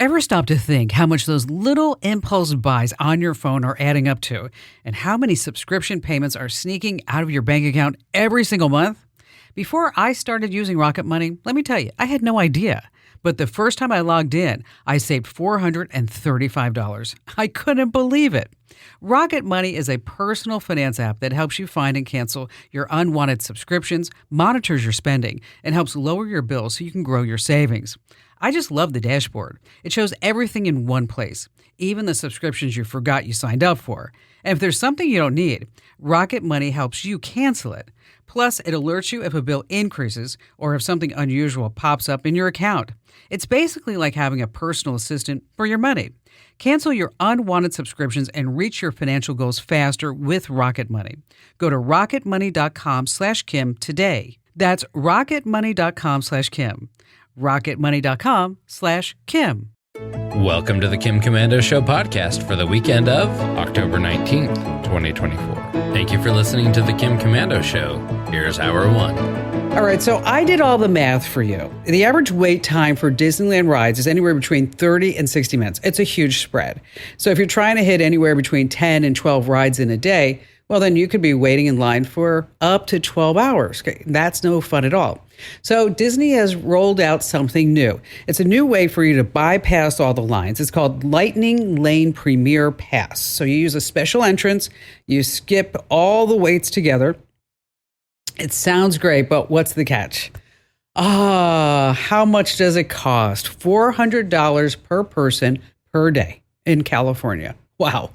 Ever stop to think how much those little impulse buys on your phone are adding up to, and how many subscription payments are sneaking out of your bank account every single month? Before I started using Rocket Money, let me tell you, I had no idea. But the first time I logged in, I saved $435. I couldn't believe it. Rocket Money is a personal finance app that helps you find and cancel your unwanted subscriptions, monitors your spending, and helps lower your bills so you can grow your savings. I just love the dashboard. It shows everything in one place, even the subscriptions you forgot you signed up for. And if there's something you don't need, Rocket Money helps you cancel it. Plus, it alerts you if a bill increases or if something unusual pops up in your account. It's basically like having a personal assistant for your money. Cancel your unwanted subscriptions and reach your financial goals faster with Rocket Money. Go to rocketmoney.com/Kim today. That's rocketmoney.com/Kim. rocketmoney.com/Kim. Welcome to the Kim Komando Show podcast for the weekend of October 19th, 2024. Thank you for listening to the Kim Komando Show. Here's hour one. All right, so I did all the math for you. The average wait time for Disneyland rides is anywhere between 30 and 60 minutes. It's a huge spread. So if you're trying to hit anywhere between 10 and 12 rides in a day, well, then you could be waiting in line for up to 12 hours. Okay, that's no fun at all. So Disney has rolled out something new. It's a new way for you to bypass all the lines. It's called Lightning Lane Premier Pass. So you use a special entrance, you skip all the waits together. It sounds great, but what's the catch? How much does it cost? $400 per person per day in California. Wow,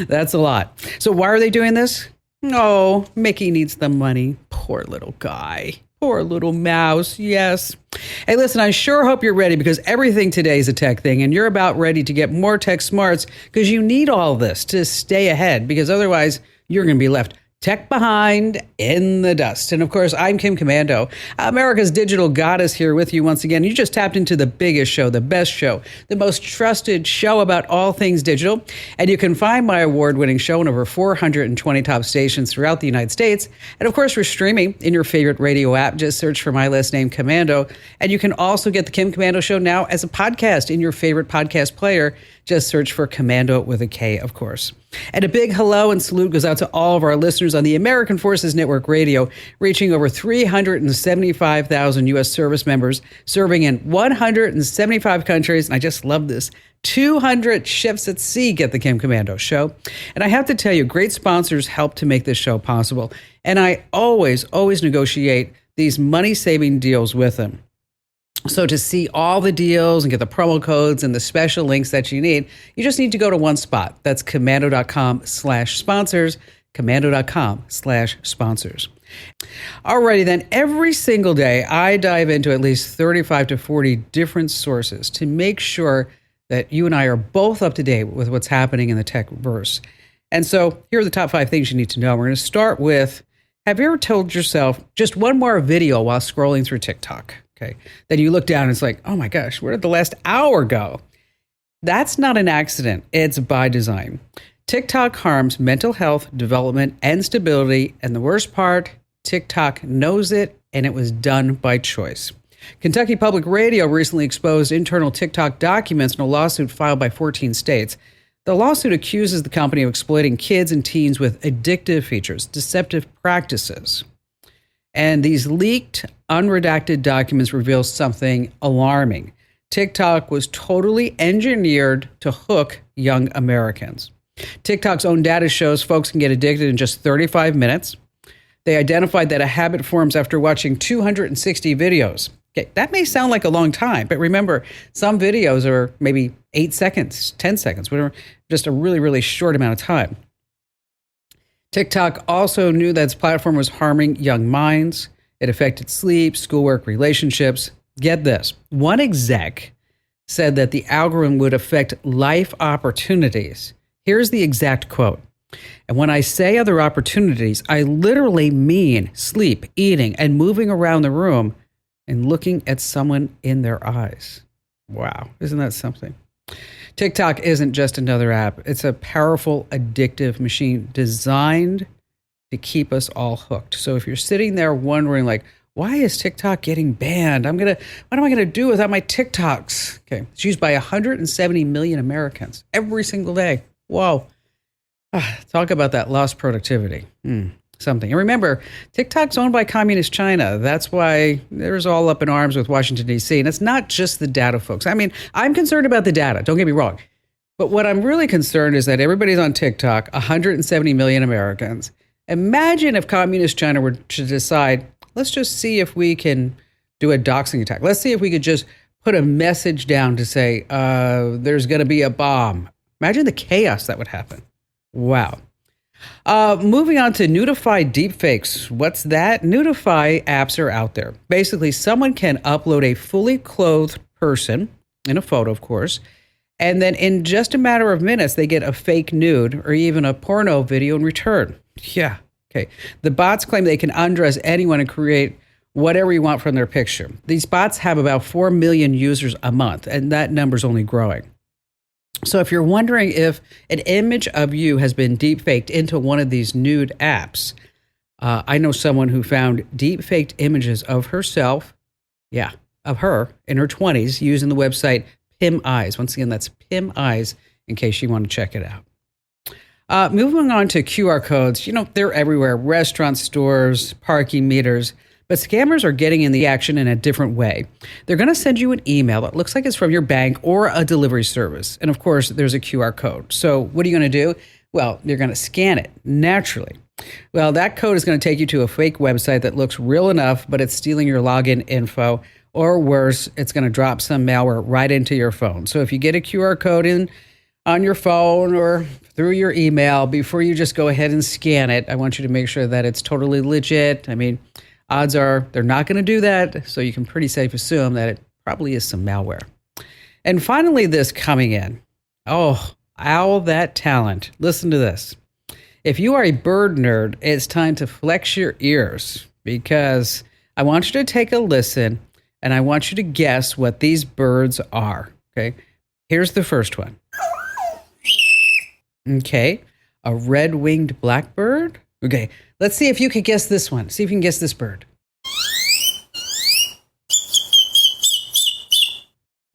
that's a lot. So why are they doing this? Oh, Mickey needs the money. Poor little guy. Poor little mouse, yes. Hey, listen, I sure hope you're ready because everything today is a tech thing and you're about ready to get more tech smarts because you need all this to stay ahead because otherwise you're going to be left tech behind in the dust. And of course, I'm Kim Komando, America's digital goddess here with you once again. You just tapped into the biggest show, the best show, the most trusted show about all things digital. And you can find my award-winning show on over 420 top stations throughout the United States. And of course, we're streaming in your favorite radio app. Just search for my last name, Komando. And you can also get the Kim Komando Show now as a podcast in your favorite podcast player. Just search for Komando with a K, of course. And a big hello and salute goes out to all of our listeners on the American Forces Network Radio, reaching over 375,000 U.S. service members, serving in 175 countries. And I just love this. 200 ships at sea get the Kim Komando Show. And I have to tell you, great sponsors help to make this show possible. And I always negotiate these money-saving deals with them. So to see all the deals and get the promo codes and the special links that you need, you just need to go to one spot. That's komando.com/sponsors, komando.com/sponsors. Alrighty then, every single day I dive into at least 35 to 40 different sources to make sure that you and I are both up to date with what's happening in the tech verse. And so here are the top 5 things you need to know. We're going to start with, have you ever told yourself just one more video while scrolling through TikTok? Okay. Then you look down and it's like, oh my gosh, where did the last hour go? That's not an accident. It's by design. TikTok harms mental health, development, and stability. And the worst part, TikTok knows it, and it was done by choice. Kentucky Public Radio recently exposed internal TikTok documents in a lawsuit filed by 14 states. The lawsuit accuses the company of exploiting kids and teens with addictive features, deceptive practices. And these leaked, unredacted documents reveal something alarming. TikTok was totally engineered to hook young Americans. TikTok's own data shows folks can get addicted in just 35 minutes. They identified that a habit forms after watching 260 videos. Okay, that may sound like a long time, but remember, some videos are maybe 8 seconds, 10 seconds, whatever, just a really short amount of time. TikTok also knew that its platform was harming young minds. It affected sleep, schoolwork, relationships. Get this. One exec said that the algorithm would affect life opportunities. Here's the exact quote. And when I say other opportunities, I literally mean sleep, eating, and moving around the room and looking at someone in their eyes. Wow. Isn't that something? TikTok isn't just another app. It's a powerful, addictive machine designed to keep us all hooked. So if you're sitting there wondering, like, Why is TikTok getting banned? What am I gonna do without my TikToks? Okay, it's used by 170 million Americans every single day. Whoa. Talk about that lost productivity. Something. And remember, TikTok's owned by Communist China. That's why there's all up in arms with Washington, D.C. And it's not just the data, folks. I mean, I'm concerned about the data. Don't get me wrong. But what I'm really concerned is that everybody's on TikTok, 170 million Americans. Imagine if Communist China were to decide, let's just see if we can do a doxing attack. Let's see if we could just put a message down to say, there's going to be a bomb. Imagine the chaos that would happen. Wow. Moving on to Nudify deepfakes. What's that? Nudify apps are out there. Basically, someone can upload a fully clothed person in a photo, of course, and then in just a matter of minutes, they get a fake nude or even a porno video in return. Yeah. Okay. The bots claim they can undress anyone and create whatever you want from their picture. These bots have about 4 million users a month, and that number's only growing. So if you're wondering if an image of you has been deepfaked into one of these nude apps, I know someone who found deepfaked images of herself, of her in her 20s using the website PimEyes. Once again, that's PimEyes in case you want to check it out. Moving on to QR codes, they're everywhere, restaurants, stores, parking meters. But scammers are getting in the action in a different way. They're going to send you an email that looks like it's from your bank or a delivery service. And of course, there's a QR code. So what are you going to do? Well, you're going to scan it naturally. Well, that code is going to take you to a fake website that looks real enough, but it's stealing your login info. Or worse, it's going to drop some malware right into your phone. So if you get a QR code in on your phone or through your email, before you just go ahead and scan it, I want you to make sure that it's totally legit. I mean, odds are they're not going to do that, so you can pretty safe assume that it probably is some malware. And finally, this coming in. Oh, all that talent. Listen to this. If you are a bird nerd, it's time to flex your ears because I want you to take a listen and I want you to guess what these birds are. Okay, here's the first one. Okay, a red-winged blackbird. Okay, let's see if you could guess this one. See if you can guess this bird.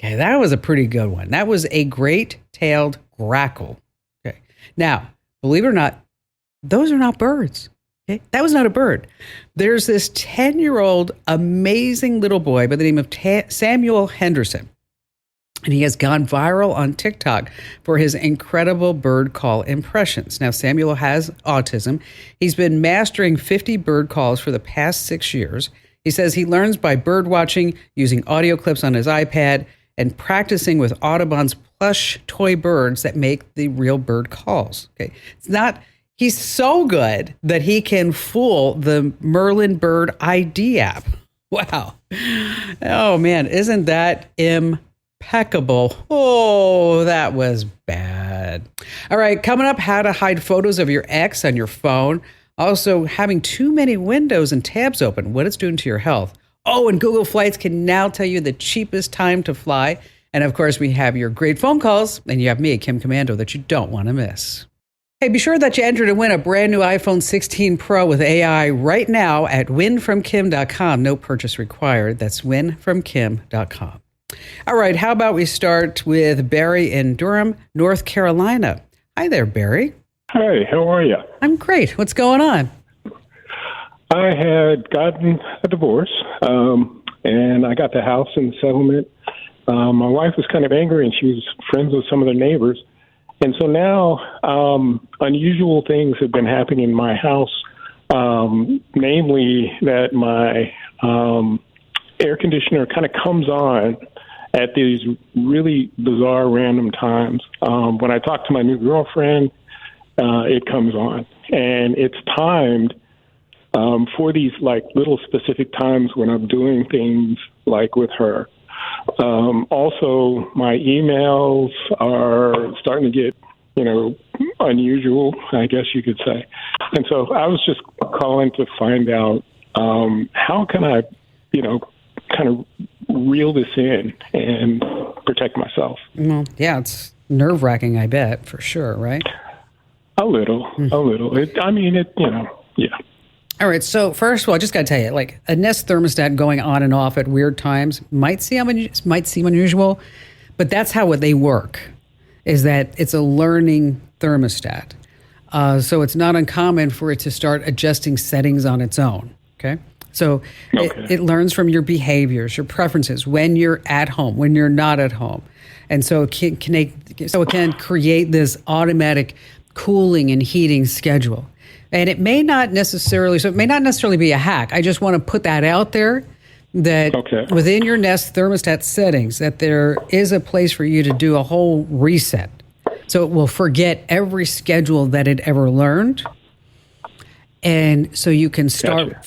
Okay, that was a pretty good one. That was a great-tailed grackle. Okay, now, believe it or not, those are not birds. Okay, that was not a bird. There's this 10-year-old amazing little boy by the name of Samuel Henderson. And he has gone viral on TikTok for his incredible bird call impressions. Now, Samuel has autism. He's been mastering 50 bird calls for the past 6 years. He says he learns by bird watching, using audio clips on his iPad, and practicing with Audubon's plush toy birds that make the real bird calls. Okay, he's so good that he can fool the Merlin Bird ID app. Wow. Oh, man, isn't that impeccable? Oh, that was bad. All right, coming up, how to hide photos of your ex on your phone. Also, having too many windows and tabs open, what it's doing to your health. Oh, and Google Flights can now tell you the cheapest time to fly. And of course, we have your great phone calls, and you have me, Kim Komando, that you don't want to miss. Hey, be sure that you enter to win a brand new iPhone 16 Pro with AI right now at winfromkim.com. No purchase required. That's winfromkim.com. All right, how about we start with Barry in Durham, North Carolina. Hi there, Barry. Hi, how are you? I'm great. What's going on? I had gotten a divorce, and I got the house in the settlement. My wife was kind of angry, and she was friends with some of the neighbors. And so now unusual things have been happening in my house, namely that my air conditioner kind of comes on at these really bizarre random times. When I talk to my new girlfriend, it comes on. And it's timed for these like little specific times when I'm doing things like with her. Also, my emails are starting to get, unusual, I guess you could say. And so I was just calling to find out how can I, kind of reel this in and protect myself. Well, yeah, it's nerve-wracking, I bet, for sure, right? A little. Yeah. All right. So first of all, I just got to tell you, like a Nest thermostat going on and off at weird times might seem unusual, but that's how they work. Is that it's a learning thermostat. So it's not uncommon for it to start adjusting settings on its own. Okay. So it learns from your behaviors, your preferences, when you're at home, when you're not at home. And so it can create this automatic cooling and heating schedule. And it may not necessarily be a hack. I just want to put that out there that within your Nest thermostat settings, that there is a place for you to do a whole reset. So it will forget every schedule that it ever learned. And so you can start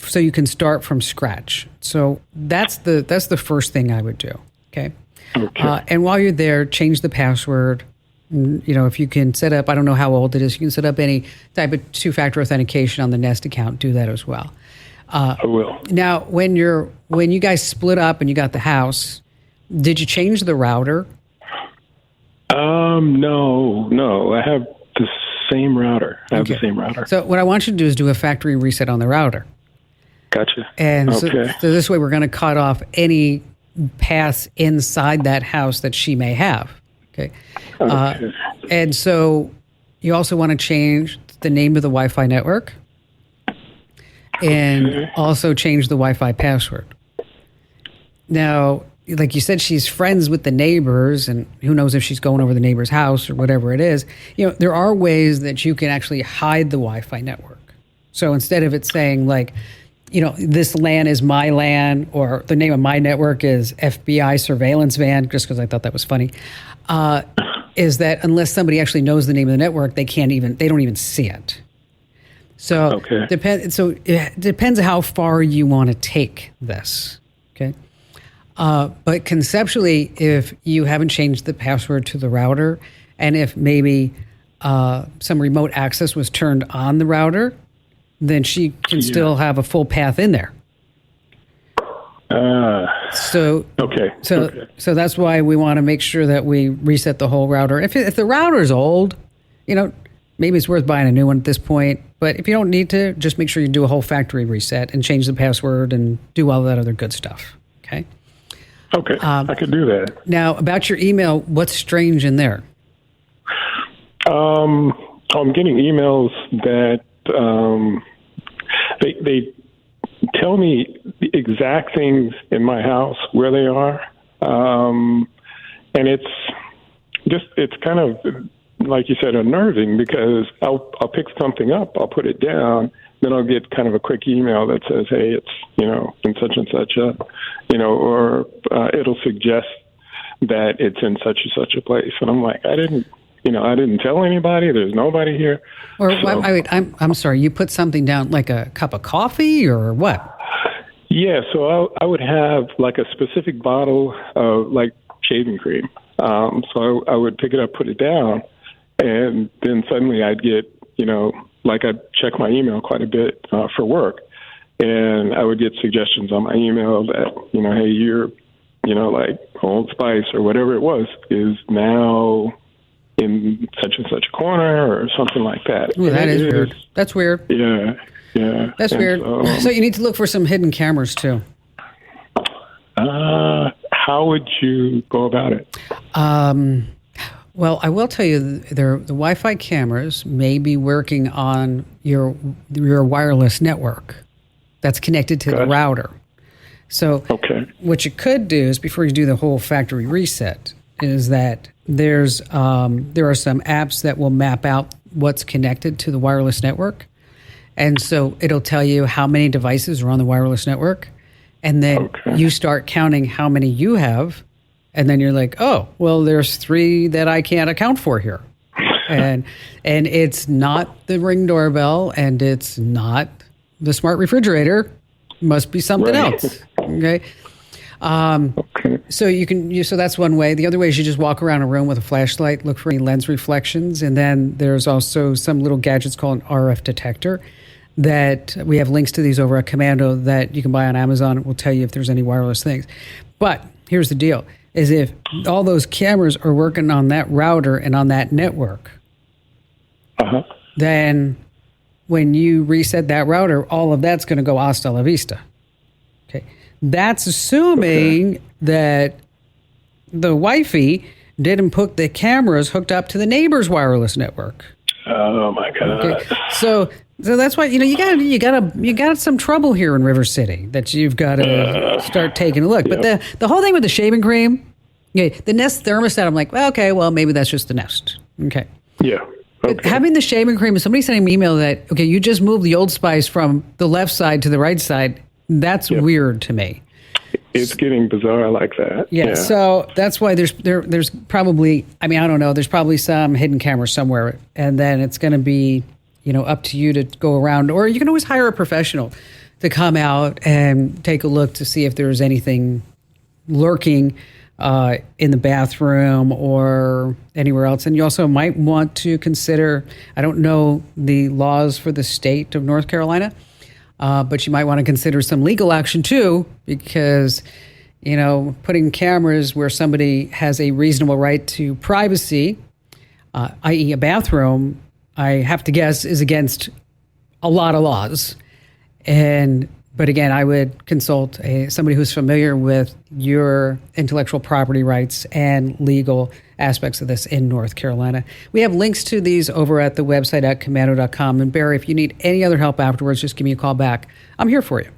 from scratch. So that's the first thing I would do. Okay. And while you're there, change the password. If you can set up, I don't know how old it is, you can set up any type of two-factor authentication on the Nest account. Do that as well. I will. Now, when you guys split up and you got the house, did you change the router? No. I have the same router. The same router. So what I want you to do is do a factory reset on the router. Gotcha. And so this way we're going to cut off any paths inside that house that she may have. Okay. And so you also want to change the name of the Wi-Fi network and also change the Wi-Fi password. Now, like you said, she's friends with the neighbors, and who knows if she's going over the neighbor's house or whatever it is. There are ways that you can actually hide the Wi-Fi network. So instead of it saying like, this LAN is my LAN, or the name of my network is FBI surveillance van, just because I thought that was funny, is that unless somebody actually knows the name of the network, they don't even see it. So it depends how far you want to take this. Okay. But conceptually, if you haven't changed the password to the router, and if maybe some remote access was turned on the router, then she can still have a full path in there. So that's why we want to make sure that we reset the whole router. If the router's old, maybe it's worth buying a new one at this point. But if you don't need to, just make sure you do a whole factory reset and change the password and do all that other good stuff. Okay. Okay, I could do that. Now, about your email, what's strange in there? I'm getting emails that they tell me the exact things in my house, where they are, and it's kind of, like you said, unnerving, because I'll pick something up, I'll put it down, then I'll get kind of a quick email that says, hey, it's, in such and such a, or it'll suggest that it's in such and such a place. And I'm like, I didn't tell anybody. There's nobody here. Or I'm sorry, you put something down, like a cup of coffee or what? Yeah, so I would have like a specific bottle of like shaving cream. So I would pick it up, put it down, and then suddenly I'd get, I'd check my email quite a bit for work, and I would get suggestions on my email that, hey, your, like Old Spice or whatever it was is now in such and such a corner or something like that. Ooh, that is weird. That's weird. Yeah. That's weird. So you need to look for some hidden cameras too. How would you go about it? Well, I will tell you, the Wi-Fi cameras may be working on your wireless network that's connected to the router. So what you could do is, before you do the whole factory reset, is that there are some apps that will map out what's connected to the wireless network. And so it'll tell you how many devices are on the wireless network. And then you start counting how many you have. And then you're like, oh, well, there's 3 that I can't account for here. and it's not the Ring doorbell, and it's not the smart refrigerator. Must be something else. Okay. So that's one way. The other way is you just walk around a room with a flashlight, look for any lens reflections. And then there's also some little gadgets called an RF detector that we have links to these over at Commando that you can buy on Amazon. It will tell you if there's any wireless things. But here's the deal, is if all those cameras are working on that router and on that network, then when you reset that router, all of that's going to go hasta la vista. Okay. That's assuming that the wifey didn't put the cameras hooked up to the neighbor's wireless network. Oh my God. Okay. So that's why, you got some trouble here in River City that you've got to start taking a look. But the whole thing with the shaving cream, the Nest thermostat, I'm like, well, okay, well, maybe that's just the Nest. Okay. Yeah. But Okay. having the shaving cream, somebody sending me an email that, okay, you just moved the Old Spice from the left side to the right side. That's weird to me. It's getting bizarre like that. Yeah, so that's why there's probably, I don't know, there's probably some hidden camera somewhere, and then it's going to be, up to you to go around, or you can always hire a professional to come out and take a look to see if there's anything lurking in the bathroom or anywhere else. And you also might want to consider, I don't know the laws for the state of North Carolina, but you might want to consider some legal action too, because, putting cameras where somebody has a reasonable right to privacy, i.e. a bathroom, I have to guess is against a lot of laws. But again, I would consult somebody who's familiar with your intellectual property rights and legal aspects of this in North Carolina. We have links to these over at the website at komando.com. And Barry, if you need any other help afterwards, just give me a call back. I'm here for you.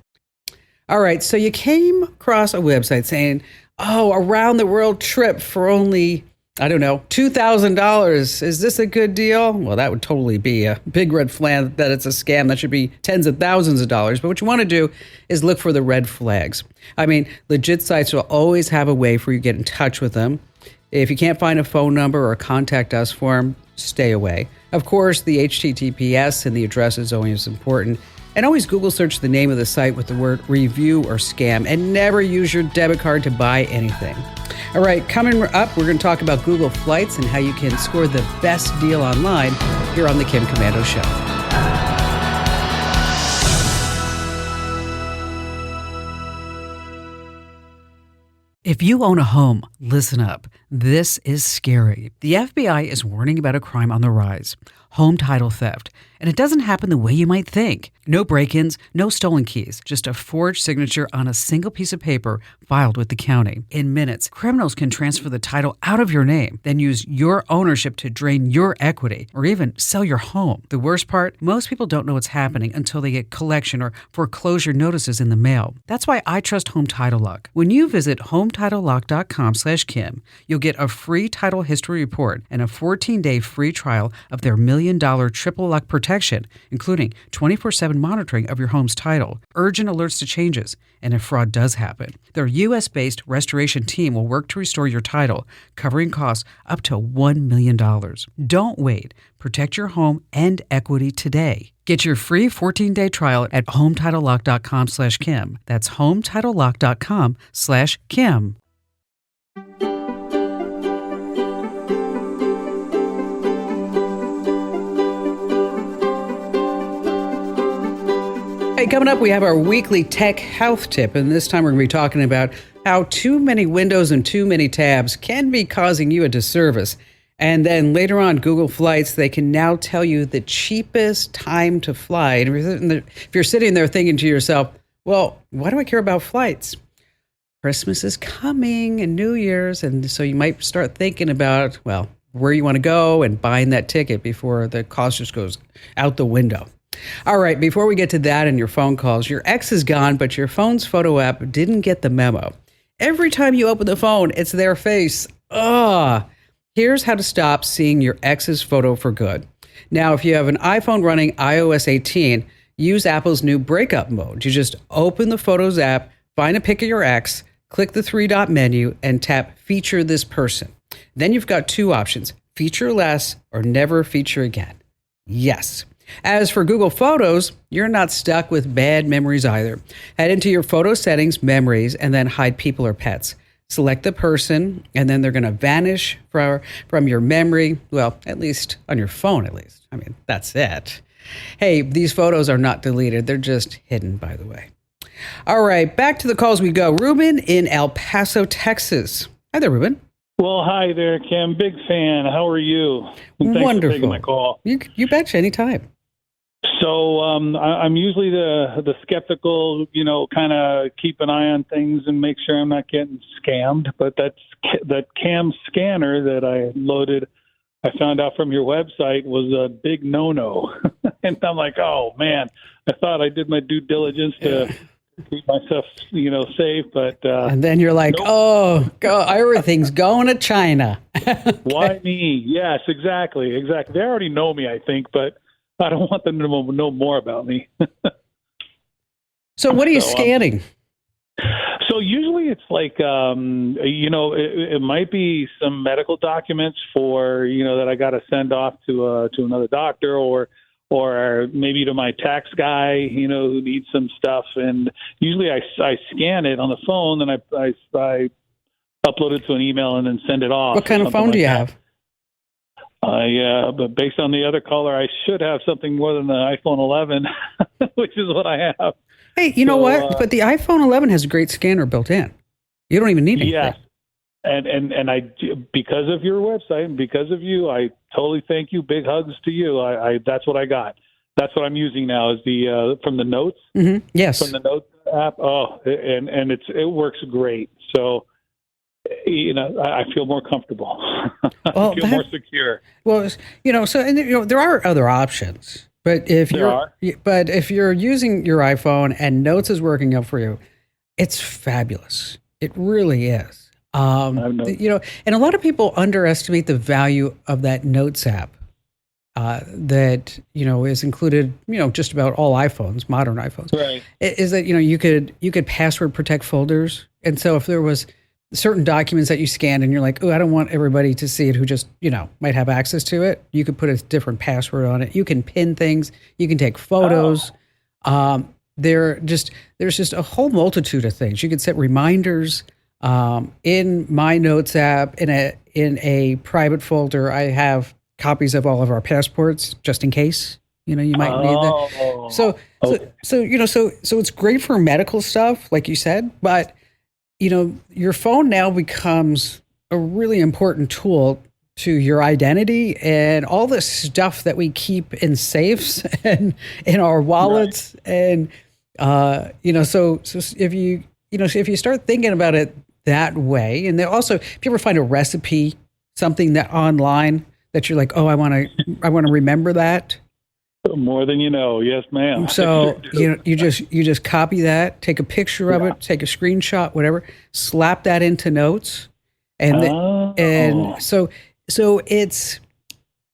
All right. So you came across a website saying, around the world trip for only, I don't know, $2,000. Is this a good deal? Well, that would totally be a big red flag that it's a scam. That should be tens of thousands of dollars. But what you want to do is look for the red flags. Legit sites will always have a way for you to get in touch with them. If you can't find a phone number or a contact us form, stay away. Of course, the HTTPS and the address is always important. And always Google search the name of the site with the word review or scam, and never use your debit card to buy anything. All right, coming up, we're going to talk about Google Flights and how you can score the best deal online here on the Kim Komando Show. If you own a home, listen up. This is scary. The FBI is warning about a crime on the rise: home title theft. And it doesn't happen the way you might think. No break-ins, no stolen keys, just a forged signature on a single piece of paper filed with the county. In minutes, criminals can transfer the title out of your name, then use your ownership to drain your equity or even sell your home. The worst part, most people don't know what's happening until they get collection or foreclosure notices in the mail. That's why I trust Home Title Lock. When you visit HometitleLock.com/Kim, you'll get a free title history report and a 14-day free trial of their $1 million triple lock protection, including 24/7 monitoring of your home's title, urgent alerts to changes, and if fraud does happen. Their U.S.-based restoration team will work to restore your title, covering costs up to $1 million. Don't wait. Protect your home and equity today. Get your free 14-day trial at HometitleLock.com/Kim. That's HometitleLock.com/Kim. Hey, coming up, we have our weekly tech health tip, and this time we're going to be talking about how too many windows and too many tabs can be causing you a disservice. And then later on, Google Flights, they can now tell you the cheapest time to fly. And if you're sitting there thinking to yourself, well, why do I care about flights? Christmas is coming and New Year's, and so you might start thinking about, well, where you want to go and buying that ticket before the cost just goes out the window. All right, before we get to that and your phone calls, your ex is gone, but your phone's photo app didn't get the memo. Every time you open the phone, it's their face. Here's how to stop seeing your ex's photo for good. Now, if you have an iPhone running iOS 18, use Apple's new breakup mode. You just open the Photos app, find a pic of your ex, click the three-dot menu, and tap Feature This Person. Then you've got two options: feature less or never feature again. Yes. As for Google Photos, you're not stuck with bad memories either. Head into your photo settings, memories, and then hide people or pets. Select the person, and then they're going to vanish from your memory. Well, at least on your phone, at least. That's it. Hey, these photos are not deleted. They're just hidden, by the way. All right, back to the calls we go. Ruben in El Paso, Texas. Hi there, Ruben. Well, hi there, Kim. Big fan. How are you? And thanks Wonderful. for taking my call. You betcha, anytime. So I'm usually the skeptical, kind of keep an eye on things and make sure I'm not getting scammed. But that cam scanner that I loaded, I found out from your website was a big no-no. And I'm like, oh, man, I thought I did my due diligence to keep myself, safe. But and then you're like, nope. Everything's going to China. Why me? Yes, exactly. They already know me, I think, but I don't want them to know more about me. So what are you scanning? So usually it's like, it might be some medical documents for, that I got to send off to another doctor or maybe to my tax guy, who needs some stuff. And usually I scan it on the phone and I upload it to an email and then send it off. What kind of phone do you have? But based on the other caller, I should have something more than the iPhone 11, which is what I have. Hey, you know what? But the iPhone 11 has a great scanner built in. You don't even need anything. Yes. And I, because of your website and because of you, I totally thank you. Big hugs to you. I that's what I got. That's what I'm using now is the from the notes. Mm-hmm. Yes. From the notes app. Oh, and it works great. So, I feel more comfortable. Well, I feel more secure. Well, there are other options. But if you're using your iPhone and Notes is working up for you, it's fabulous. It really is. And a lot of people underestimate the value of that Notes app that is included. Just about all iPhones, modern iPhones. Right. Is that you could password protect folders, and so if there was certain documents that you scanned and you're like, oh, I don't want everybody to see it who just, might have access to it. You could put a different password on it. You can pin things. You can take photos. There's just a whole multitude of things. You could set reminders in my Notes app in a private folder. I have copies of all of our passports just in case, you might need that. So it's great for medical stuff, like you said, but your phone now becomes a really important tool to your identity and all the stuff that we keep in safes and in our wallets. Right. And, so if you start thinking about it that way, and then also if you ever find a recipe, something that online that you're like, oh, I want to remember that. More than you know. Yes, ma'am. So, you just copy that, take a picture of it, take a screenshot, whatever, slap that into Notes. And so it's,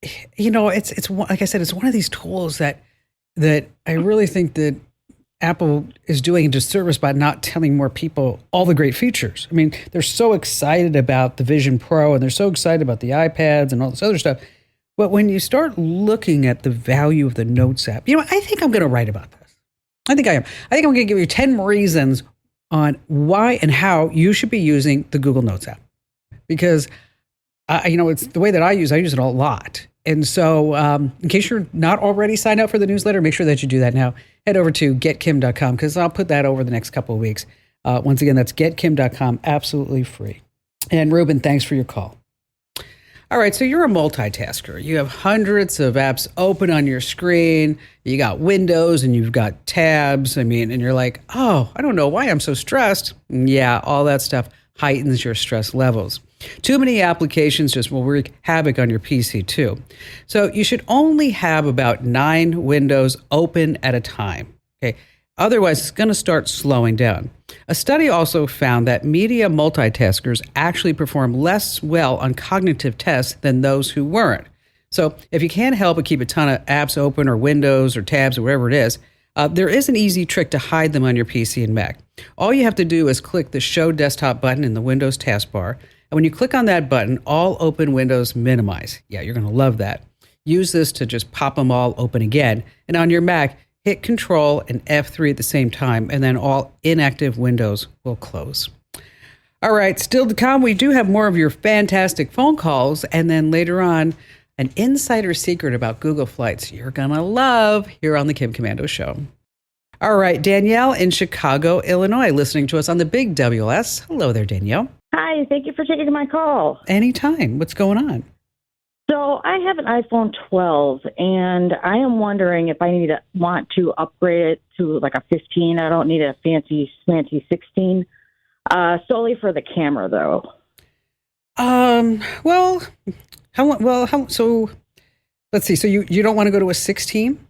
it's like I said, it's one of these tools that I really think that Apple is doing a disservice by not telling more people all the great features. I mean, they're so excited about the Vision Pro and they're so excited about the iPads and all this other stuff. But when you start looking at the value of the Notes app, I think I'm going to write about this. I think I am. I think I'm going to give you 10 reasons on why and how you should be using the Google Notes app. Because, it's the way that I use it a lot. And so in case you're not already signed up for the newsletter, make sure that you do that now. Head over to getkim.com because I'll put that over the next couple of weeks. Once again, that's getkim.com, absolutely free. And Ruben, thanks for your call. All right, so you're a multitasker. You have hundreds of apps open on your screen. You got windows and you've got tabs. And you're like, oh, I don't know why I'm so stressed. Yeah, all that stuff heightens your stress levels. Too many applications just will wreak havoc on your PC too. So you should only have about 9 windows open at a time. Okay. Otherwise, it's going to start slowing down. A study also found that media multitaskers actually perform less well on cognitive tests than those who weren't. So if you can't help but keep a ton of apps open or windows or tabs or whatever it is, there is an easy trick to hide them on your PC and Mac. All you have to do is click the Show Desktop button in the Windows taskbar. And when you click on that button, all open windows minimize. Yeah, you're going to love that. Use this to just pop them all open again. And on your Mac, hit Control and F3 at the same time, and then all inactive windows will close. All right, still to come, we do have more of your fantastic phone calls, and then later on, an insider secret about Google Flights you're going to love here on the Kim Komando Show. All right, Danielle in Chicago, Illinois, listening to us on the Big WS. Hello there, Danielle. Hi, thank you for taking my call. Anytime. What's going on? So So I have an iPhone 12, and I am wondering if I want to upgrade it to like a 15. I don't need a fancy, smancy 16. Solely for the camera, though. Well, so let's see. So you don't want to go to a 16?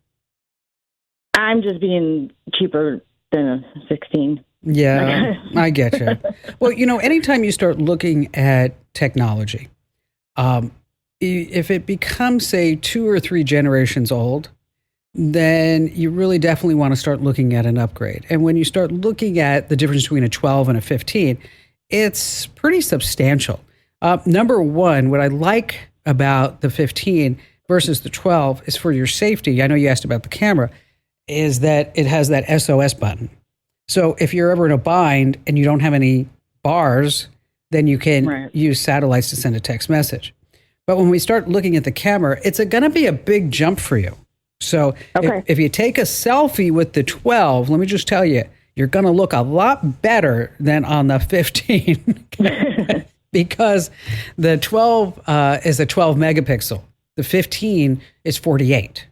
I'm just being cheaper than a 16. Yeah, I get you. Well, anytime you start looking at technology, if it becomes, say, 2 or 3 generations old, then you really definitely want to start looking at an upgrade. And when you start looking at the difference between a 12 and a 15, it's pretty substantial. Number one, what I like about the 15 versus the 12 is for your safety. I know you asked about the camera, is that it has that SOS button. So if you're ever in a bind and you don't have any bars, then you can use satellites to send a text message. But when we start looking at the camera, it's going to be a big jump for you. So if you take a selfie with the 12, let me just tell you, you're going to look a lot better than on the 15 because the 12 is a 12 megapixel. The 15 is 48.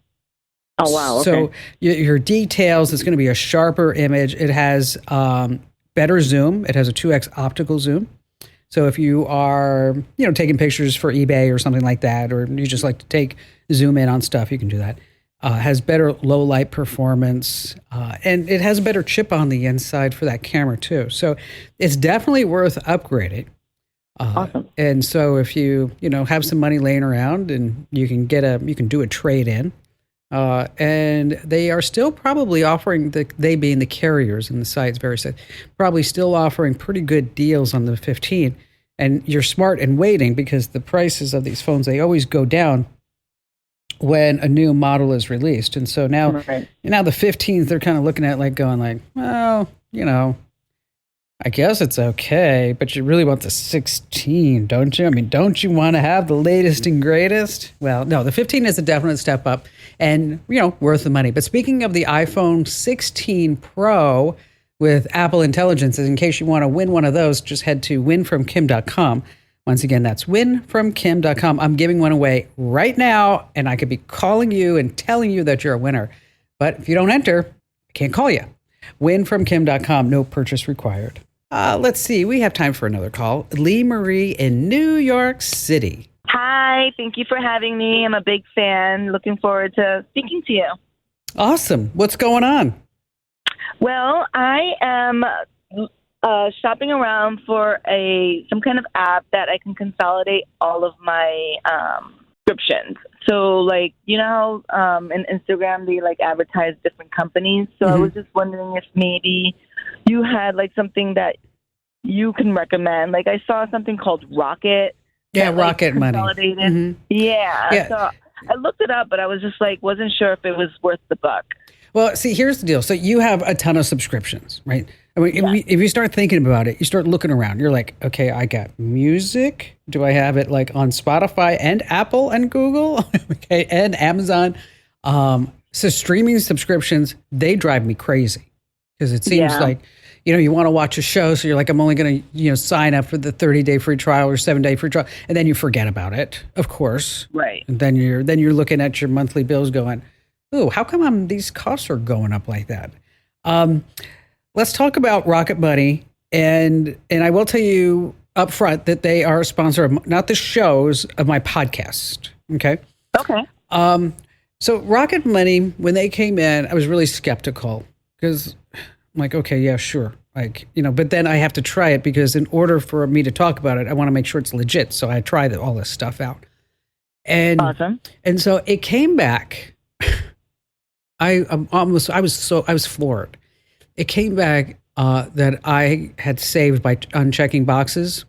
Oh, wow. Okay. So your details, it's going to be a sharper image. It has better zoom. It has a 2x optical zoom. So if you are, taking pictures for eBay or something like that, or you just like to zoom in on stuff, you can do that. Has better low light performance, and it has a better chip on the inside for that camera too. So it's definitely worth upgrading. Awesome. And so if you have some money laying around and you can do a trade in, and they are still probably offering they being the carriers and the sites very safe, probably still offering pretty good deals on the 15. And you're smart in waiting because the prices of these phones, they always go down when a new model is released. And so now the 15s, they're kind of looking at well, I guess it's okay, but you really want the 16, don't you? I mean, don't you want to have the latest and greatest? Well, no, the 15 is a definite step up and, worth the money. But speaking of the iPhone 16 Pro with Apple Intelligence, in case you want to win one of those, just head to winfromkim.com. Once again, that's winfromkim.com. I'm giving one away right now, and I could be calling you and telling you that you're a winner. But if you don't enter, I can't call you. Winfromkim.com, no purchase required. Let's see. We have time for another call. Lee Marie in New York City. Hi. Thank you for having me. I'm a big fan. Looking forward to speaking to you. Awesome. What's going on? Well, I am shopping around for some kind of app that I can consolidate all of my subscriptions. So, in Instagram, they advertise different companies. So I was just wondering if maybe you had something that you can recommend. I saw something called Rocket. Yeah, Rocket Money. Mm-hmm. Yeah. So I looked it up, but I was just wasn't sure if it was worth the buck. Well, see, here's the deal. So you have a ton of subscriptions, right? I mean, if you start thinking about it, you start looking around. You're like, okay, I got music. Do I have it on Spotify and Apple and Google? Okay, and Amazon. So streaming subscriptions, they drive me crazy because it seems you want to watch a show. So you're like, I'm only going to, sign up for the 30-day free trial or 7-day free trial. And then you forget about it, of course. Right. And then you're looking at your monthly bills going, ooh, how come these costs are going up like that? Let's talk about Rocket Money. And I will tell you up front that they are a sponsor of not the shows, of my podcast. Okay. Okay. So Rocket Money, when they came in, I was really skeptical because I'm like, okay, yeah, sure. But then I have to try it because in order for me to talk about it, I want to make sure it's legit. So I try all this stuff out. And awesome. And so it came back. I was floored. It came back that I had saved by unchecking boxes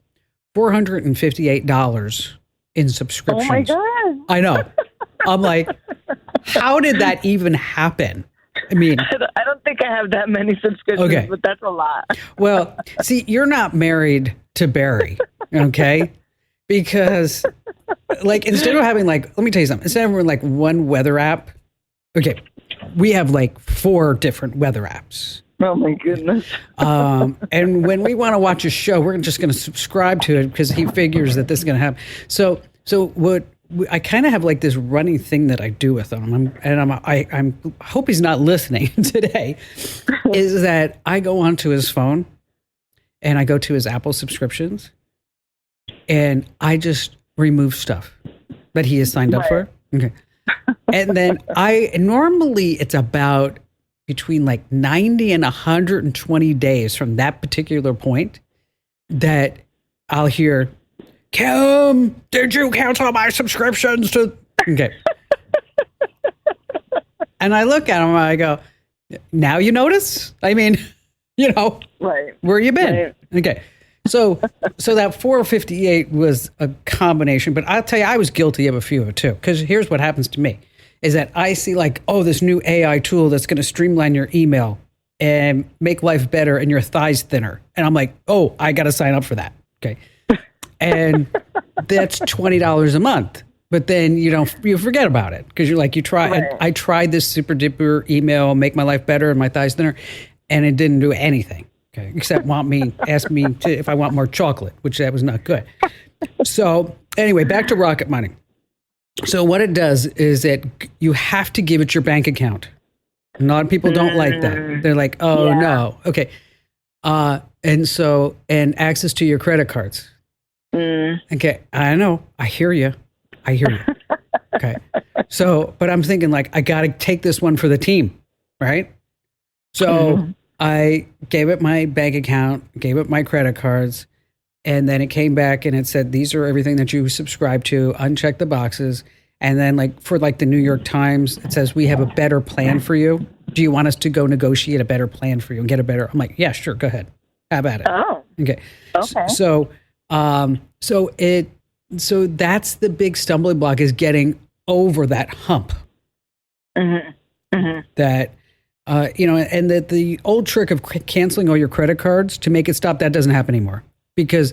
$458 in subscriptions. Oh my God. I know. I'm like, how did that even happen? I mean, I don't think I have that many subscriptions, but that's a lot. Well, see, you're not married to Barry, okay? Because instead of having let me tell you something, instead of having one weather app, okay, we have 4 different weather apps. Oh my goodness. And when we want to watch a show, we're just going to subscribe to it because he figures that this is going to happen. So I kind of have like this running thing that I do with him, I hope he's not listening today, is that I go onto his phone and I go to his Apple subscriptions and I just remove stuff that he has signed up for. Okay. And then normally it's about between like 90 and 120 days from that particular point that I'll hear, Kim, did you cancel my subscriptions to? Okay. And I look at him and I go, now you notice? I mean, Right. where you been? Right. Okay. So that 458 was a combination, but I'll tell you, I was guilty of a few of it too. Because here's what happens to me is that I see like, oh, this new AI tool that's going to streamline your email and make life better and your thighs thinner. And I'm like, oh, I got to sign up for that. Okay. And that's $20 a month. But then you forget about it because you're like, I tried this super duper email, make my life better and my thighs thinner, and it didn't do anything. Okay, except ask me if I want more chocolate, which that was not good. So anyway, back to Rocket Money. So what it does is that you have to give it your bank account. A lot of people don't like that. They're like, oh no, okay, and access to your credit cards. Okay, I know, I hear you. Okay, so but I'm thinking like I got to take this one for the team, right? So. I gave it my bank account, gave it my credit cards, and then it came back and it said, these are everything that you subscribe to, uncheck the boxes. And then like for like the New York Times, it says, we have a better plan for you. Do you want us to go negotiate a better plan for you and get a better? I'm like, yeah, sure. Go ahead. How about it? Oh, okay. Okay. So that's the big stumbling block is getting over that hump. That, and that the old trick of canceling all your credit cards to make it stop, that doesn't happen anymore because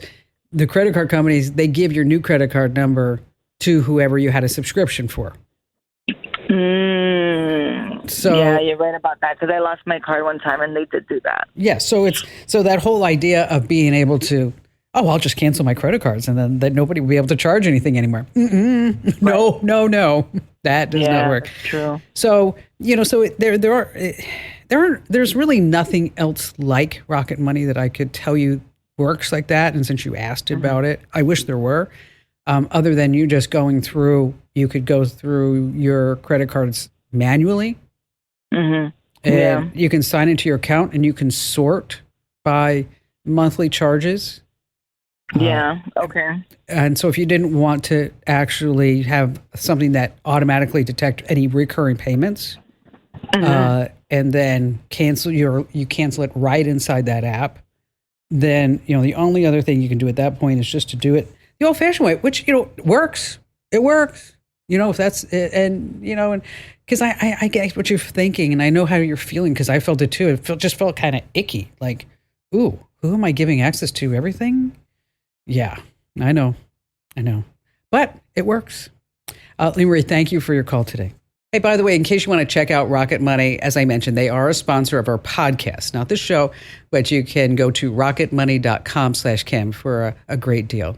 the credit card companies, they give your new credit card number to whoever you had a subscription for. So yeah, you're right about that because I lost my card one time and they did do that. Yeah. So that whole idea of being able to, I'll just cancel my credit cards and then that nobody will be able to charge anything anymore. No. That does not work. True. So, there's really nothing else like Rocket Money that I could tell you works like that. And since you asked about it, I wish there were, other than you just you could go through your credit cards manually and you can sign into your account and you can sort by monthly charges. Yeah. Okay. And so if you didn't want to actually have something that automatically detect any recurring payments, and then you cancel it right inside that app, then, the only other thing you can do at that point is just to do it the old fashioned way, which, works. It works, if that's, and because I get what you're thinking and I know how you're feeling because I felt it too. It just felt kind of icky. Like, ooh, who am I giving access to? Everything? Yeah, I know. But it works. Marie, thank you for your call today. Hey, by the way, in case you want to check out Rocket Money, as I mentioned, they are a sponsor of our podcast, not the show, but you can go to rocketmoney.com/Kim for a great deal.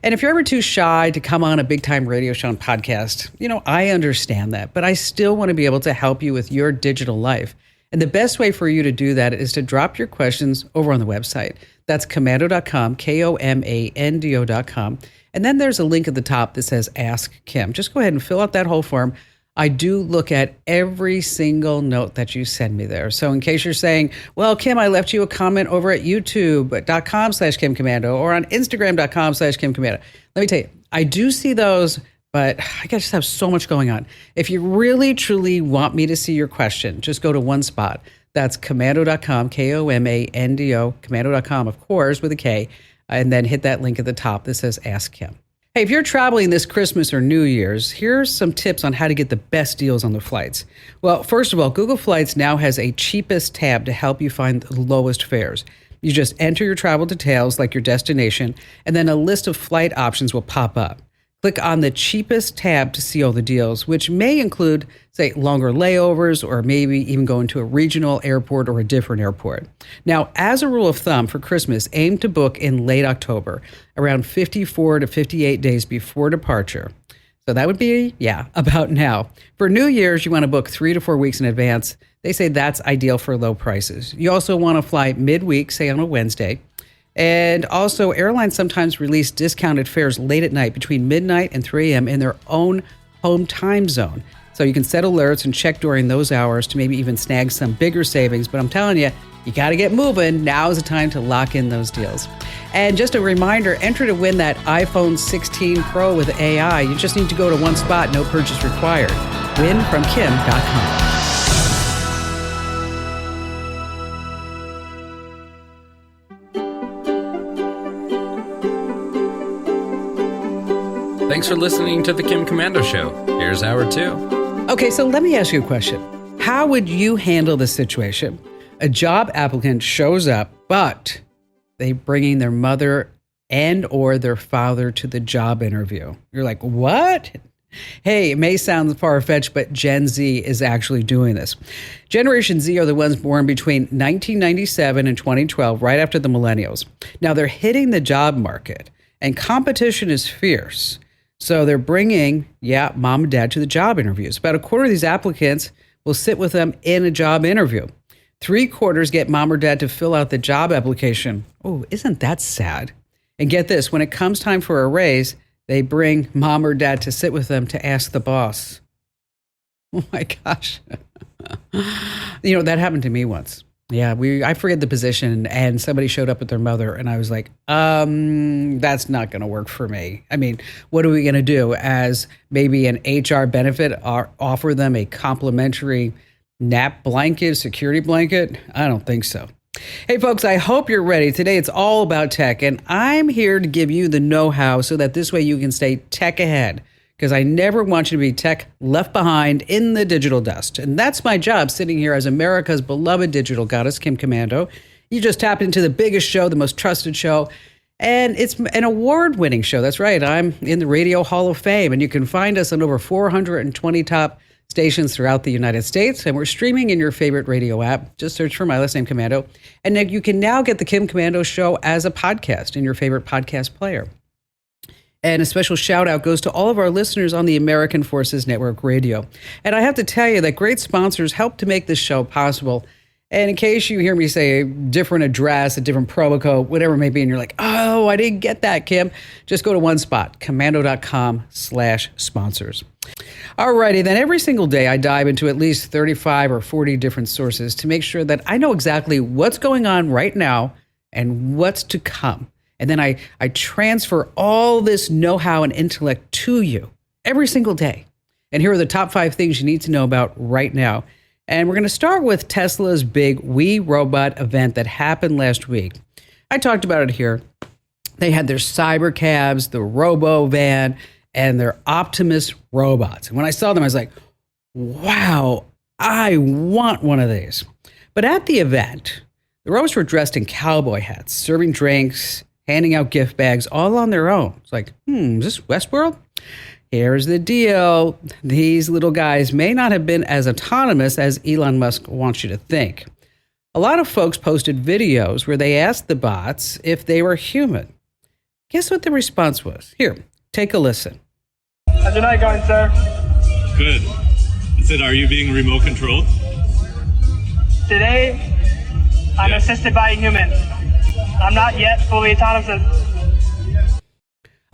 And if you're ever too shy to come on a big time radio show and podcast, I understand that, but I still want to be able to help you with your digital life. And the best way for you to do that is to drop your questions over on the website. That's komando.com, KOMANDO.com. And then there's a link at the top that says Ask Kim. Just go ahead and fill out that whole form. I do look at every single note that you send me there. So in case you're saying, well, Kim, I left you a comment over at youtube.com/Kim Komando or on Instagram.com/Kim Komando. Let me tell you, I do see those, but I just have so much going on. If you really, truly want me to see your question, just go to one spot. That's komando.com, KOMANDO, komando.com, of course, with a K, and then hit that link at the top that says Ask Kim. Hey, if you're traveling this Christmas or New Year's, here's some tips on how to get the best deals on the flights. Well, first of all, Google Flights now has a cheapest tab to help you find the lowest fares. You just enter your travel details, like your destination, and then a list of flight options will pop up. Click on the cheapest tab to see all the deals, which may include, say, longer layovers or maybe even going to a regional airport or a different airport. Now, as a rule of thumb for Christmas, aim to book in late October, around 54 to 58 days before departure. So that would be, about now. For New Year's, you want to book 3 to 4 weeks in advance. They say that's ideal for low prices. You also want to fly midweek, say on a Wednesday. And also, airlines sometimes release discounted fares late at night between midnight and 3 a.m. in their own home time zone. So you can set alerts and check during those hours to maybe even snag some bigger savings. But I'm telling you, you got to get moving. Now is the time to lock in those deals. And just a reminder, enter to win that iPhone 16 Pro with AI. You just need to go to one spot, no purchase required. Winfromkim.com. Thanks for listening to The Kim Komando Show. Here's hour 2. Okay, so let me ask you a question. How would you handle this situation? A job applicant shows up, but they bringing their mother and or their father to the job interview. You're like, what? Hey, it may sound far-fetched, but Gen Z is actually doing this. Generation Z are the ones born between 1997 and 2012, right after the millennials. Now, they're hitting the job market, and competition is fierce. So they're bringing, mom and dad to the job interviews. About a quarter of these applicants will sit with them in a job interview. 3/4 get mom or dad to fill out the job application. Oh, isn't that sad? And get this, when it comes time for a raise, they bring mom or dad to sit with them to ask the boss. Oh my gosh. That happened to me once. Yeah, I forget the position and somebody showed up with their mother and I was like, that's not going to work for me. I mean, what are we going to do as maybe an HR benefit or offer them a complimentary nap blanket, security blanket? I don't think so. Hey folks, I hope you're ready. Today it's all about tech and I'm here to give you the know-how so that this way you can stay tech ahead. Because I never want you to be tech left behind in the digital dust. And that's my job, sitting here as America's beloved digital goddess, Kim Komando. You just tapped into the biggest show, the most trusted show, and it's an award-winning show. That's right, I'm in the Radio Hall of Fame, and you can find us on over 420 top stations throughout the United States, and we're streaming in your favorite radio app. Just search for my last name, Komando. And you can now get the Kim Komando Show as a podcast in your favorite podcast player. And a special shout out goes to all of our listeners on the American Forces Network Radio. And I have to tell you that great sponsors help to make this show possible. And in case you hear me say a different address, a different promo code, whatever it may be, and you're like, oh, I didn't get that, Kim, just go to one spot, komando.com/sponsors. All righty, then every single day I dive into at least 35 or 40 different sources to make sure that I know exactly what's going on right now and what's to come. And then I transfer all this know-how and intellect to you every single day. And here are the top 5 things you need to know about right now. And we're going to start with Tesla's big We Robot event that happened last week. I talked about it here. They had their Cybercabs, the Robo-Van, and their Optimus robots. And when I saw them, I was like, wow, I want one of these. But at the event, the robots were dressed in cowboy hats, serving drinks, handing out gift bags all on their own. It's like, is this Westworld? Here's the deal. These little guys may not have been as autonomous as Elon Musk wants you to think. A lot of folks posted videos where they asked the bots if they were human. Guess what the response was? Here, take a listen. How's your night going, sir? Good. I said, are you being remote controlled? Today, I'm assisted by a human. I'm not yet fully autonomous.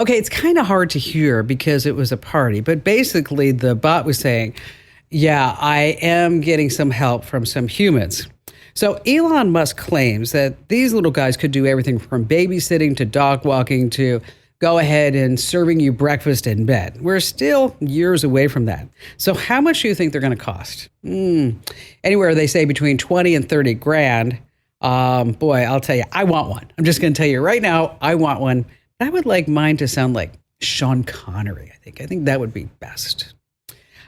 Okay, it's kind of hard to hear because it was a party, but basically the bot was saying, yeah, I am getting some help from some humans. So Elon Musk claims that these little guys could do everything from babysitting to dog walking to go ahead and serving you breakfast in bed. We're still years away from that. So how much do you think they're going to cost? Anywhere they say between 20 and 30 grand. Boy, I'll tell you, I want one. I'm just going to tell you right now, I want one. I would like mine to sound like Sean Connery, I think. I think that would be best.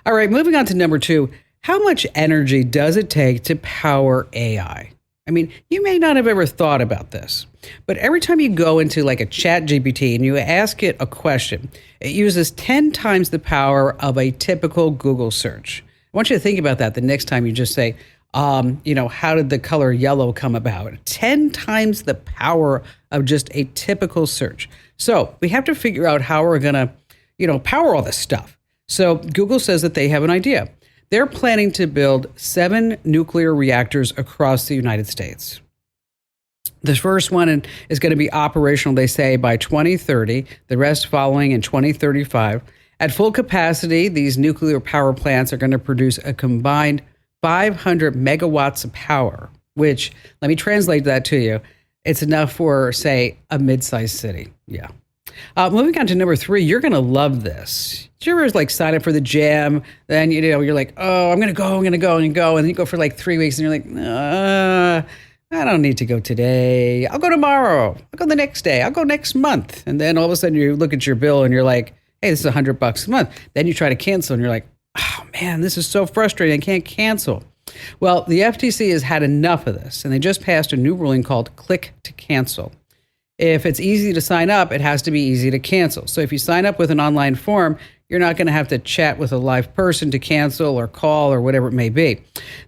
All right, moving on to number 2. How much energy does it take to power AI? I mean, you may not have ever thought about this, but every time you go into like a ChatGPT and you ask it a question, it uses 10 times the power of a typical Google search. I want you to think about that the next time you just say, how did the color yellow come about? 10 times the power of just a typical search. So we have to figure out how we're going to, power all this stuff. So Google says that they have an idea. They're planning to build 7 nuclear reactors across the United States. The first one is going to be operational, they say, by 2030, the rest following in 2035. At full capacity, these nuclear power plants are going to produce a combined 500 megawatts of power, which, let me translate that to you. It's enough for, say, a mid-sized city. Yeah. Moving on to number 3, you're going to love this. Did you ever sign up for the gym? Then, you're like, oh, I'm going to go. And then you go for 3 weeks and you're like, I don't need to go today. I'll go tomorrow. I'll go the next day. I'll go next month. And then all of a sudden you look at your bill and you're like, hey, this is $100 a month. Then you try to cancel and you're like, oh man, this is so frustrating. I can't cancel. Well, the FTC has had enough of this, and they just passed a new ruling called Click to Cancel. If it's easy to sign up, it has to be easy to cancel. So if you sign up with an online form, you're not going to have to chat with a live person to cancel or call or whatever it may be.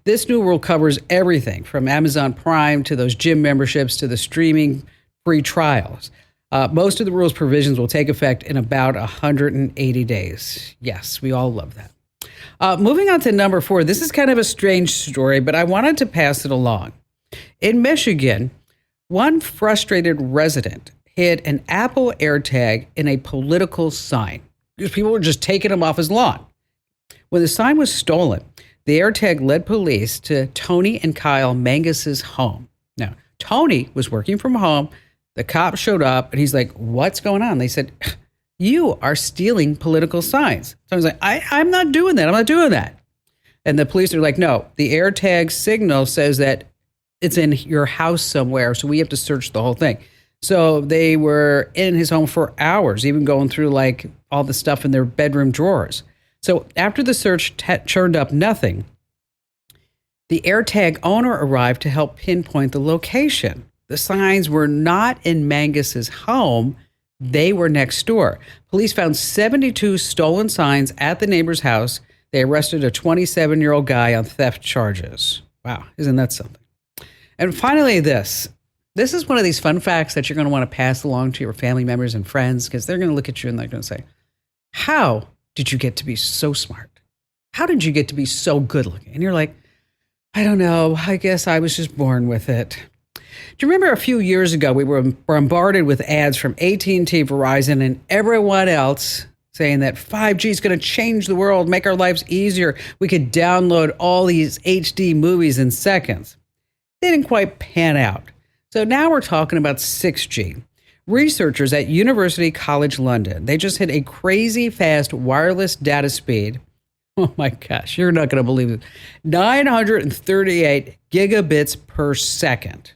This new rule covers everything from Amazon Prime to those gym memberships to the streaming free trials. Most of the rules provisions will take effect in about 180 days. Yes, we all love that. Moving on to number 4, this is kind of a strange story, but I wanted to pass it along. In Michigan, one frustrated resident hid an Apple AirTag in a political sign because people were just taking them off his lawn. When the sign was stolen, the AirTag led police to Tony and Kyle Mangus's home. Now, Tony was working from home. The cop showed up and he's like, what's going on? They said, you are stealing political signs. So I was like, I'm not doing that. I'm not doing that. And the police are like, no, the AirTag signal says that it's in your house somewhere, so we have to search the whole thing. So they were in his home for hours, even going through all the stuff in their bedroom drawers. So after the search turned up nothing, the AirTag owner arrived to help pinpoint the location. The signs were not in Mangus's home. They were next door. Police found 72 stolen signs at the neighbor's house. They arrested a 27-year-old guy on theft charges. Wow, isn't that something? And finally, this is one of these fun facts that you're going to want to pass along to your family members and friends because they're going to look at you and they're going to say, how did you get to be so smart? How did you get to be so good looking? And you're like, I don't know. I guess I was just born with it. Do you remember a few years ago, we were bombarded with ads from AT&T, Verizon, and everyone else saying that 5G is going to change the world, make our lives easier. We could download all these HD movies in seconds. They didn't quite pan out. So now we're talking about 6G. Researchers at University College London, they just hit a crazy fast wireless data speed. Oh my gosh, you're not going to believe it. 938 gigabits per second.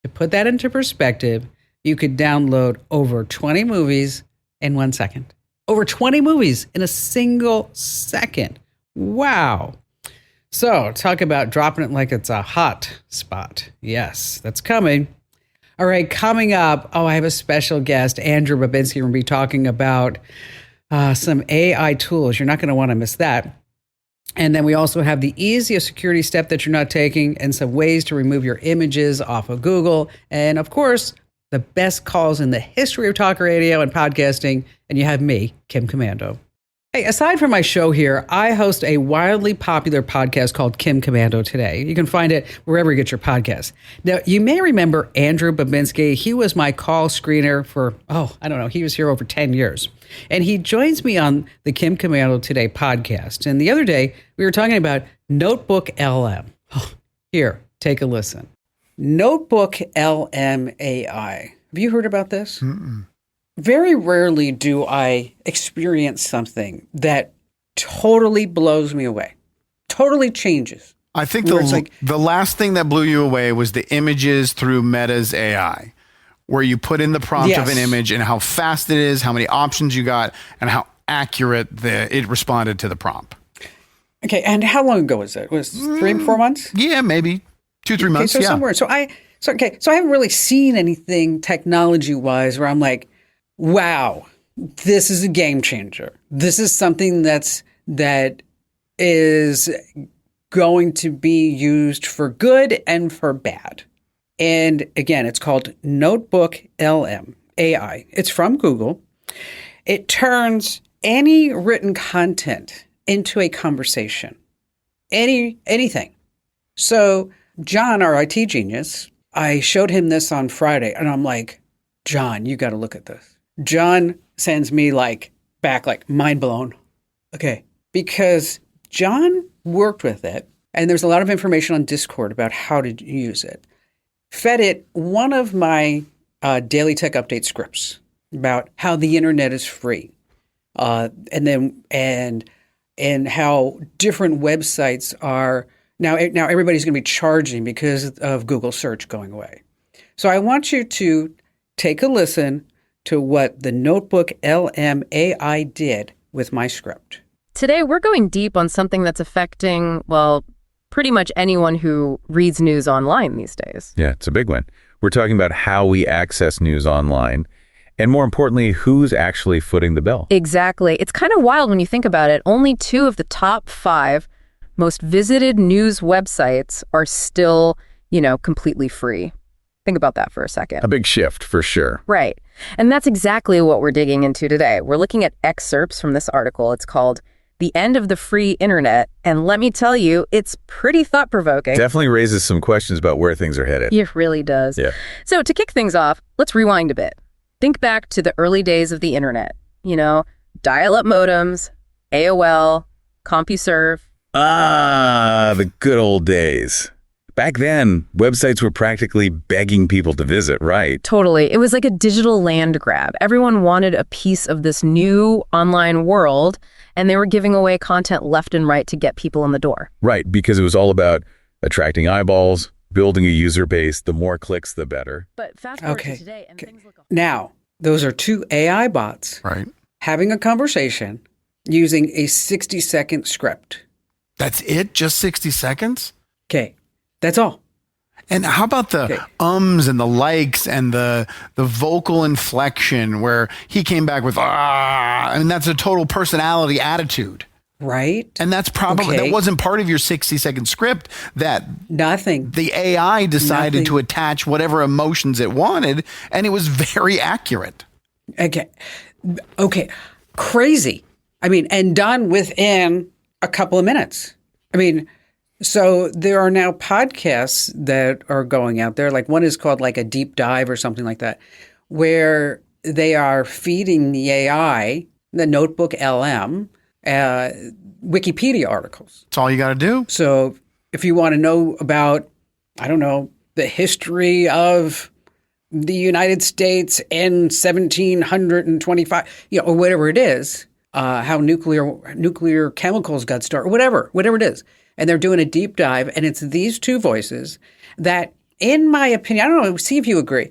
To put that into perspective, you could download over 20 movies in 1 second. Over 20 movies in a single second. Wow. So talk about dropping it like it's a hot spot. Yes, that's coming. All right, coming up, I have a special guest, Andrew Babinski. We're going to be talking about some AI tools. You're not going to want to miss that. And then we also have the easiest security step that you're not taking and some ways to remove your images off of Google. And of course, the best calls in the history of talk radio and podcasting. And you have me, Kim Komando. Hey, aside from my show here, I host a wildly popular podcast called Kim Komando Today. You can find it wherever you get your podcasts. Now, you may remember Andrew Babinski. He was my call screener for, he was here over 10 years. And he joins me on the Kim Komando Today podcast. And the other day, we were talking about Notebook LM. Oh, here, take a listen. Notebook LM AI. Have you heard about this? Mm-mm. Very rarely do I experience something that totally blows me away, totally changes. I think the last thing that blew you away was the images through Meta's AI, where you put in the prompt of an image and how fast it is, how many options you got, and how accurate it responded to the prompt. Okay, and how long ago was that? It was 3-4 months? Yeah, maybe 2-3 months. So somewhere. So I haven't really seen anything technology-wise where I'm like, wow, this is a game changer. This is something that is going to be used for good and for bad. And again, it's called Notebook LM AI. It's from Google. It turns any written content into a conversation, anything. So John, our IT genius, I showed him this on Friday, and I'm like, John, you got to look at this. John sends me back mind blown. Okay. Because John worked with it, and there's a lot of information on Discord about how to use it. Fed it one of my daily tech update scripts about how the internet is free, and how different websites are now everybody's going to be charging because of Google search going away. So I want you to take a listen to what the Notebook LM AI did with my script. Today, we're going deep on something that's affecting, well, pretty much anyone who reads news online these days. Yeah, it's a big one. We're talking about how we access news online, and more importantly, who's actually footing the bill. Exactly. It's kind of wild when you think about it. Only 2 of the top 5 most visited news websites are still, completely free. Think about that for a second. A big shift, for sure. Right. And that's exactly what we're digging into today. We're looking at excerpts from this article. It's called The End of the Free Internet. And let me tell you, it's pretty thought-provoking. Definitely raises some questions about where things are headed. It really does. Yeah. So to kick things off, let's rewind a bit. Think back to the early days of the internet. Dial-up modems, AOL, CompuServe. The good old days. Back then, websites were practically begging people to visit, right? Totally. It was like a digital land grab. Everyone wanted a piece of this new online world, and they were giving away content left and right to get people in the door. Right, because it was all about attracting eyeballs, building a user base. The more clicks, the better. But fast forward to today, and things look... Now, those are 2 AI bots having a conversation using a 60-second script. That's it? Just 60 seconds? Okay. That's all. And how about the ums and the likes and the vocal inflection where he came back with, that's a total personality attitude. Right. And that's probably, that wasn't part of your 60-second script, that nothing. The AI decided to attach whatever emotions it wanted, and it was very accurate. Okay. Crazy. And done within a couple of minutes. So there are now podcasts that are going out there. One is called a deep dive or something like that, where they are feeding the AI, the Notebook LM, Wikipedia articles. That's all you got to do. So if you want to know about, the history of the United States in 1725, or whatever it is, how nuclear chemicals got started, whatever it is. And they're doing a deep dive, and it's these 2 voices that, in my opinion, I don't know, see if you agree,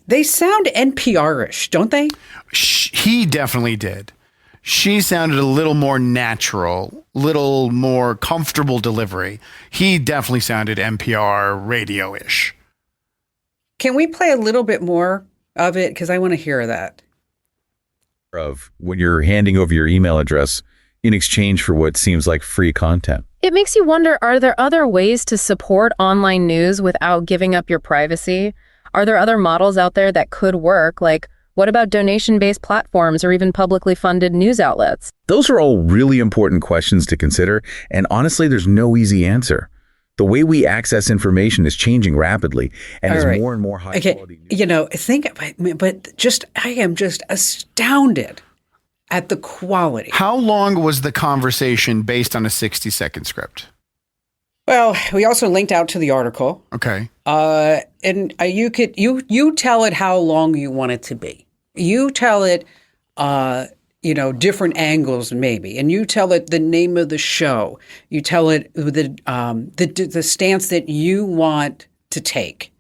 they sound NPR-ish, don't they? He definitely did. She sounded a little more natural, little more comfortable delivery. He definitely sounded NPR radio-ish. Can we play a little bit more of it? Because I want to hear that. Of when you're handing over your email address in exchange for what seems like free content. It makes you wonder, are there other ways to support online news without giving up your privacy? Are there other models out there that could work? What about donation-based platforms or even publicly funded news outlets? Those are all really important questions to consider, and honestly, there's no easy answer. The way we access information is changing rapidly, and as more and more high-quality news... I am just astounded at the quality. How long was the conversation based on a 60-second script? Well, we also linked out to the article. Okay. And you tell it how long you want it to be. You tell it, different angles maybe, and you tell it the name of the show. You tell it the stance that you want to take.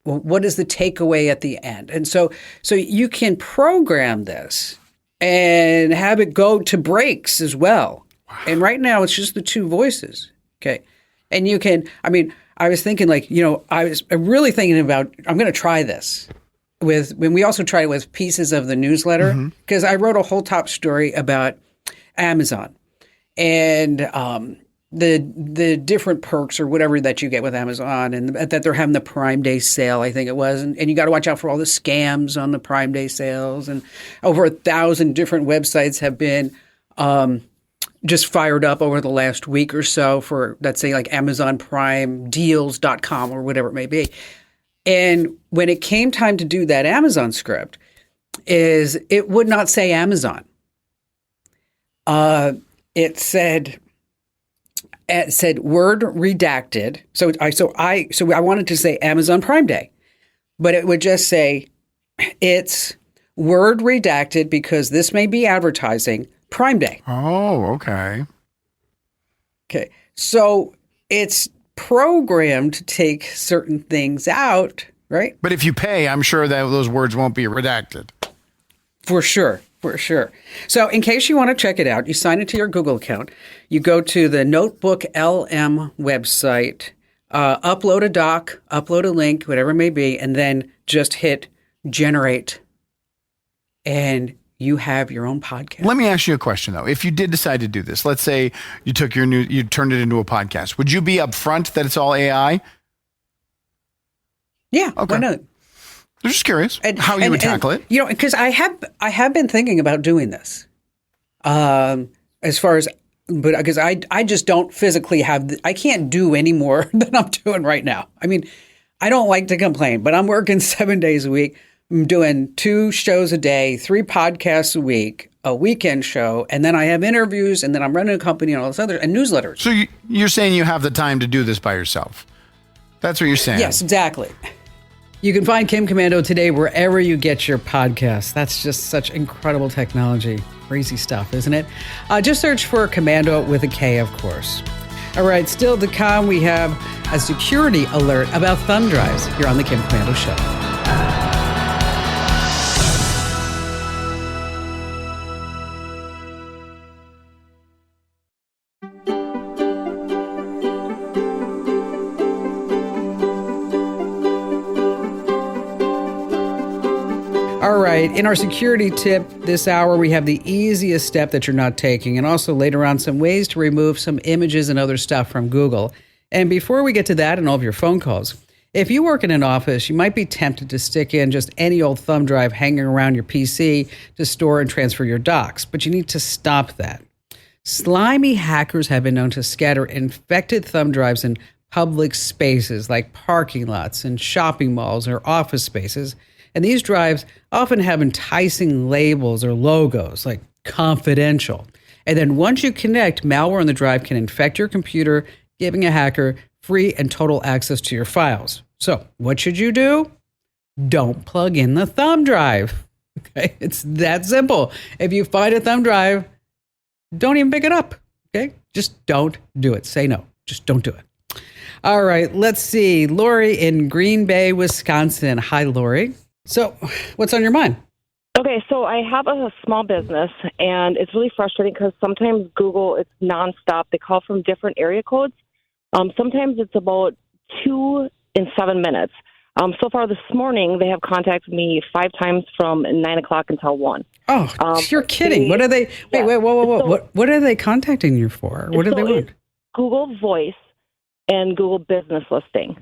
Well, what is the takeaway at the end? And so you can program this and have it go to breaks as well. Wow. And right now it's just the 2 voices. Okay. And you can, I was thinking I was really thinking about, I'm going to try this when we also tried it with pieces of the newsletter, because I wrote a whole top story about Amazon. And the different perks or whatever that you get with Amazon, and that they're having the Prime Day sale, I think it was. And you got to watch out for all the scams on the Prime Day sales. And over 1,000 different websites have been just fired up over the last week or so for, let's say, like Amazon Prime Deals.com or whatever it may be. And when it came time to do that Amazon script, it would not say Amazon. It said word redacted. So I wanted to say Amazon Prime Day, but it would just say it's word redacted because this may be advertising Prime Day. Oh, okay. Okay. So it's programmed to take certain things out, right? But if you pay, I'm sure that those words won't be redacted. For sure. So in case you want to check it out, you sign into your Google account. You go to the Notebook LM website, upload a doc, upload a link, whatever it may be, and then just hit generate. And you have your own podcast. Let me ask you a question, though. If you did decide to do this, let's say you took you turned it into a podcast, would you be upfront that it's all AI? Yeah. Okay. Why not? I'm just curious how you would tackle it. You know, because I have been thinking about doing this. As far as, but because I just don't physically have, I can't do any more than I'm doing right now. I mean, I don't like to complain, but I'm working 7 days a week. I'm doing 2 shows a day, 3 podcasts a week, a weekend show, and then I have interviews, and then I'm running a company and all this other, and newsletters. So you're saying you have the time to do this by yourself? That's what you're saying? Yes, exactly. You can find Kim Komando today wherever you get your podcasts. That's just such incredible technology. Crazy stuff, isn't it? Just search for Komando with a K, of course. All right, still to come, we have a security alert about thumb drives here on the Kim Komando Show. All right, in our security tip this hour, we have the easiest step that you're not taking, and also later on some ways to remove some images and other stuff from Google. And before we get to that and all of your phone calls, if you work in an office, you might be tempted to stick in just any old thumb drive hanging around your PC to store and transfer your docs, but you need to stop that. Slimy hackers have been known to scatter infected thumb drives in public spaces like parking lots and shopping malls or office spaces. And these drives often have enticing labels or logos like confidential. And then once you connect, malware on the drive can infect your computer, giving a hacker free and total access to your files. So what should you do? Don't plug in the thumb drive. Okay, it's that simple. If you find a thumb drive, don't even pick it up. Okay, just don't do it. Say no. Just don't do it. All right, let's see. Lori in Green Bay, Wisconsin. Hi, Lori. So what's on your mind? Okay, so I have a small business, and it's really frustrating because sometimes Google, it's nonstop. They call from different area codes. Sometimes it's about 2 in 7 minutes. So far this morning, they have contacted me 5 times from 9 o'clock until 1. Oh, you're kidding. What are they? Wait, whoa. What are they contacting you for? What do they want? Google Voice and Google Business Listing.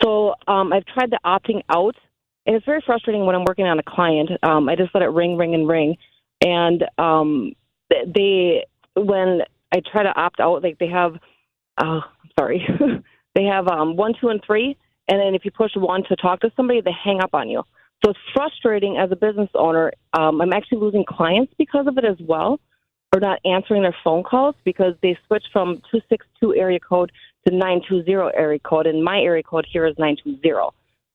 So I've tried the opting out. And it's very frustrating when I'm working on a client. I just let it ring. And when I try to opt out, like they have, they have 1, 2, and 3. And then if you push 1 to talk to somebody, they hang up on you. So it's frustrating as a business owner. I'm actually losing clients because of it as well, or not answering their phone calls because they switched from 262 area code to 920 area code. And my area code here is 920.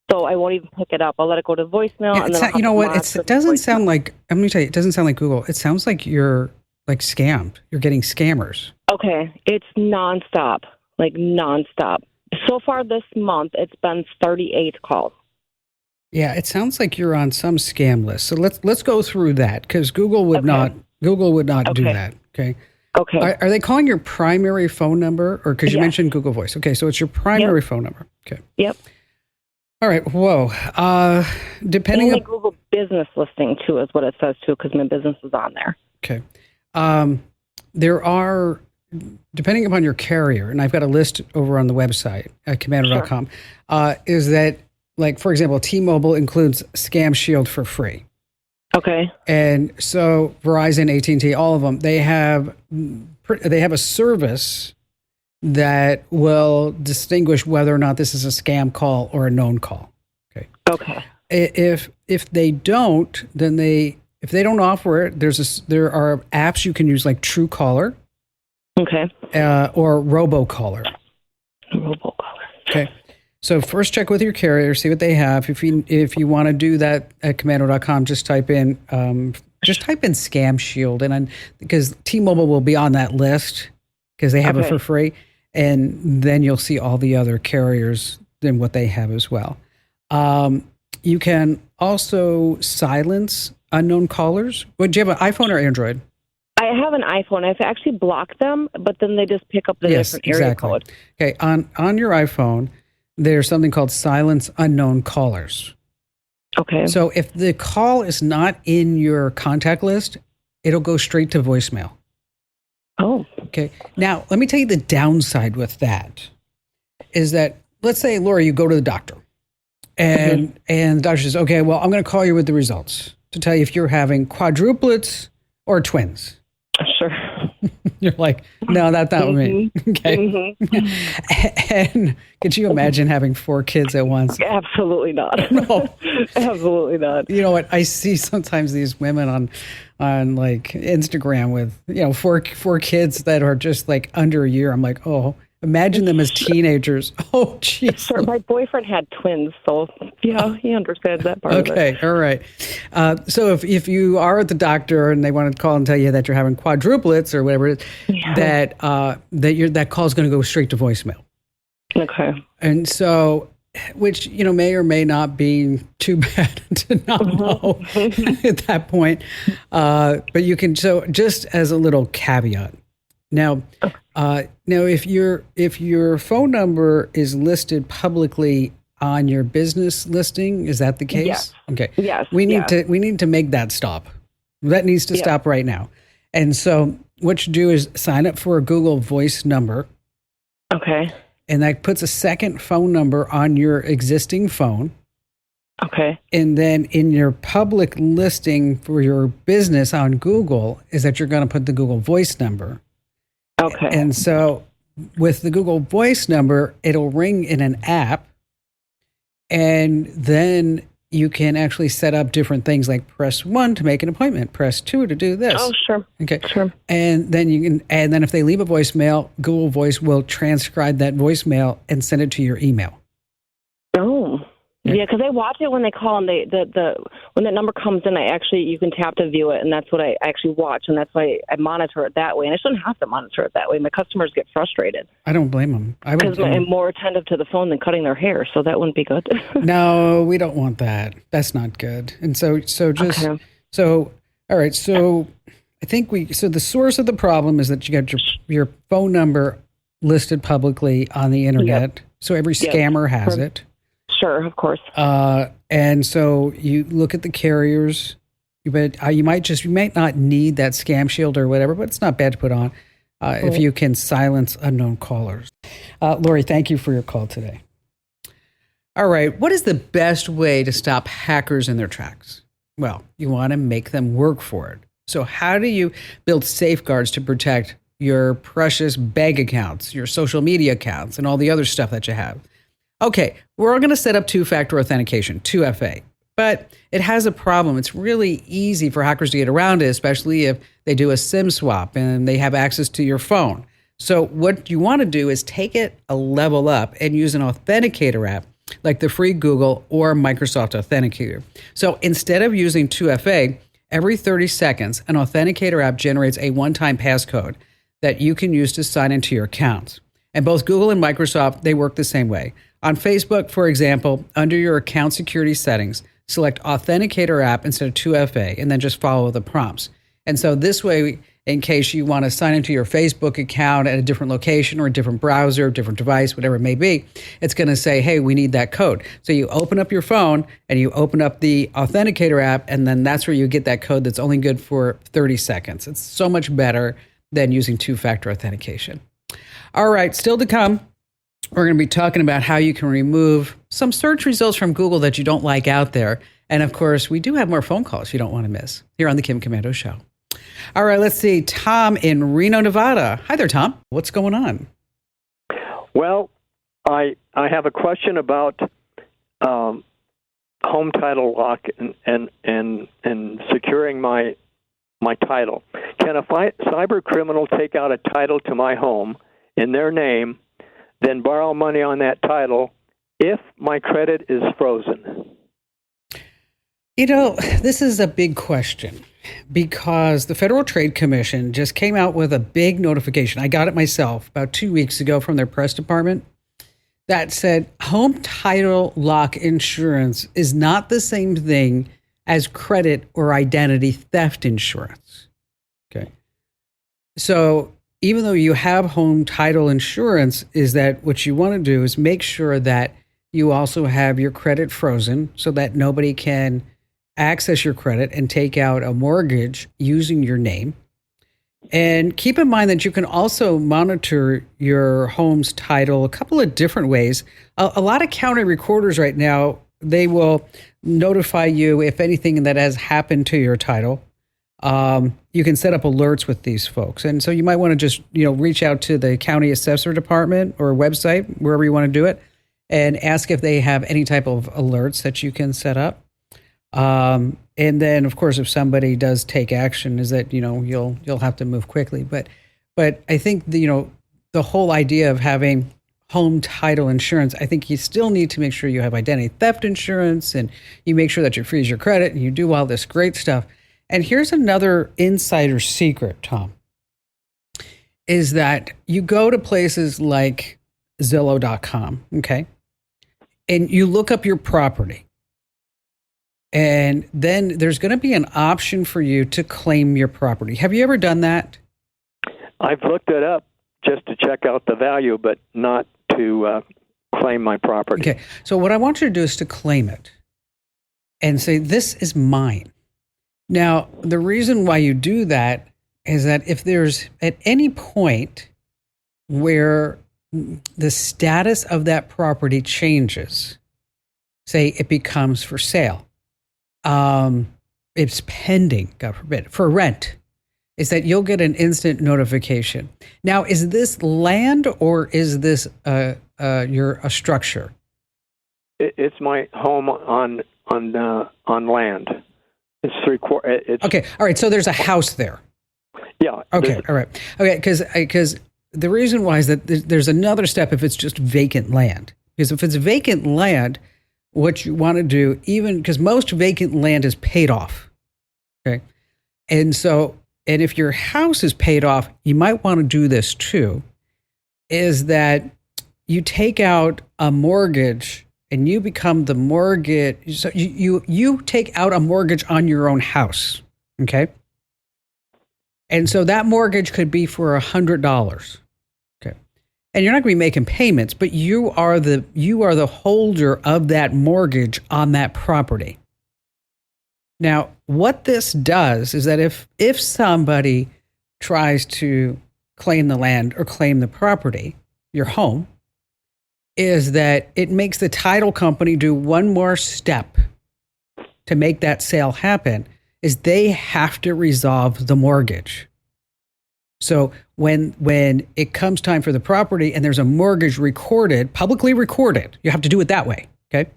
So I won't even pick it up. I'll let it go to voicemail. Yeah, and then you know what? It doesn't sound like, I'm going to tell you, it doesn't sound like Google. It sounds like you're like scammed. You're getting scammers. Okay. It's nonstop, like nonstop. So far this month, it's been 38 calls. Yeah, it sounds like you're on some scam list. So let's go through that because Google would not do that. Okay. Okay. Are they calling your primary phone number or because you mentioned Google Voice? Okay. So it's your primary phone number. Okay. Yep. All right. Whoa. Depending on Google Business Listing too is what it says too, because my business is on there. Okay. There are depending upon your carrier, and I've got a list over on the website at Komando.com, is that, like, for example, T-Mobile includes Scam Shield for free. Okay. And so Verizon, AT&T, all of them, they have a service that will distinguish whether or not this is a scam call or a known call. Okay. Okay. If they don't, then if they don't offer it, there are apps you can use like Truecaller. Okay. Or Robocaller. Robocaller. Okay. So first check with your carrier, see what they have. If you want to do that at Komando.com, just type in Scam Shield, and because T-Mobile will be on that list because they have it for free, and then you'll see all the other carriers and what they have as well. You can also silence unknown callers. Do you have an iPhone or Android? I have an iPhone. I've actually blocked them, but then they just pick up the different area code. Okay, on your iPhone, there's something called silence unknown callers. Okay. So if the call is not in your contact list, it'll go straight to voicemail. Oh. Okay. Now, let me tell you the downside with that is that, let's say, Laura, you go to the doctor and the doctor says, okay, well, I'm going to call you with the results to tell you if you're having quadruplets or twins. Sure. You're like, no, that's not me. Okay. And could you imagine having 4 kids at once? Absolutely not. No. Absolutely not. You know what? I see sometimes these women on like Instagram with, 4 kids that are just like under a year. I'm like, oh, imagine them as teenagers. Oh, jeez. Sure, my boyfriend had twins, so yeah, he understands that part of it. Okay, all right. So if you are at the doctor and they want to call and tell you that you're having quadruplets or whatever, that call is going to go straight to voicemail. Okay. And so, which may or may not be too bad to not know at that point. But you can, so just as a little caveat. Now, if your phone number is listed publicly on your business listing, is that the case? Yes. Okay. Yes. We need to make that stop. That needs to stop right now. And so what you do is sign up for a Google Voice number. Okay. And that puts a second phone number on your existing phone. Okay. And then in your public listing for your business on Google is that you're going to put the Google Voice number. Okay. And so with the Google Voice number, it'll ring in an app. And then you can actually set up different things like press 1 to make an appointment, press 2 to do this. Oh, sure. Okay. Sure. And then if they leave a voicemail, Google Voice will transcribe that voicemail and send it to your email. Oh. Yeah, because I watch it when they call, and when that number comes in, you can tap to view it, and that's what I actually watch, and that's why I monitor it that way. And I shouldn't have to monitor it that way. My customers get frustrated. I don't blame them. Because I'm more attentive to the phone than cutting their hair, so that wouldn't be good. No, we don't want that. That's not good. And so all right. So I think the source of the problem is that you got your phone number listed publicly on the internet. Yep. So every scammer has it. Sure, of course. And so you look at the carriers, but you might not need that Scam Shield or whatever, but it's not bad to put on if you can silence unknown callers. Lori, thank you for your call today. All right, what is the best way to stop hackers in their tracks? Well, you want to make them work for it. So how do you build safeguards to protect your precious bank accounts, your social media accounts, and all the other stuff that you have? Okay, we're all going to set up two-factor authentication, 2FA, but it has a problem. It's really easy for hackers to get around it, especially if they do a SIM swap and they have access to your phone. So what you want to do is take it a level up and use an authenticator app like the free Google or Microsoft Authenticator. So instead of using 2FA, every 30 seconds, an authenticator app generates a one-time passcode that you can use to sign into your accounts. And both Google and Microsoft, they work the same way. On Facebook, for example, under your account security settings, select Authenticator app instead of 2FA, and then just follow the prompts. And so this way, in case you want to sign into your Facebook account at a different location or a different browser, different device, whatever it may be, it's going to say, hey, we need that code. So you open up your phone and you open up the Authenticator app, and then that's where you get that code that's only good for 30 seconds. It's so much better than using two-factor authentication. All right, still to come, we're going to be talking about how you can remove some search results from Google that you don't like out there. And of course, we do have more phone calls you don't want to miss here on the Kim Komando Show. All right, let's see. Tom in Reno, Nevada. Hi there, Tom. What's going on? Well, I have a question about home title lock and securing my title. Can a cyber criminal take out a title to my home in their name, then borrow money on that title if my credit is frozen? You know, this is a big question because the Federal Trade Commission just came out with a big notification. I got it myself about 2 weeks ago from their press department that said home title lock insurance is not the same thing as credit or identity theft insurance. Okay. So even though you have home title insurance, is that what you want to do is make sure that you also have your credit frozen so that nobody can access your credit and take out a mortgage using your name. And keep in mind that you can also monitor your home's title a couple of different ways. A lot of county recorders right now, they will notify you if anything that has happened to your title. You can set up alerts with these folks. And so you might want to just, reach out to the county assessor department or website, wherever you want to do it, and ask if they have any type of alerts that you can set up. And then, of course, if somebody does take action, is that, you'll have to move quickly. But I think, the whole idea of having home title insurance, I think you still need to make sure you have identity theft insurance and you make sure that you freeze your credit and you do all this great stuff. And here's another insider secret, Tom, is that you go to places like Zillow.com, okay, and you look up your property. And then there's going to be an option for you to claim your property. Have you ever done that? I've looked it up just to check out the value, but not to claim my property. Okay. So what I want you to do is to claim it and say, this is mine. Now, the reason why you do that is that if there's at any point where the status of that property changes, say it becomes for sale, it's pending, God forbid, for rent, is that you'll get an instant notification. Now, is this land or is this a structure? It's my home on land. It's it's okay. All right. So there's a house there. Yeah. Okay. All right. Okay. Because the reason why is that there's another step if it's just vacant land. Because if it's vacant land, what you want to do, even because most vacant land is paid off. Okay. And if your house is paid off, you might want to do this too, is that you take out a mortgage and you become the mortgage. So you take out a mortgage on your own house. Okay. And so that mortgage could be for $100. Okay. And you're not going to be making payments, but you are the holder of that mortgage on that property. Now, what this does is that if somebody tries to claim the land or claim the property, your home, is that it makes the title company do one more step to make that sale happen, is they have to resolve the mortgage. So when it comes time for the property and there's a mortgage recorded, publicly recorded, you have to do it that way, okay?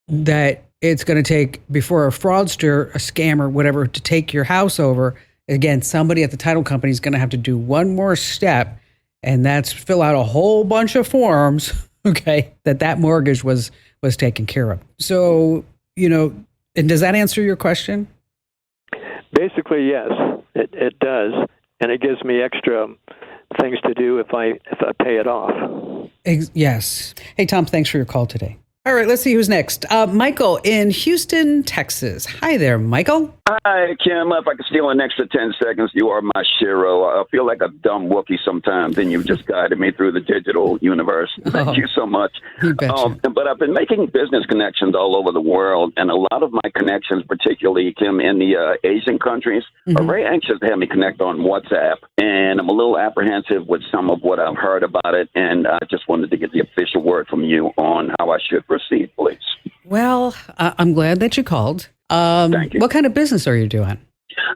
That it's going to take, before a fraudster, a scammer, whatever, to take your house over, again, somebody at the title company is going to have to do one more step, and that's fill out a whole bunch of forms, okay, that mortgage was taken care of. So, and does that answer your question? Basically, yes, it does. And it gives me extra things to do if I pay it off. Yes. Hey, Tom, thanks for your call today. All right, let's see who's next. Michael in Houston, Texas. Hi there, Michael. Hi, Kim. If I could steal an extra 10 seconds, you are my shero. I feel like a dumb Wookiee sometimes, and you've just guided me through the digital universe. Thank you so much. But I've been making business connections all over the world, and a lot of my connections, particularly, Kim, in the Asian countries, are very anxious to have me connect on WhatsApp. And I'm a little apprehensive with some of what I've heard about it, and I just wanted to get the official word from you on how I should proceed, please. Well, I'm glad that you called. Thank you. What kind of business are you doing?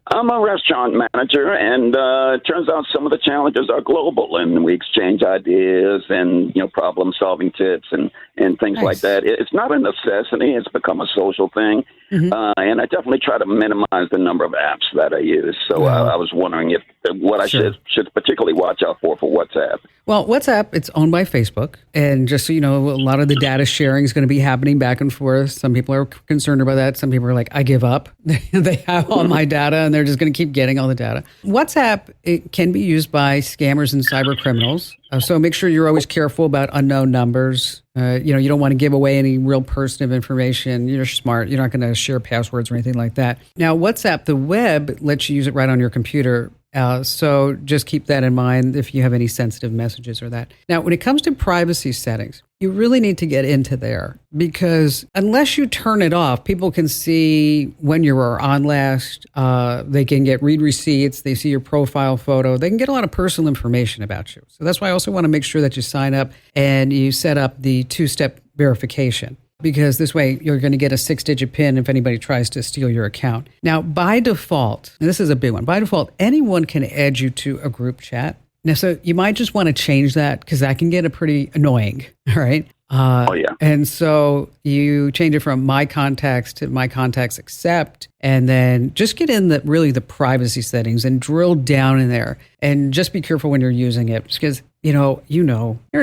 I'm a restaurant manager, and it turns out some of the challenges are global, and we exchange ideas and problem-solving tips and things like that. It's not a necessity; it's become a social thing, and I definitely try to minimize the number of apps that I use. So I was wondering if what I should particularly watch out for WhatsApp. Well, WhatsApp, it's owned by Facebook. And just so you know, a lot of the data sharing is going to be happening back and forth. Some people are concerned about that. Some people are like, I give up. They have all my data and they're just going to keep getting all the data. WhatsApp, it can be used by scammers and cyber criminals. So make sure you're always careful about unknown numbers. You don't want to give away any real personal information. You're smart. You're not going to share passwords or anything like that. Now, WhatsApp, the web lets you use it right on your computer. So just keep that in mind if you have any sensitive messages or that. Now, when it comes to privacy settings, you really need to get into there because unless you turn it off, people can see when you were on last. They can read receipts. They see your profile photo. They can get a lot of personal information about you. So that's why I also want to make sure that you sign up and you set up the 2-step verification. Because this way you're going to get a 6-digit PIN if anybody tries to steal your account. Now, by default, and this is a big one, by default, anyone can add you to a group chat. Now, so you might just want to change that because that can get pretty annoying, all right? And so you change it from my contacts to my contacts accept, and then just get in the privacy settings and drill down in there. And just be careful when you're using it because, you're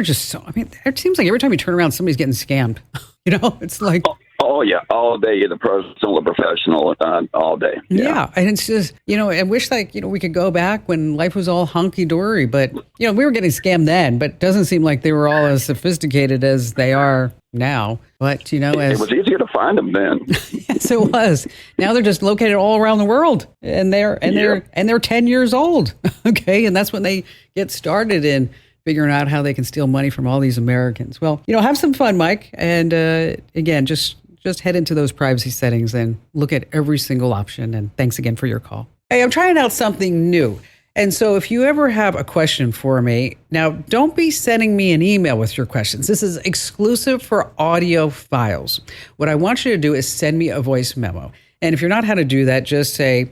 just so, it seems like every time you turn around, somebody's getting scammed. It's like... Oh, yeah. All day, either personal or professional, all day. Yeah. And it's just, I wish we could go back when life was all hunky-dory. But, we were getting scammed then, but it doesn't seem like they were all as sophisticated as they are now. But, it was easier to find them then. Yes, it was. Now they're just located all around the world. And they're 10 years old. Okay. And that's when they get started in figuring out how they can steal money from all these Americans. Well, have some fun, Mike. And again, just head into those privacy settings and look at every single option. And thanks again for your call. Hey, I'm trying out something new. And so if you ever have a question for me, now don't be sending me an email with your questions. This is exclusive for audio files. What I want you to do is send me a voice memo. And if you're not how to do that, just say,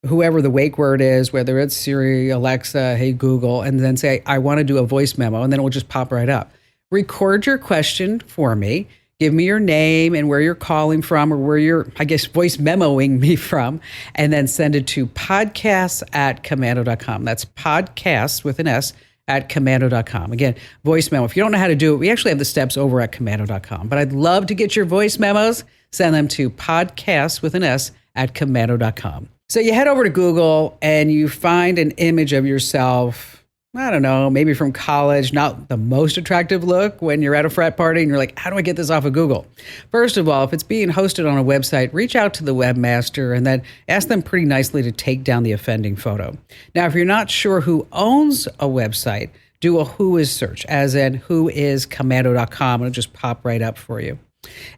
whoever the wake word is, whether it's Siri, Alexa, Hey Google, and then say, I want to do a voice memo, and then it will just pop right up. Record your question for me. Give me your name and where you're calling from or where you're, voice memoing me from, and then send it to podcasts@komando.com. That's podcasts with an S at komando.com. Again, voice memo. If you don't know how to do it, we actually have the steps over at komando.com. But I'd love to get your voice memos. Send them to podcasts with an S at komando.com. So you head over to Google and you find an image of yourself, I don't know, maybe from college, not the most attractive look when you're at a frat party and you're like, how do I get this off of Google? First of all, if it's being hosted on a website, reach out to the webmaster and then ask them pretty nicely to take down the offending photo. Now, if you're not sure who owns a website, do a who is search, as in whoiskomando.com. It'll just pop right up for you.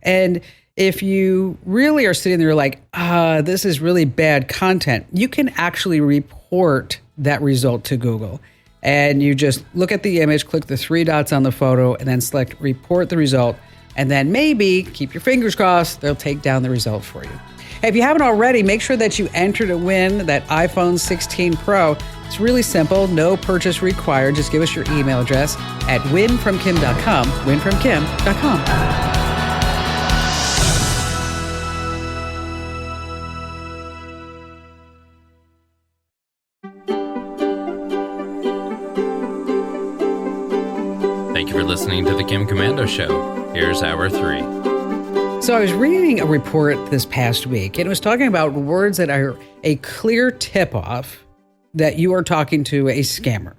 And if you really are sitting there like, this is really bad content, you can actually report that result to Google. And you just look at the image, click the 3 dots on the photo, and then select report the result. And then maybe, keep your fingers crossed, they'll take down the result for you. Hey, if you haven't already, make sure that you enter to win that iPhone 16 Pro. It's really simple, no purchase required. Just give us your email address at winfromkim.com, winfromkim.com. Thank you for listening to The Kim Komando Show. Here's Hour 3. So I was reading a report this past week, and it was talking about words that are a clear tip-off that you are talking to a scammer.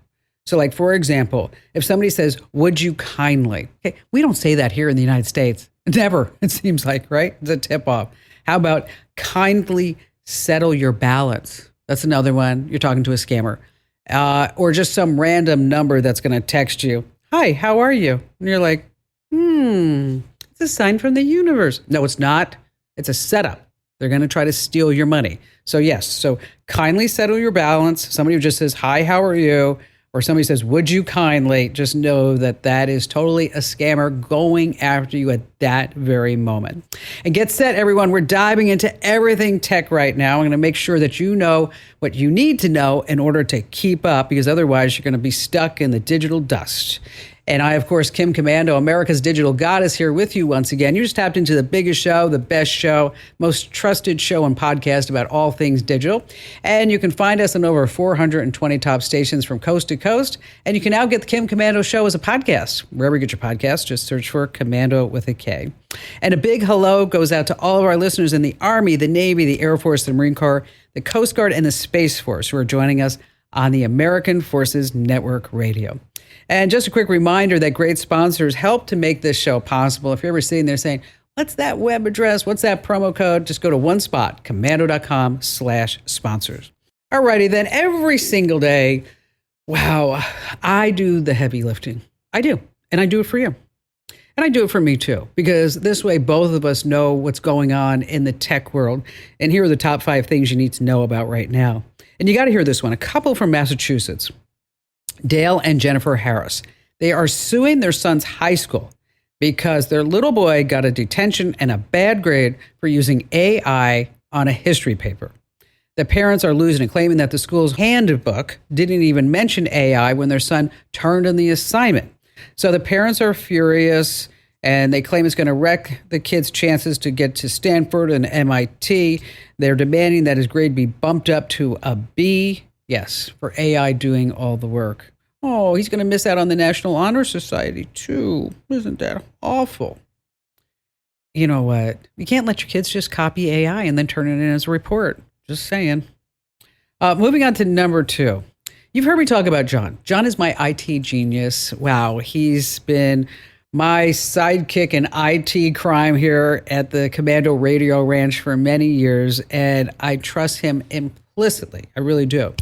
So like, for example, if somebody says, would you kindly? Okay, we don't say that here in the United States. Never, it seems like, right? It's a tip-off. How about kindly settle your balance. That's another one. You're talking to a scammer. Or just some random number that's going to text you, hi, how are you? And you're like, it's a sign from the universe. No, it's not. It's a setup. They're going to try to steal your money. So yes, so kindly settle your balance. Somebody who just says, hi, how are you? Or somebody says, would you kindly, just know that that is totally a scammer going after you at that very moment. And get set, everyone. We're diving into everything tech right now. I'm going to make sure that you know what you need to know in order to keep up, because otherwise you're going to be stuck in the digital dust. And I, of course, Kim Komando, America's digital goddess, here with you once again. You just tapped into the biggest show, the best show, most trusted show and podcast about all things digital. And you can find us on over 420 top stations from coast to coast. And you can now get the Kim Komando Show as a podcast. Wherever you get your podcast, just search for Commando with a K. And a big hello goes out to all of our listeners in the Army, the Navy, the Air Force, the Marine Corps, the Coast Guard, and the Space Force who are joining us on the American Forces Network Radio. And just a quick reminder that great sponsors help to make this show possible. If you're ever sitting there saying, what's that web address? What's that promo code? Just go to one spot, commando.com/sponsors. All righty, then every single day, wow, I do the heavy lifting. I do. And I do it for you. And I do it for me too, because this way both of us know what's going on in the tech world. And here are the top 5 things you need to know about right now. And you got to hear this one. A couple from Massachusetts, Dale and Jennifer Harris. They are suing their son's high school because their little boy got a detention and a bad grade for using AI on a history paper. The parents are losing and claiming that the school's handbook didn't even mention AI when their son turned in the assignment. So the parents are furious, and they claim it's going to wreck the kid's chances to get to Stanford and MIT. They're demanding that his grade be bumped up to a B. Yes, for AI doing all the work. Oh, he's going to miss out on the National Honor Society, too. Isn't that awful? You know what? You can't let your kids just copy AI and then turn it in as a report. Just saying. Moving on to number 2. You've heard me talk about John. John is my IT genius. Wow, he's been my sidekick in IT crime here at the Komando Radio Ranch for many years, and I trust him implicitly. I really do.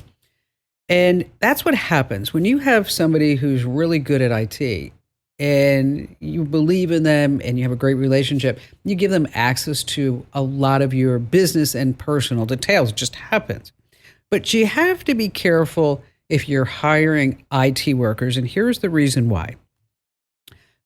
And that's what happens when you have somebody who's really good at IT and you believe in them and you have a great relationship. You give them access to a lot of your business and personal details. It just happens. But you have to be careful if you're hiring IT workers. And here's the reason why.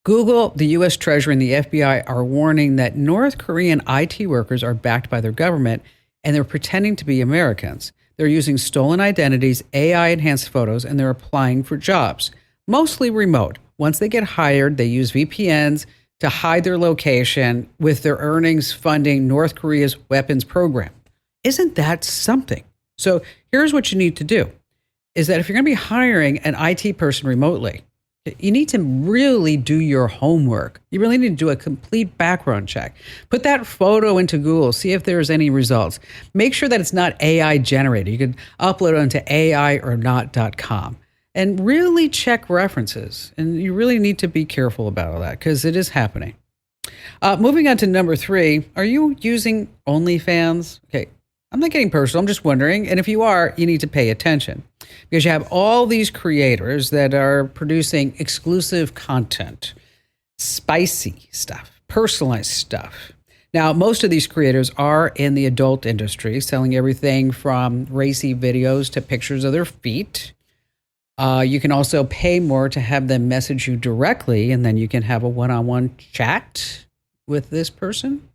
Google, the U.S. Treasury, and the FBI are warning that North Korean IT workers are backed by their government and they're pretending to be Americans. They're using stolen identities, AI-enhanced photos, and they're applying for jobs, mostly remote. Once they get hired, they use VPNs to hide their location, with their earnings funding North Korea's weapons program. Isn't that something? So here's what you need to do, is that if you're going to be hiring an IT person remotely, you need to really do your homework. You really need to do a complete background check. Put that photo into Google, see if there's any results. Make sure that it's not AI generated. You can upload it onto AIorNot.com and really check references. And you really need to be careful about all that because it is happening. Moving on to number 3, are you using OnlyFans? Okay, I'm not getting personal. I'm just wondering. And if you are, you need to pay attention because you have all these creators that are producing exclusive content, spicy stuff, personalized stuff. Now, most of these creators are in the adult industry, selling everything from racy videos to pictures of their feet. You can also pay more to have them message you directly, and then you can have a one-on-one chat with this person.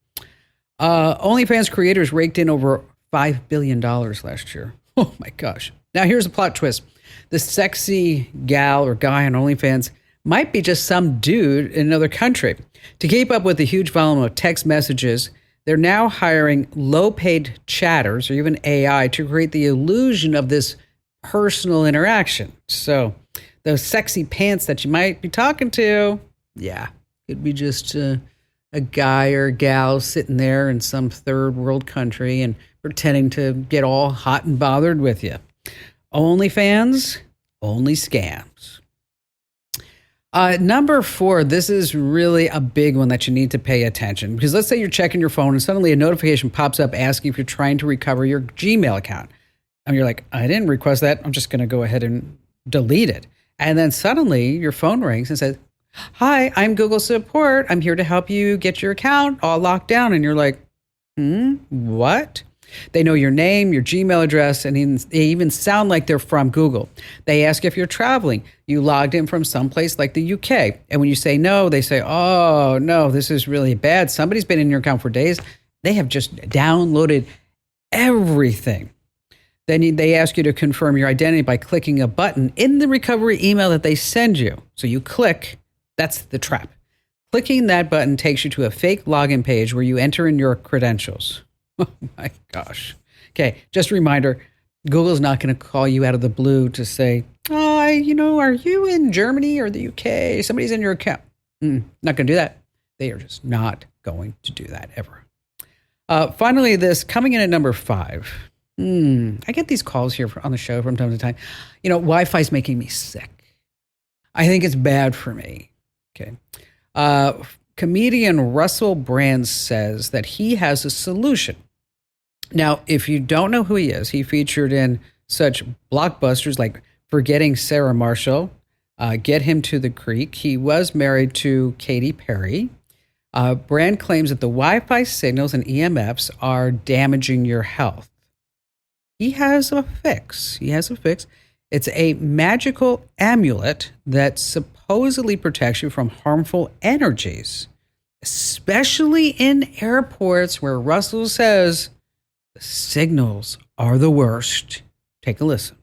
OnlyFans creators raked in over $5 billion last year. Oh my gosh. Now here's a plot twist. The sexy gal or guy on OnlyFans might be just some dude in another country. To keep up with the huge volume of text messages, they're now hiring low-paid chatters or even AI to create the illusion of this personal interaction. So those sexy pants that you might be talking to, yeah, could be just a guy or a gal sitting there in some third world country and pretending to get all hot and bothered with you. OnlyFans, only scams. Number 4, this is really a big one that you need to pay attention, because let's say you're checking your phone and suddenly a notification pops up asking if you're trying to recover your Gmail account. And you're like, I didn't request that. I'm just going to go ahead and delete it. And then suddenly your phone rings and says, hi, I'm Google support. I'm here to help you get your account all locked down. And you're like, what? They know your name, your Gmail address, and they even sound like they're from Google. They ask if you're traveling. You logged in from someplace like the UK. And when you say no, they say, oh, no, this is really bad. Somebody's been in your account for days. They have just downloaded everything. Then they ask you to confirm your identity by clicking a button in the recovery email that they send you. So you click. That's the trap. Clicking that button takes you to a fake login page where you enter in your credentials. Oh my gosh. Okay, just a reminder, Google's not going to call you out of the blue to say, are you in Germany or the UK? Somebody's in your account. Not going to do that. They are just not going to do that ever. Finally, this coming in at number 5. I get these calls here on the show from time to time. Wi-Fi is making me sick. I think it's bad for me. Okay. Comedian Russell Brand says that he has a solution. Now, if you don't know who he is, he featured in such blockbusters like Forgetting Sarah Marshall, Get Him to the Creek. He was married to Katy Perry. Brand claims that the Wi-Fi signals and EMFs are damaging your health. He has a fix. It's a magical amulet that supposedly protects you from harmful energies, especially in airports where Russell says the signals are the worst. Take a listen.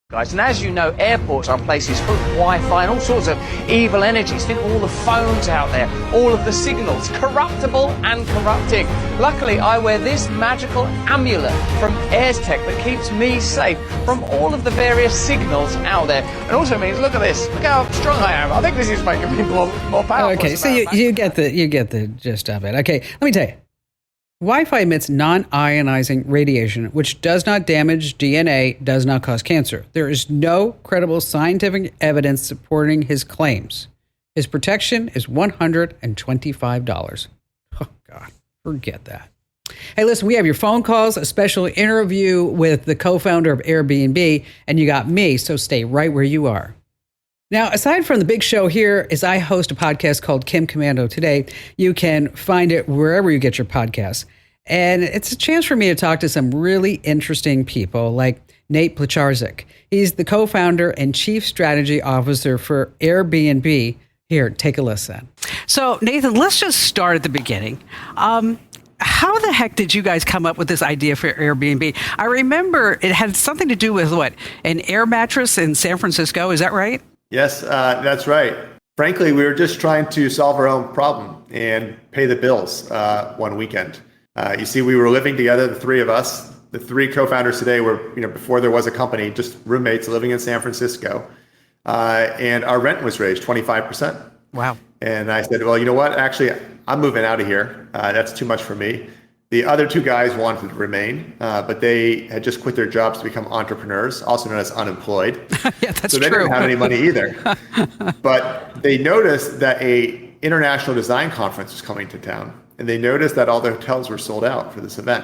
Guys, and as you know, airports are places full of Wi-Fi and all sorts of evil energies. Think of all the phones out there, all of the signals, corruptible and corrupting. Luckily, I wear this magical amulet from AirTech that keeps me safe from all of the various signals out there. And also means, look at this, look how strong I am. I think this is making me more powerful. Okay, so you get the gist of it. Okay, let me tell you. Wi-Fi emits non-ionizing radiation, which does not damage DNA, does not cause cancer. There is no credible scientific evidence supporting his claims. His protection is $125. Oh, God, forget that. Hey, listen, we have your phone calls, a special interview with the co-founder of Airbnb, and you got me, so stay right where you are. Now, aside from the big show here, as I host a podcast called Kim Komando Today, you can find it wherever you get your podcasts. And it's a chance for me to talk to some really interesting people like Nate Placharzik. He's the co-founder and chief strategy officer for Airbnb. Here, take a listen. So, Nathan, let's just start at the beginning. How the heck did you guys come up with this idea for Airbnb? I remember it had something to do with an air mattress in San Francisco. Is that right? Yes, that's right. Frankly, we were just trying to solve our own problem and pay the bills one weekend. You see, we were living together, the three of us. The three co-founders today were, before there was a company, just roommates living in San Francisco. And our rent was raised 25%. Wow. And I said, well, you know what? Actually, I'm moving out of here. That's too much for me. The other two guys wanted to remain, but they had just quit their jobs to become entrepreneurs, also known as unemployed. Yeah, that's true. So they didn't have any money either. But they noticed that a international design conference was coming to town, and they noticed that all the hotels were sold out for this event.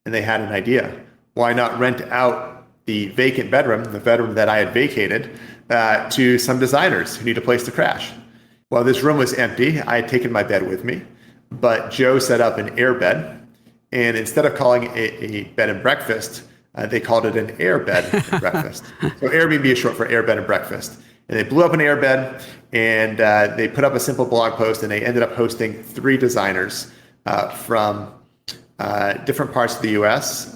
And they had an idea. Why not rent out the vacant bedroom, the bedroom that I had vacated, to some designers who need a place to crash? Well, this room was empty. I had taken my bed with me, but Joe set up an air bed. And instead of calling it a bed and breakfast, they called it an air bed and breakfast. So Airbnb is short for air bed and breakfast. And they blew up an air bed, and they put up a simple blog post, and they ended up hosting 3 designers from different parts of the U.S.,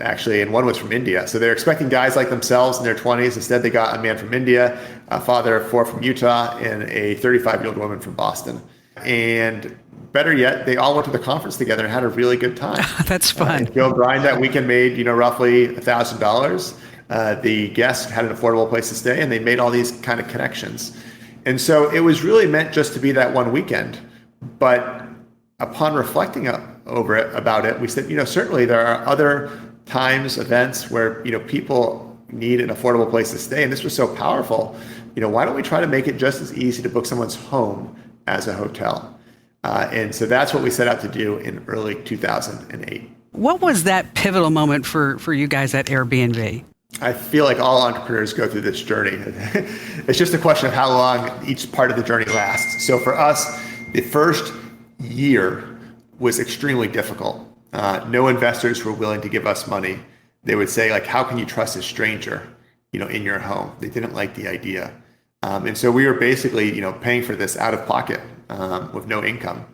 actually, and one was from India. So they're expecting guys like themselves in their 20s. Instead, they got a man from India, a father of 4 from Utah, and a 35-year-old woman from Boston. And better yet, they all went to the conference together and had a really good time. That's fun. Joe Bryan that weekend made, roughly $1,000. The guests had an affordable place to stay, and they made all these kind of connections. And so it was really meant just to be that one weekend. But upon reflecting about it, we said, certainly there are other times, events where, people need an affordable place to stay. And this was so powerful why don't we try to make it just as easy to book someone's home as a hotel? And so that's what we set out to do in early 2008. What was that pivotal moment for you guys at Airbnb? I feel like all entrepreneurs go through this journey. It's just a question of how long each part of the journey lasts. So for us, the first year was extremely difficult. No investors were willing to give us money. They would say, like, how can you trust a stranger, in your home? They didn't like the idea. And so we were basically, paying for this out of pocket with no income.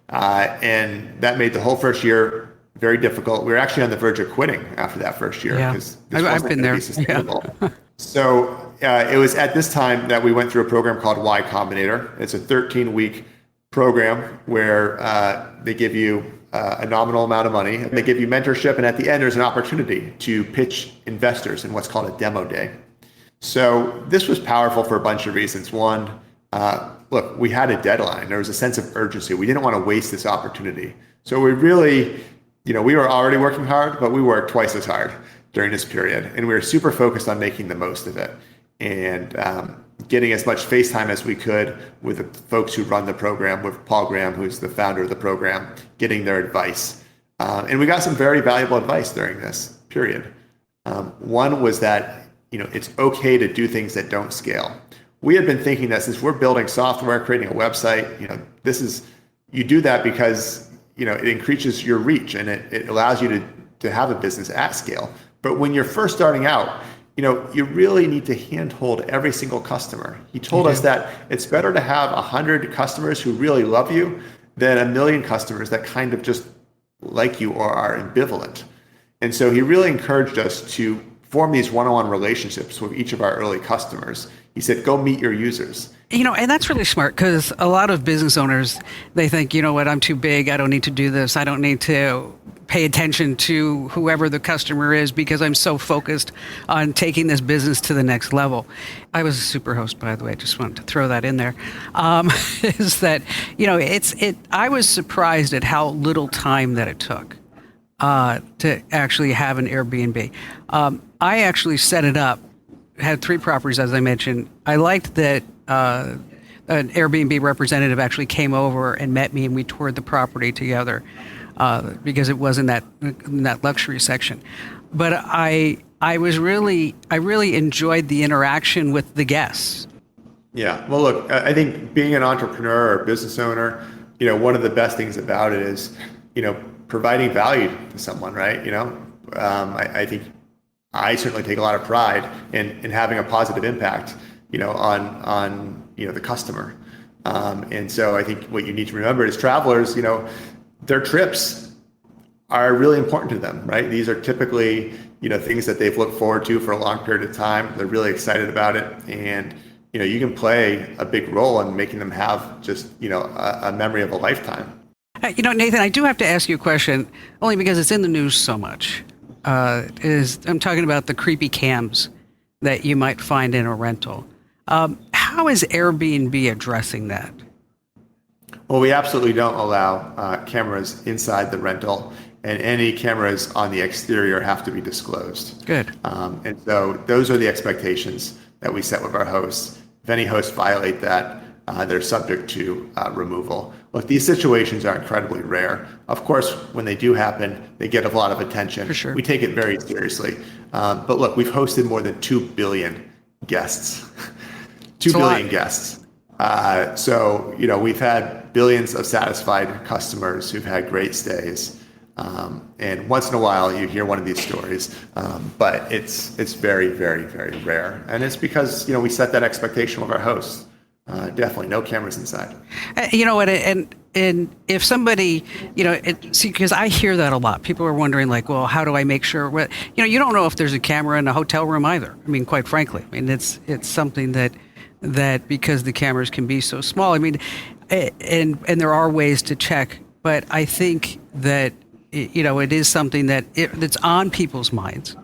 And that made the whole first year very difficult. We were actually on the verge of quitting after that first year because I've been there. Yeah. So it was at this time that we went through a program called Y Combinator. It's a 13-week program where they give you a nominal amount of money, and they give you mentorship, and at the end there's an opportunity to pitch investors in what's called a demo day. So this was powerful for a bunch of reasons. One, look, we had a deadline. There was a sense of urgency. We didn't want to waste this opportunity. So we really, we were already working hard, but we worked twice as hard during this period. And we were super focused on making the most of it and getting as much face time as we could with the folks who run the program, with Paul Graham, who's the founder of the program, getting their advice. And we got some very valuable advice during this period. One was that, it's okay to do things that don't scale. We had been thinking that since we're building software, creating a website, you do that because it increases your reach and it allows you to have a business at scale. But when you're first starting out, you really need to handhold every single customer. He told us that it's better to have 100 customers who really love you than 1 million customers that kind of just like you or are ambivalent. And so he really encouraged us to form these one-on-one relationships with each of our early customers. He said, go meet your users. And that's really smart because a lot of business owners, they think, I'm too big. I don't need to do this. I don't need to pay attention to whoever the customer is because I'm so focused on taking this business to the next level. I was a super host, by the way. Just wanted to throw that in there. Is that, I was surprised at how little time that it took to actually have an Airbnb. I actually set it up, had 3 properties, as I mentioned. I liked that an Airbnb representative actually came over and met me, and we toured the property together because it was in that luxury section. But I really enjoyed the interaction with the guests. Yeah. Well, look, I think being an entrepreneur or business owner, one of the best things about it is, providing value to someone, right? I think I certainly take a lot of pride in having a positive impact, on the customer. And so I think what you need to remember is travelers, their trips are really important to them, right? These are typically, things that they've looked forward to for a long period of time. They're really excited about it. And, you can play a big role in making them have just, a memory of a lifetime. Nathan, I do have to ask you a question, only because it's in the news so much. I'm talking about the creepy cams that you might find in a rental. How is Airbnb addressing that? Well, we absolutely don't allow cameras inside the rental, and any cameras on the exterior have to be disclosed. Good. And so those are the expectations that we set with our hosts. If any hosts violate that, they're subject to removal. Look, these situations are incredibly rare. Of course, when they do happen, they get a lot of attention. For sure. We take it very seriously. But look, we've hosted more than 2 billion guests. 2 billion guests. So, we've had billions of satisfied customers who've had great stays. And once in a while, you hear one of these stories. But it's very, very, very rare. And it's because, we set that expectation with our hosts. Definitely no cameras inside. You know what? And if somebody, because I hear that a lot. People are wondering, like, well, how do I make sure? You don't know if there's a camera in a hotel room either. I mean, quite frankly, it's something that because the cameras can be so small. I mean, and there are ways to check, but I think that it is something that's on people's minds.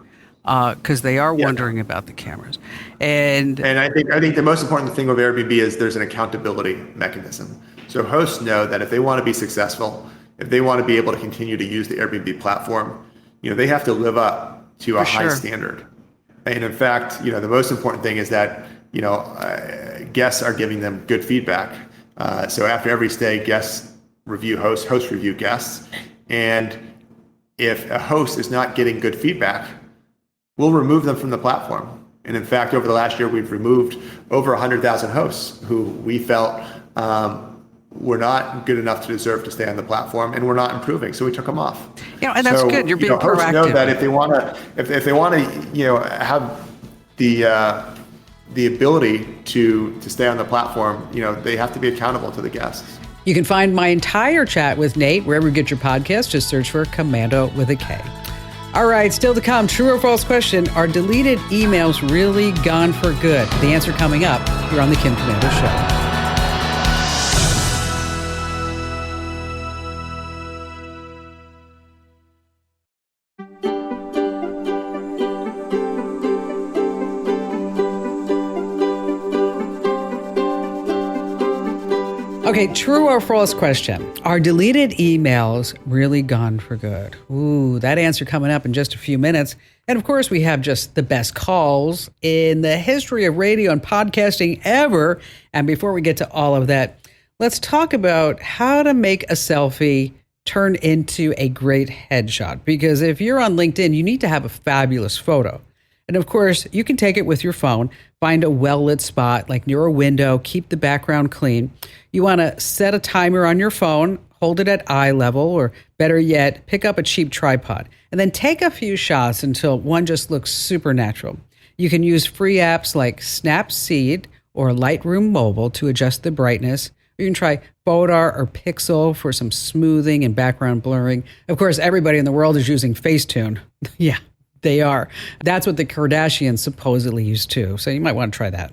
Because they are wondering about the cameras, and I think the most important thing with Airbnb is there's an accountability mechanism. So hosts know that if they want to be successful, if they want to be able to continue to use the Airbnb platform, they have to live up to a high standard. And in fact, the most important thing is that guests are giving them good feedback. So after every stay, guests review hosts review guests. And if a host is not getting good feedback, we'll remove them from the platform. And in fact, over the last year, we've removed over 100,000 hosts who we felt were not good enough to deserve to stay on the platform and were not improving. So we took them off. And that's good. You're being proactive. Hosts know that if they want to, have the ability to stay on the platform, they have to be accountable to the guests. You can find my entire chat with Nate wherever you get your podcast. Just search for Komando with a K. All right, still to come, true or false question. Are deleted emails really gone for good? The answer coming up here on The Kim Komando Show. Okay, true or false question. Are deleted emails really gone for good? Ooh, that answer coming up in just a few minutes. And of course, we have just the best calls in the history of radio and podcasting ever. And before we get to all of that, let's talk about how to make a selfie turn into a great headshot. Because if you're on LinkedIn, you need to have a fabulous photo. And of course, you can take it with your phone, find a well-lit spot like near a window, keep the background clean. You want to set a timer on your phone, hold it at eye level, or better yet, pick up a cheap tripod, and then take a few shots until one just looks super natural. You can use free apps like Snapseed or Lightroom Mobile to adjust the brightness. You can try Photar or Pixel for some smoothing and background blurring. Of course, everybody in the world is using Facetune. Yeah. They are. That's what the Kardashians supposedly use too. So you might want to try that.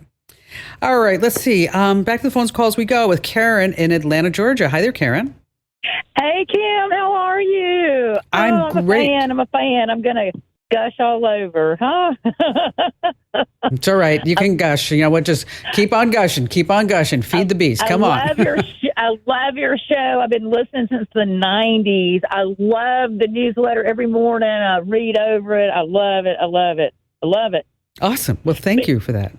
All right, let's see. Back to the phones calls we go with Karen in Atlanta, Georgia. Hi there, Karen. Hey, Kim. How are you? I'm great. I'm a fan. I'm going to gush all over, huh? It's all right. You can gush. You know what? Just keep on gushing. Keep on gushing. Feed the beast. Come on. I love your show. I've been listening since the 90s. I love the newsletter every morning. I read over it. I love it. I love it. I love it. Awesome. Well, thank you for that.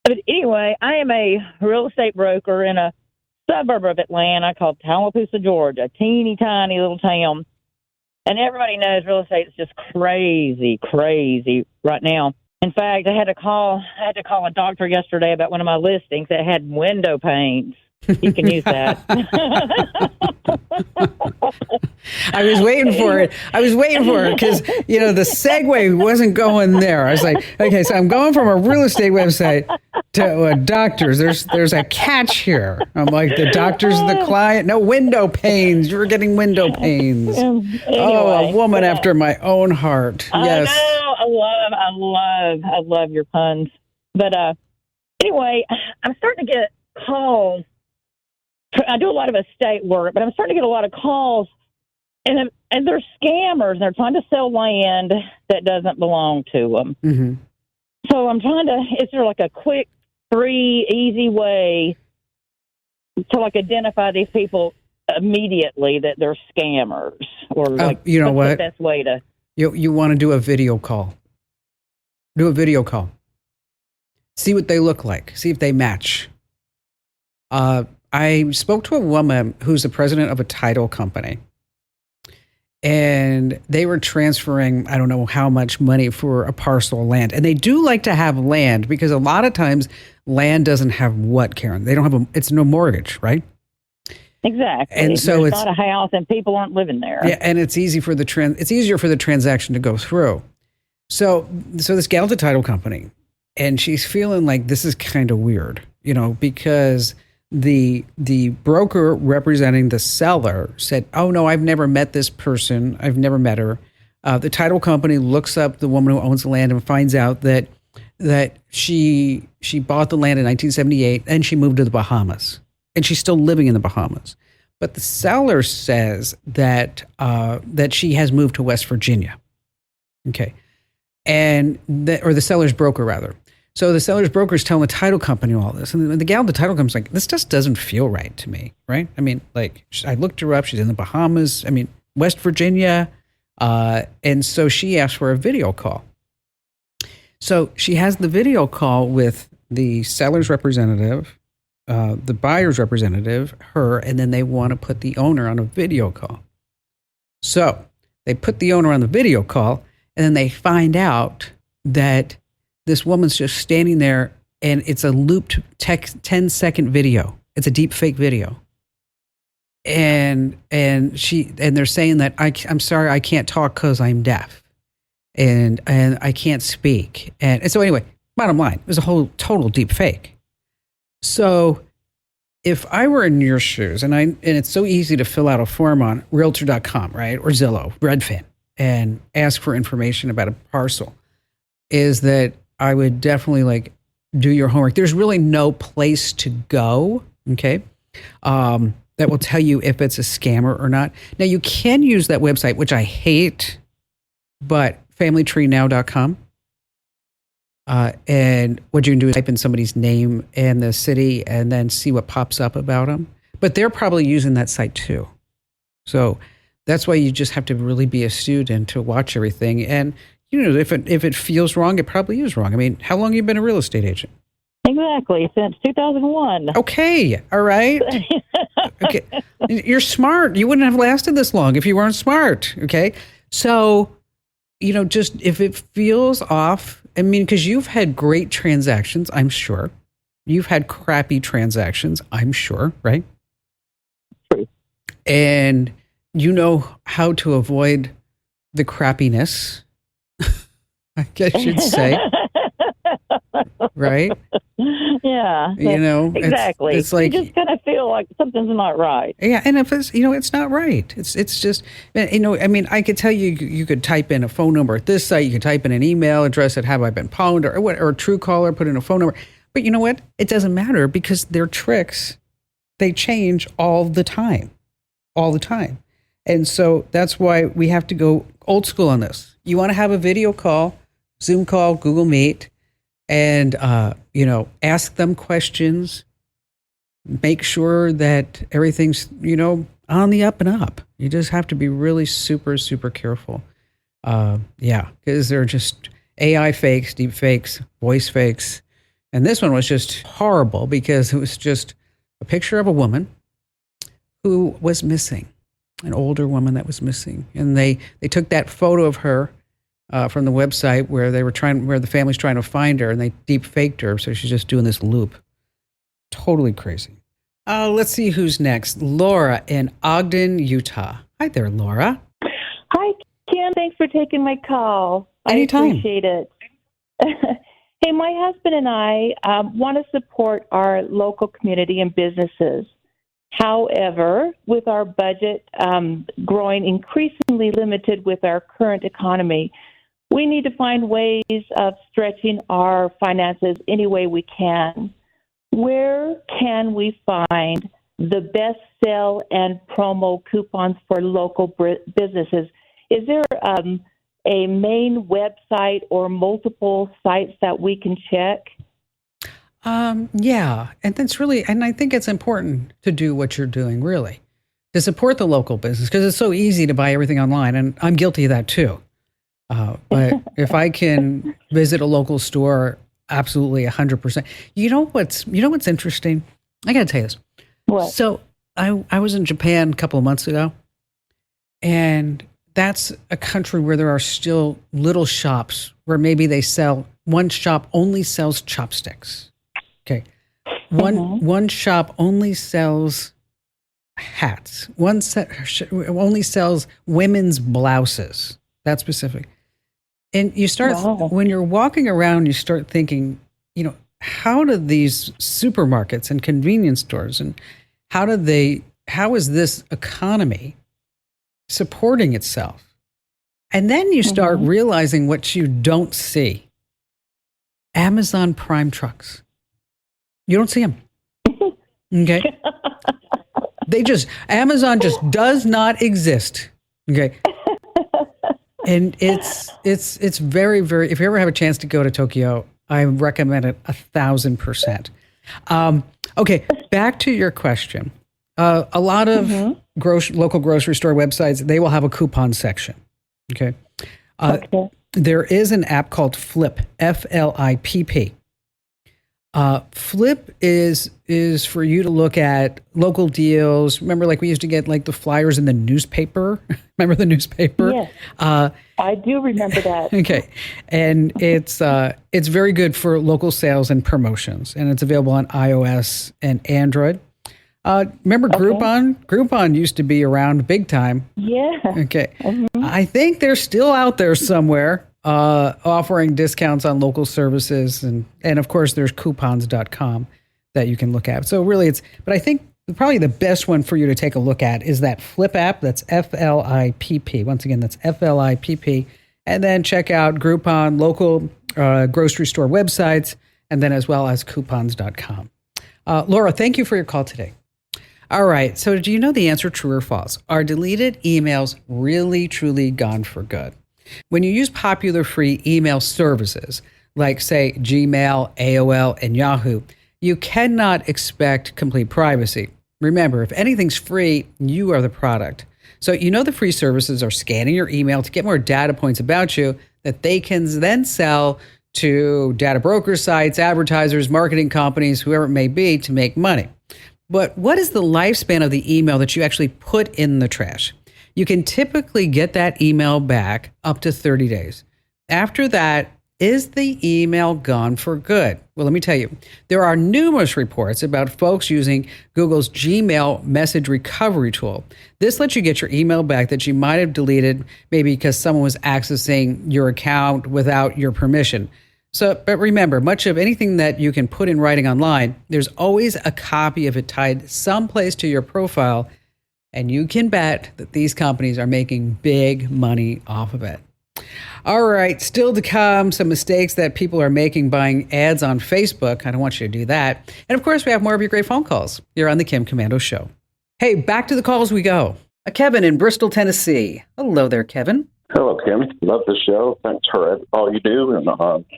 But anyway, I am a real estate broker in a suburb of Atlanta called Tallapoosa, Georgia, a teeny tiny little town. And everybody knows real estate is just crazy right now. In fact, I had to call a doctor yesterday about one of my listings that had window panes. You can use that. I was waiting for it because, the segue wasn't going there. I was like, okay, so I'm going from a real estate website to a doctor's. There's a catch here. I'm like, the doctor's the client. No, window panes. You're getting window panes. Anyway, a woman after my own heart. Yes. I love your puns. But anyway, I'm starting to get calls. I do a lot of estate work, but I'm starting to get a lot of calls, and they're scammers. They're trying to sell land that doesn't belong to them. Mm-hmm. So I'm trying to. Is there like a quick, free, easy way to identify these people immediately that they're scammers, or what's the best way to? You want to do a video call. Do a video call. See what they look like. See if they match. I spoke to a woman who's the president of a title company, and they were transferring, I don't know how much money for a parcel of land. And they do like to have land because a lot of times land doesn't have what, Karen? They don't have it's no mortgage, right? Exactly. And so it's not a house and people aren't living there. Yeah, and it's easier for the transaction to go through. So this gal's a title company, and she's feeling like this is kind of weird, because the broker representing the seller said, "Oh no, I've never met this person. I've never met her." The title company looks up the woman who owns the land and finds out that she bought the land in 1978 and she moved to the Bahamas, and she's still living in the Bahamas. But the seller says that she has moved to West Virginia. Okay, or the seller's broker rather. So the seller's broker is telling the title company all this. And the gal at the title company's like, this just doesn't feel right to me, right? I mean, I looked her up. She's in the Bahamas. I mean, West Virginia. And so she asked for a video call. So she has the video call with the seller's representative, the buyer's representative, her, and then they want to put the owner on a video call. So they put the owner on the video call, and then they find out that this woman's just standing there, and it's a looped 10-second video. It's a deep fake video. And they're saying that I'm sorry, I can't talk because I'm deaf, and I can't speak. And so anyway, bottom line, it was a whole total deep fake. So if I were in your shoes, and it's so easy to fill out a form on Realtor.com, right, or Zillow, Redfin, and ask for information about a parcel, is that I would definitely do your homework. There's really no place to go, okay, that will tell you if it's a scammer or not. Now, you can use that website, which I hate, but familytreenow.com. And what you can do is type in somebody's name and the city and then see what pops up about them. But they're probably using that site too. So that's why you just have to really be astute and to watch everything. And, if it feels wrong, it probably is wrong. I mean, how long have you been a real estate agent? Exactly, since 2001. Okay, all right. Okay, you're smart. You wouldn't have lasted this long if you weren't smart, okay? So, just if it feels off, I mean, because you've had great transactions, I'm sure. You've had crappy transactions, I'm sure, right? True. And you know how to avoid the crappiness, I guess you'd say. Right? Yeah. Exactly. It's like you just kind of feel like something's not right. Yeah, and if it's it's not right. It's just I mean, I could tell you could type in a phone number at this site, you could type in an email address at Have I Been Pwned or Truecaller, put in a phone number. But you know what? It doesn't matter because their tricks, they change all the time. All the time. And so that's why we have to go old school on this. You want to have a video call, Zoom call, Google Meet, and, ask them questions, make sure that everything's, on the up and up. You just have to be really super, super careful. Because they're just AI fakes, deep fakes, voice fakes. And this one was just horrible because it was just a picture of a woman who was missing, an older woman that was missing. And they took that photo of her from the website where the family's trying to find her, and they deep faked her. So she's just doing this loop. Totally crazy. Let's see who's next. Laura in Ogden, Utah. Hi there, Laura. Hi, Kim. Thanks for taking my call. Anytime. I appreciate it. Hey, my husband and I want to support our local community and businesses. However, with our budget growing increasingly limited with our current economy, we need to find ways of stretching our finances any way we can. Where can we find the best sell and promo coupons for local businesses? Is there a main website or multiple sites that we can check? Yeah, and I think it's important to do what you're doing, really, to support the local business, because it's so easy to buy everything online, and I'm guilty of that too. But if I can visit a local store, absolutely 100%. You know what's interesting? I got to tell you this. What? So I was in Japan a couple of months ago, and that's a country where there are still little shops where maybe one shop only sells chopsticks. Okay. One shop only sells hats. Only sells women's blouses. That's specific. And you start, when you're walking around, you start thinking, how do these supermarkets and convenience stores, and how is this economy supporting itself? And then you start realizing what you don't see. Amazon Prime trucks. You don't see them. Okay. Amazon just does not exist. Okay. And it's very, very, if you ever have a chance to go to Tokyo, I recommend it 1,000%. Okay. Back to your question. A lot of local grocery store websites, they will have a coupon section. Okay. There is an app called Flip, F-L-I-P-P. Flip is for you to look at local deals. Remember, like we used to get like the flyers in the newspaper. Remember the newspaper? Yes, I do remember that. Okay, and it's very good for local sales and promotions, and it's available on iOS and Android. Remember Groupon? Groupon used to be around big time. Yeah. Okay. I think they're still out there somewhere offering discounts on local services. And of course, there's coupons.com that you can look at. So really but I think probably the best one for you to take a look at is that Flip app. That's FLIPP. Once again, that's FLIPP. And then check out Groupon, local grocery store websites, and then as well as coupons.com. Laura, thank you for your call today. All right. So do you know the answer, true or false? Are deleted emails really, truly gone for good? When you use popular free email services like, say, Gmail, AOL, and Yahoo, you cannot expect complete privacy. Remember, if anything's free, you are the product. So you know the free services are scanning your email to get more data points about you that they can then sell to data broker sites, advertisers, marketing companies, whoever it may be, to make money. But what is the lifespan of the email that you actually put in the trash? You can typically get that email back up to 30 days. After that, is the email gone for good? Well, let me tell you, there are numerous reports about folks using Google's Gmail message recovery tool. This lets you get your email back that you might have deleted, maybe because someone was accessing your account without your permission. But remember, much of anything that you can put in writing online, there's always a copy of it tied someplace to your profile, and you can bet that these companies are making big money off of it. All right, still to come, some mistakes that people are making buying ads on Facebook. I don't want you to do that. And of course, we have more of your great phone calls here on the Kim Komando Show. Hey, back to the calls we go. Kevin in Bristol, Tennessee. Hello there, Kevin. Hello, Kim. Love the show. Thanks for all you do and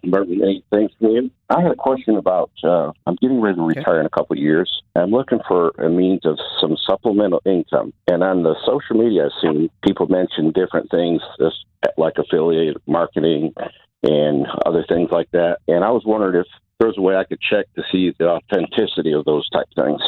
learning anything from you. I had a question about, I'm getting ready to retire in a couple of years. I'm looking for a means of some supplemental income. And on the social media, I've seen people mention different things like affiliate marketing and other things like that. And I was wondering if there's a way I could check to see the authenticity of those type things.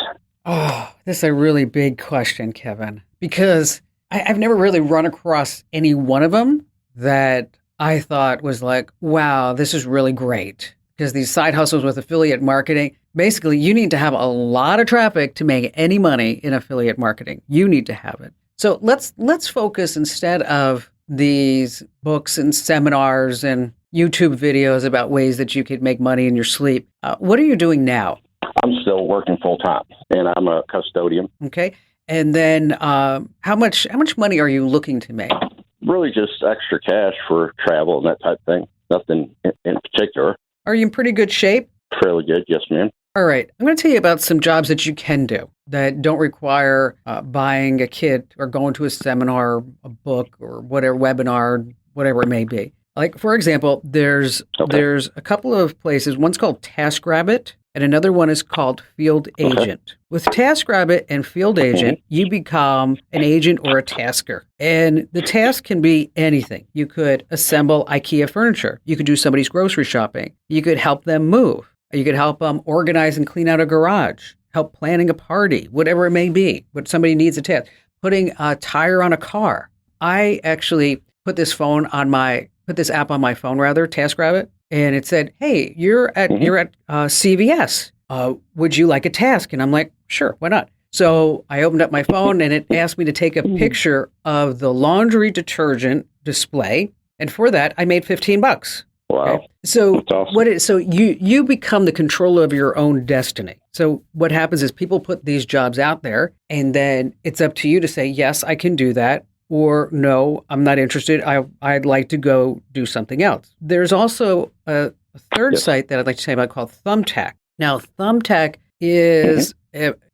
Oh, this is a really big question, Kevin, because I've never really run across any one of them that I thought was like, wow, this is really great. Because these side hustles with affiliate marketing, basically you need to have a lot of traffic to make any money in affiliate marketing. You need to have it. So let's focus, instead of these books and seminars and YouTube videos about ways that you could make money in your sleep. What are you doing now? I'm still working full time, and I'm a custodian. Okay. And then how much money are you looking to make? Really just extra cash for travel and that type of thing. Nothing in particular. Are you in pretty good shape? Fairly good, yes, ma'am. All right. I'm going to tell you about some jobs that you can do that don't require buying a kit or going to a seminar, a book, or whatever, webinar, whatever it may be. Like, for example, there's a couple of places. One's called TaskRabbit, and another one is called Field Agent. With TaskRabbit and Field Agent, you become an agent or a tasker. And the task can be anything. You could assemble IKEA furniture. You could do somebody's grocery shopping. You could help them move. You could help them organize and clean out a garage, help planning a party, whatever it may be. But somebody needs a task. Putting a tire on a car. I actually put this app on my phone, TaskRabbit, and it said, "Hey, you're at CVS. Would you like a task?" And I'm like, "Sure, why not?" So I opened up my phone, and it asked me to take a picture of the laundry detergent display, and for that, I made $15. Wow! Okay? So awesome. You become the controller of your own destiny. So what happens is people put these jobs out there, and then it's up to you to say, "Yes, I can do that." Or no, I'm not interested. I'd like to go do something else. There's also a third site that I'd like to say about called Thumbtack. Now, Thumbtack it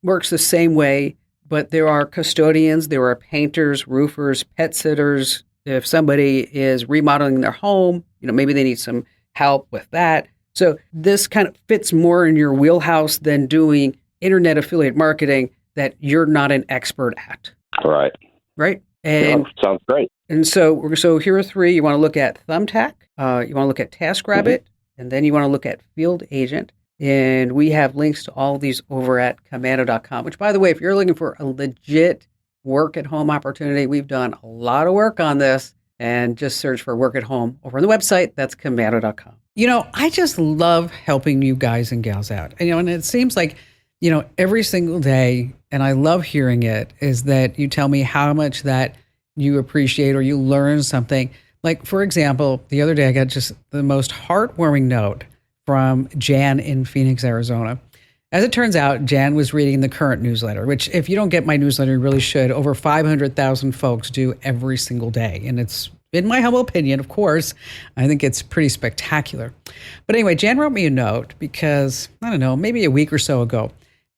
works the same way, but there are custodians, there are painters, roofers, pet sitters. If somebody is remodeling their home, maybe they need some help with that. So this kind of fits more in your wheelhouse than doing internet affiliate marketing that you're not an expert at. Right. Right? And sounds great. And so here are three. You want to look at Thumbtack, you want to look at TaskRabbit, and then you want to look at Field Agent. And we have links to all of these over at komando.com, which, by the way, if you're looking for a legit work at home opportunity, we've done a lot of work on this, and just search for work at home over on the website. That's komando.com. I just love helping you guys and gals out. And it seems like, every single day, and I love hearing it, is that you tell me how much that you appreciate or you learn something. Like, for example, the other day I got just the most heartwarming note from Jan in Phoenix, Arizona. As it turns out, Jan was reading the current newsletter, which if you don't get my newsletter, you really should. Over 500,000 folks do every single day. And it's, in my humble opinion, of course, I think it's pretty spectacular. But anyway, Jan wrote me a note because, I don't know, maybe a week or so ago,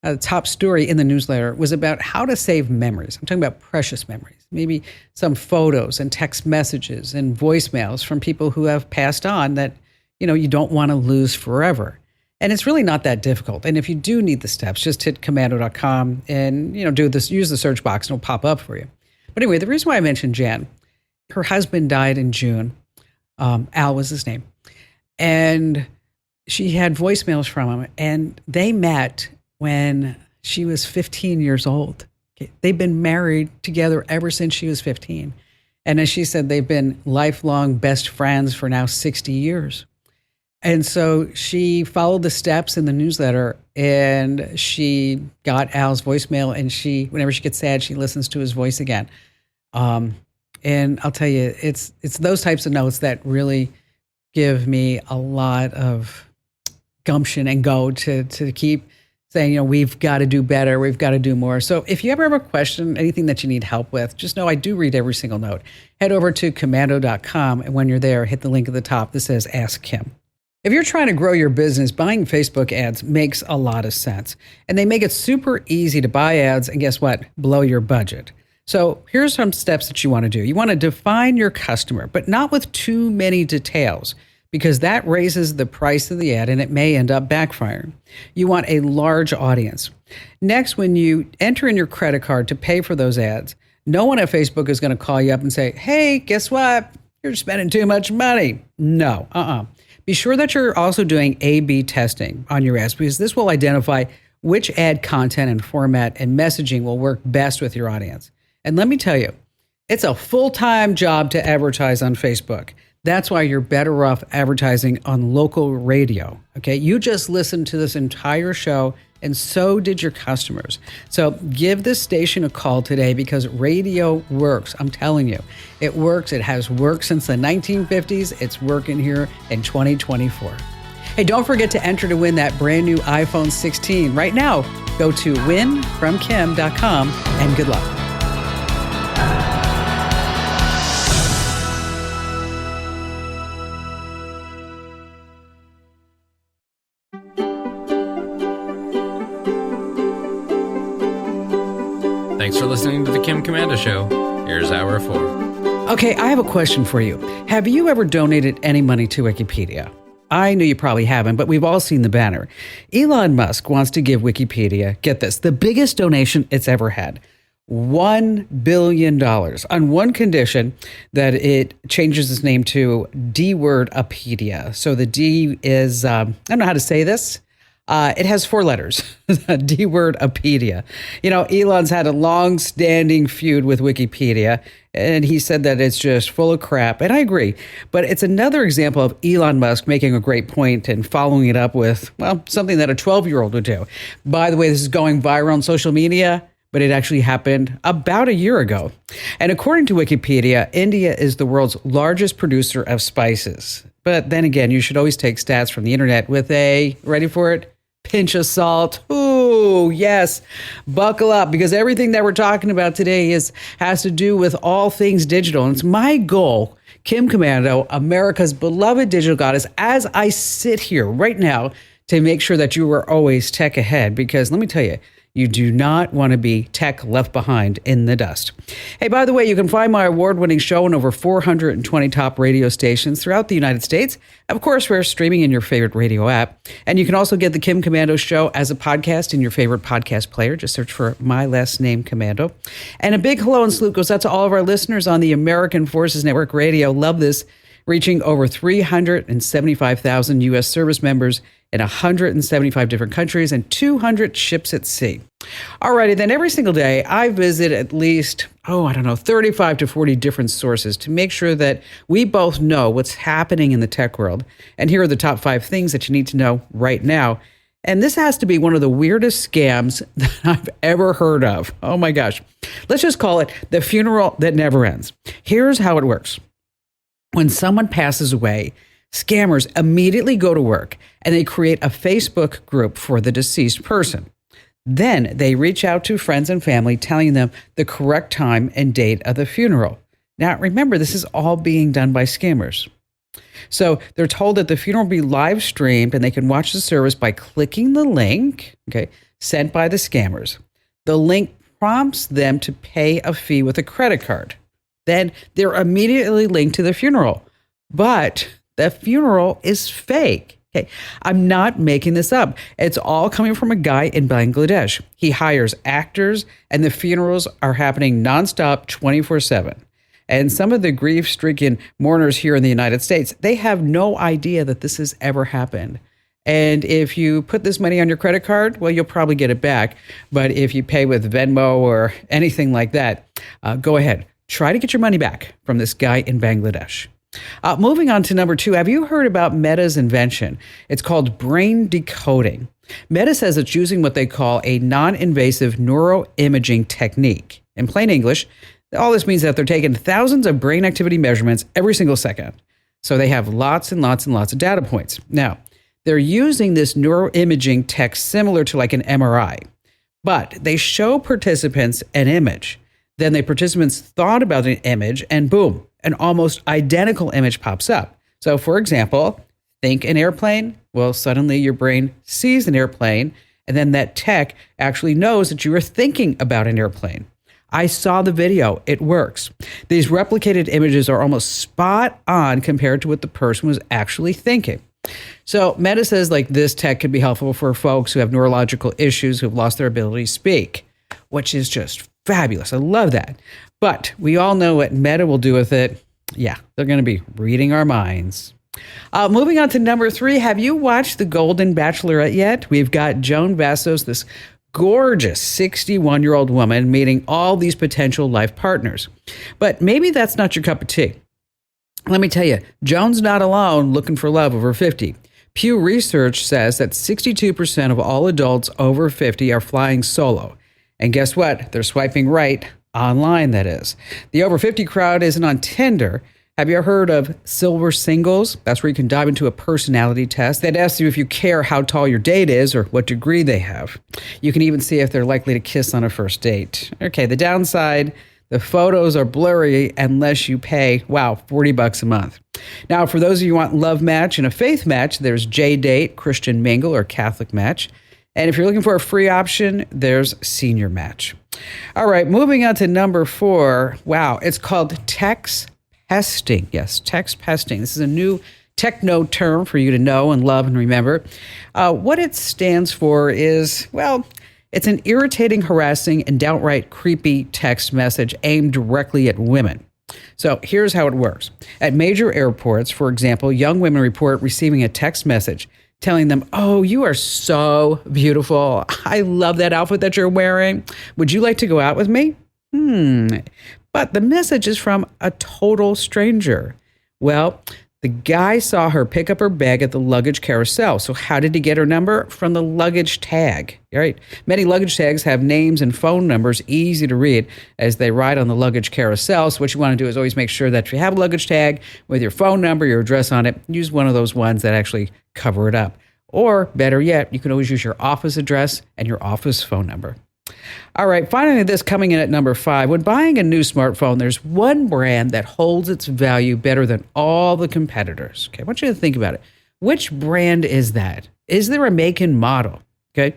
the top story in the newsletter was about how to save memories. I'm talking about precious memories, maybe some photos and text messages and voicemails from people who have passed on that, you don't want to lose forever. And it's really not that difficult. And if you do need the steps, just hit komando.com and, do this, use the search box and it'll pop up for you. But anyway, the reason why I mentioned Jan, her husband died in June. Al was his name. And she had voicemails from him, and they met when she was 15 years old. They've been married together ever since she was 15. And as she said, they've been lifelong best friends for now 60 years. And so she followed the steps in the newsletter, and she got Al's voicemail, and whenever she gets sad, she listens to his voice again. And I'll tell you, it's those types of notes that really give me a lot of gumption and go to keep saying, we've got to do better. We've got to do more. So if you ever have a question, anything that you need help with, just know I do read every single note. Head over to komando.com. And when you're there, hit the link at the top that says Ask Kim. If you're trying to grow your business, buying Facebook ads makes a lot of sense. And they make it super easy to buy ads and guess what? Blow your budget. So here's some steps that you want to do. You want to define your customer, but not with too many details, because that raises the price of the ad and it may end up backfiring. You want a large audience. Next, when you enter in your credit card to pay for those ads, no one at Facebook is going to call you up and say, hey, guess what? You're spending too much money. No, Be sure that you're also doing A/B testing on your ads, because this will identify which ad content and format and messaging will work best with your audience. And let me tell you, it's a full-time job to advertise on Facebook. That's why you're better off advertising on local radio. Okay, you just listened to this entire show, and so did your customers. So give this station a call today, because radio works. I'm telling you, it works. It has worked since the 1950s. It's working here in 2024. Hey, don't forget to enter to win that brand new iPhone 16. Right now, go to winfromkim.com and good luck. Thanks for listening to The Kim Komando Show. Here's Hour 4. Okay, I have a question for you. Have you ever donated any money to Wikipedia? I know you probably haven't, but we've all seen the banner. Elon Musk wants to give Wikipedia, get this, the biggest donation it's ever had. $1 billion on one condition, that it changes its name to D-Wordopedia. So the D is, I don't know how to say this. It has 4 letters, D-Wordopedia. Elon's had a long-standing feud with Wikipedia, and he said that it's just full of crap, and I agree. But it's another example of Elon Musk making a great point and following it up with, well, something that a 12-year-old would do. By the way, this is going viral on social media, but it actually happened about a year ago. And according to Wikipedia, India is the world's largest producer of spices. But then again, you should always take stats from the internet with a, ready for it, pinch of salt. Ooh, yes. Buckle up, because everything that we're talking about today has to do with all things digital. And it's my goal, Kim Komando, America's beloved digital goddess, as I sit here right now, to make sure that you are always tech ahead. Because let me tell you, you do not want to be tech left behind in the dust. Hey, by the way, you can find my award-winning show on over 420 top radio stations throughout the United States. Of course, we're streaming in your favorite radio app. And you can also get the Kim Komando Show as a podcast in your favorite podcast player. Just search for my last name, Komando. And a big hello and salute goes out to all of our listeners on the American Forces Network Radio. Love this. reaching over 375,000 U.S. service members in 175 different countries and 200 ships at sea. Alrighty, then every single day I visit at least, 35 to 40 different sources to make sure that we both know what's happening in the tech world. And here are the top 5 things that you need to know right now. And this has to be one of the weirdest scams that I've ever heard of. Oh my gosh. Let's just call it the funeral that never ends. Here's how it works. When someone passes away, scammers immediately go to work and they create a Facebook group for the deceased person. Then they reach out to friends and family telling them the correct time and date of the funeral. Now, remember, this is all being done by scammers. So they're told that the funeral will be live streamed and they can watch the service by clicking the link, sent by the scammers. The link prompts them to pay a fee with a credit card. Then they're immediately linked to the funeral. But the funeral is fake. I'm not making this up. It's all coming from a guy in Bangladesh. He hires actors and the funerals are happening nonstop 24/7. And some of the grief-stricken mourners here in the United States, they have no idea that this has ever happened. And if you put this money on your credit card, well, you'll probably get it back. But if you pay with Venmo or anything like that, go ahead. Try to get your money back from this guy in Bangladesh. Moving on to number 2, have you heard about Meta's invention? It's called brain decoding. Meta says it's using what they call a non-invasive neuroimaging technique. In plain English, all this means that they're taking thousands of brain activity measurements every single second. So they have lots and lots and lots of data points. Now, they're using this neuroimaging tech similar to like an MRI, but they show participants an image. Then the participants thought about an image and boom, an almost identical image pops up. So for example, think an airplane. Well, suddenly your brain sees an airplane and then that tech actually knows that you were thinking about an airplane. I saw the video. It works. These replicated images are almost spot on compared to what the person was actually thinking. So Meta says this tech could be helpful for folks who have neurological issues, who have lost their ability to speak, which is just fabulous. I love that. But we all know what Meta will do with it. Yeah, they're going to be reading our minds. Moving on to number 3, have you watched The Golden Bachelorette yet? We've got Joan Vassos, this gorgeous 61-year-old woman, meeting all these potential life partners. But maybe that's not your cup of tea. Let me tell you, Joan's not alone looking for love over 50. Pew Research says that 62% of all adults over 50 are flying solo. And guess what? They're swiping right, online that is. The over 50 crowd isn't on Tinder. Have you ever heard of Silver Singles? That's where you can dive into a personality test that asks you if you care how tall your date is or what degree they have. You can even see if they're likely to kiss on a first date. Okay, the downside, the photos are blurry unless you pay, $40 a month. Now, for those of you who want love match and a faith match, there's J-Date, Christian Mingle, or Catholic Match. And if you're looking for a free option, there's Senior Match. All right, moving on to number 4. Wow, it's called text pesting. Yes, text pesting. This is a new techno term for you to know and love and remember. What it stands for is, it's an irritating, harassing, and downright creepy text message aimed directly at women. So here's how it works. At major airports, for example, young women report receiving a text message telling them, "Oh, you are so beautiful. I love that outfit that you're wearing. Would you like to go out with me?" But the message is from a total stranger. Well, the guy saw her pick up her bag at the luggage carousel. So how did he get her number? From the luggage tag, right? Many luggage tags have names and phone numbers, easy to read as they ride on the luggage carousel. So what you want to do is always make sure that if you have a luggage tag with your phone number, your address on it, use one of those ones that actually cover it up. Or better yet, you can always use your office address and your office phone number. All right, finally, this coming in at number 5. When buying a new smartphone, there's one brand that holds its value better than all the competitors. Okay, I want you to think about it. Which brand is that? Is there a make and model? Okay,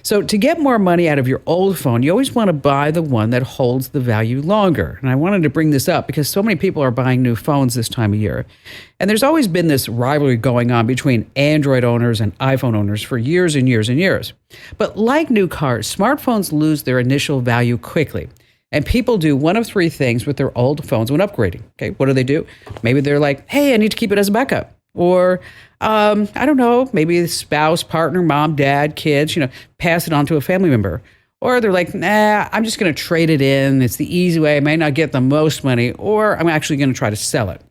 so to get more money out of your old phone, you always want to buy the one that holds the value longer. And I wanted to bring this up because so many people are buying new phones this time of year. And there's always been this rivalry going on between Android owners and iPhone owners for years and years and years. But like new cars, smartphones lose their initial value quickly. And people do one of three things with their old phones when upgrading. Okay, what do? Maybe they're like, hey, I need to keep it as a backup. Or, I don't know, maybe the spouse, partner, mom, dad, kids, pass it on to a family member. Or they're like, nah, I'm just going to trade it in. It's the easy way. I may not get the most money, or I'm actually going to try to sell it.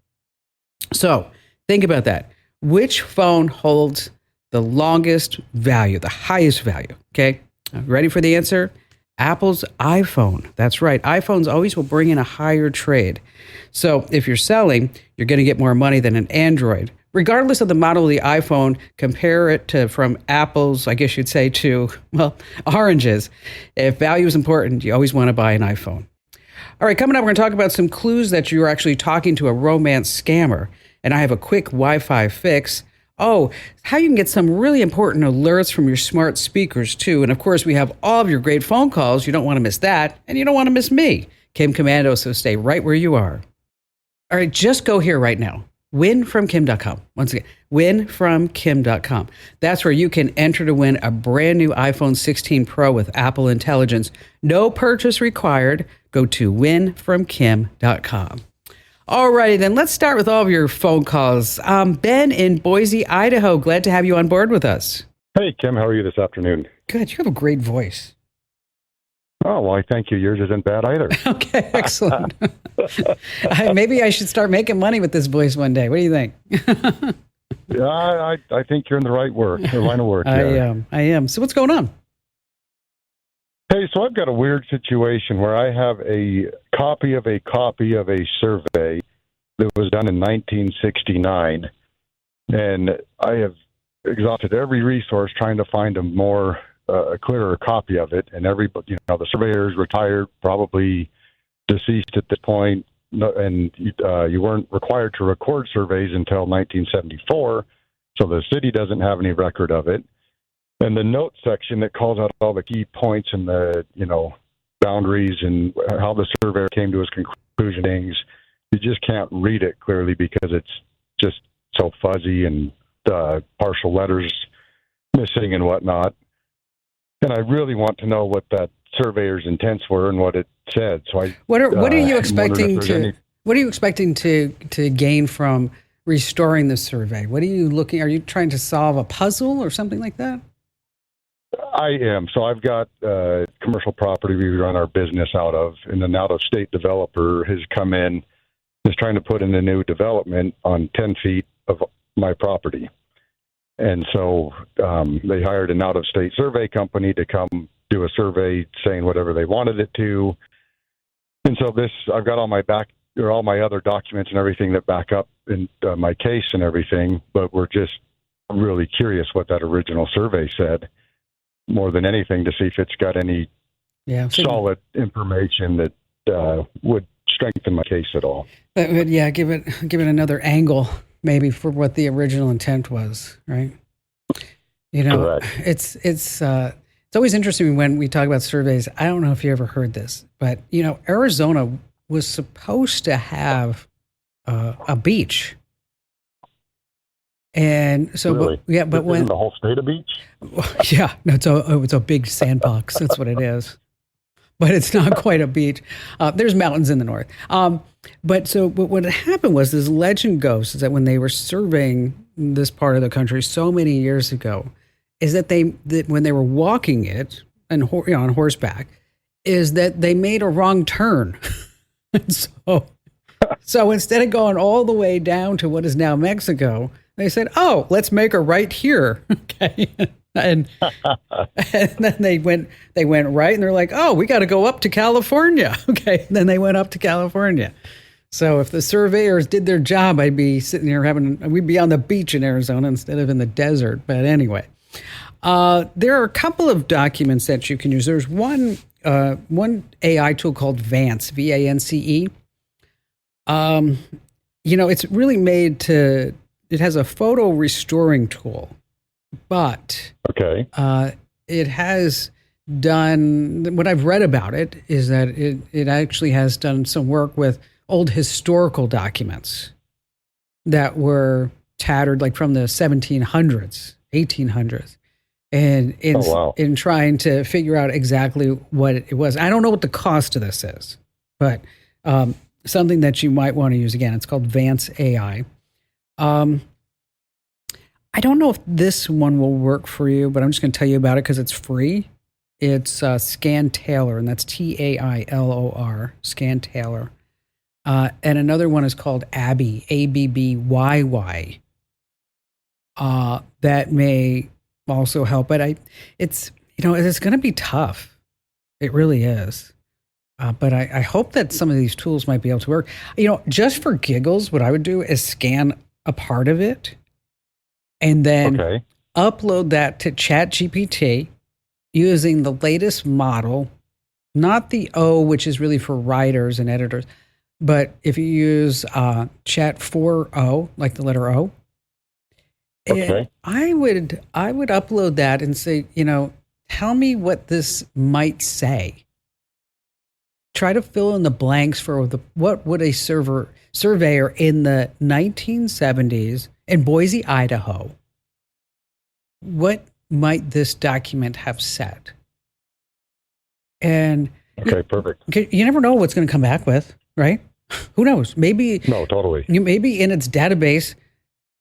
So think about that. Which phone holds the longest value, the highest value? Okay, ready for the answer? Apple's iPhone. That's right. iPhones always will bring in a higher trade. So if you're selling, you're going to get more money than an Android. Regardless of the model of the iPhone, compare it to from apples, I guess you'd say, to, well, oranges. If value is important, you always want to buy an iPhone. All right, coming up, we're going to talk about some clues that you're actually talking to a romance scammer. And I have a quick Wi-Fi fix. Oh, how you can get some really important alerts from your smart speakers, too. And of course, we have all of your great phone calls. You don't want to miss that. And you don't want to miss me, Kim Komando, so stay right where you are. All right, just go here right now. Winfromkim.com. Once again, winfromkim.com. That's where you can enter to win a brand new iPhone 16 Pro with Apple Intelligence. No purchase required. Go to winfromkim.com. All righty, then let's start with all of your phone calls. Ben in Boise, Idaho. Glad to have you on board with us. Hey, Kim. How are you this afternoon? Good. You have a great voice. Oh, well, I thank you. Yours isn't bad either. Okay, excellent. Maybe I should start making money with this voice one day. What do you think? Yeah, I think you're in the right line of work. I am. So what's going on? Hey, so I've got a weird situation where I have a copy of a survey that was done in 1969, and I have exhausted every resource trying to find a clearer copy of it. And everybody, the surveyor's retired, probably deceased at this point, and you weren't required to record surveys until 1974, so the city doesn't have any record of it. And the note section that calls out all the key points and the, boundaries and how the surveyor came to his conclusion, things, you just can't read it clearly because it's just so fuzzy and partial letters missing and whatnot. And I really want to know what that surveyor's intents were and what it said. So what are you expecting to gain from restoring the survey? What are you trying to solve a puzzle or something like that? I am. So I've got commercial property we run our business out of, and an out-of-state developer has come in, is trying to put in a new development on 10 feet of my property. And so they hired an out-of-state survey company to come do a survey saying whatever they wanted it to. And so I've got all my other documents and everything that back up in my case and everything, but we're just really curious what that original survey said, more than anything, to see if it's got any solid information that would strengthen my case at all. Yeah, give it another angle, maybe, for what the original intent was, right? Correct. It's always interesting when we talk about surveys. I don't know if you ever heard this, but Arizona was supposed to have a beach. And so, really? but when isn't the whole state a beach? Yeah, no, it's a big sandbox. That's what it is. But it's not quite a beach. There's mountains in the north. But what happened was, this legend goes, is that when they were surveying this part of the country so many years ago, is that when they were walking it and on horseback, is that they made a wrong turn. So instead of going all the way down to what is now Mexico, they said, "Oh, let's make a right here." Okay. And then they went right, and they're like, "Oh, we got to go up to California." Okay. And then they went up to California. So if the surveyors did their job, I'd be sitting here we'd be on the beach in Arizona instead of in the desert. But anyway, there are a couple of documents that you can use. There's one AI tool called Vance, VANCE. It's really it has a photo restoring tool, but it has done, what I've read about it is that it actually has done some work with old historical documents that were tattered, like from the 1700s, 1800s. and in trying to figure out exactly what it was. I don't know what the cost of this is, but something that you might want to use. Again, it's called Vance AI. I don't know if this one will work for you, but I'm just going to tell you about it because it's free. It's Scantailor, and that's Tailor, Scantailor. And another one is called Abby, Abbyy. That may also help, but it's going to be tough. It really is. But I hope that some of these tools might be able to work. Just for giggles, what I would do is scan a part of it and then upload that to ChatGPT using the latest model, not the O, which is really for writers and editors, but if you use Chat 4O, like the letter O, I would upload that and say, tell me what this might say. Try to fill in the blanks for what would a surveyor in the 1970s in Boise, Idaho, what might this document have said? And perfect. You never know what's going to come back with, right? Who knows? Maybe totally. Maybe in its database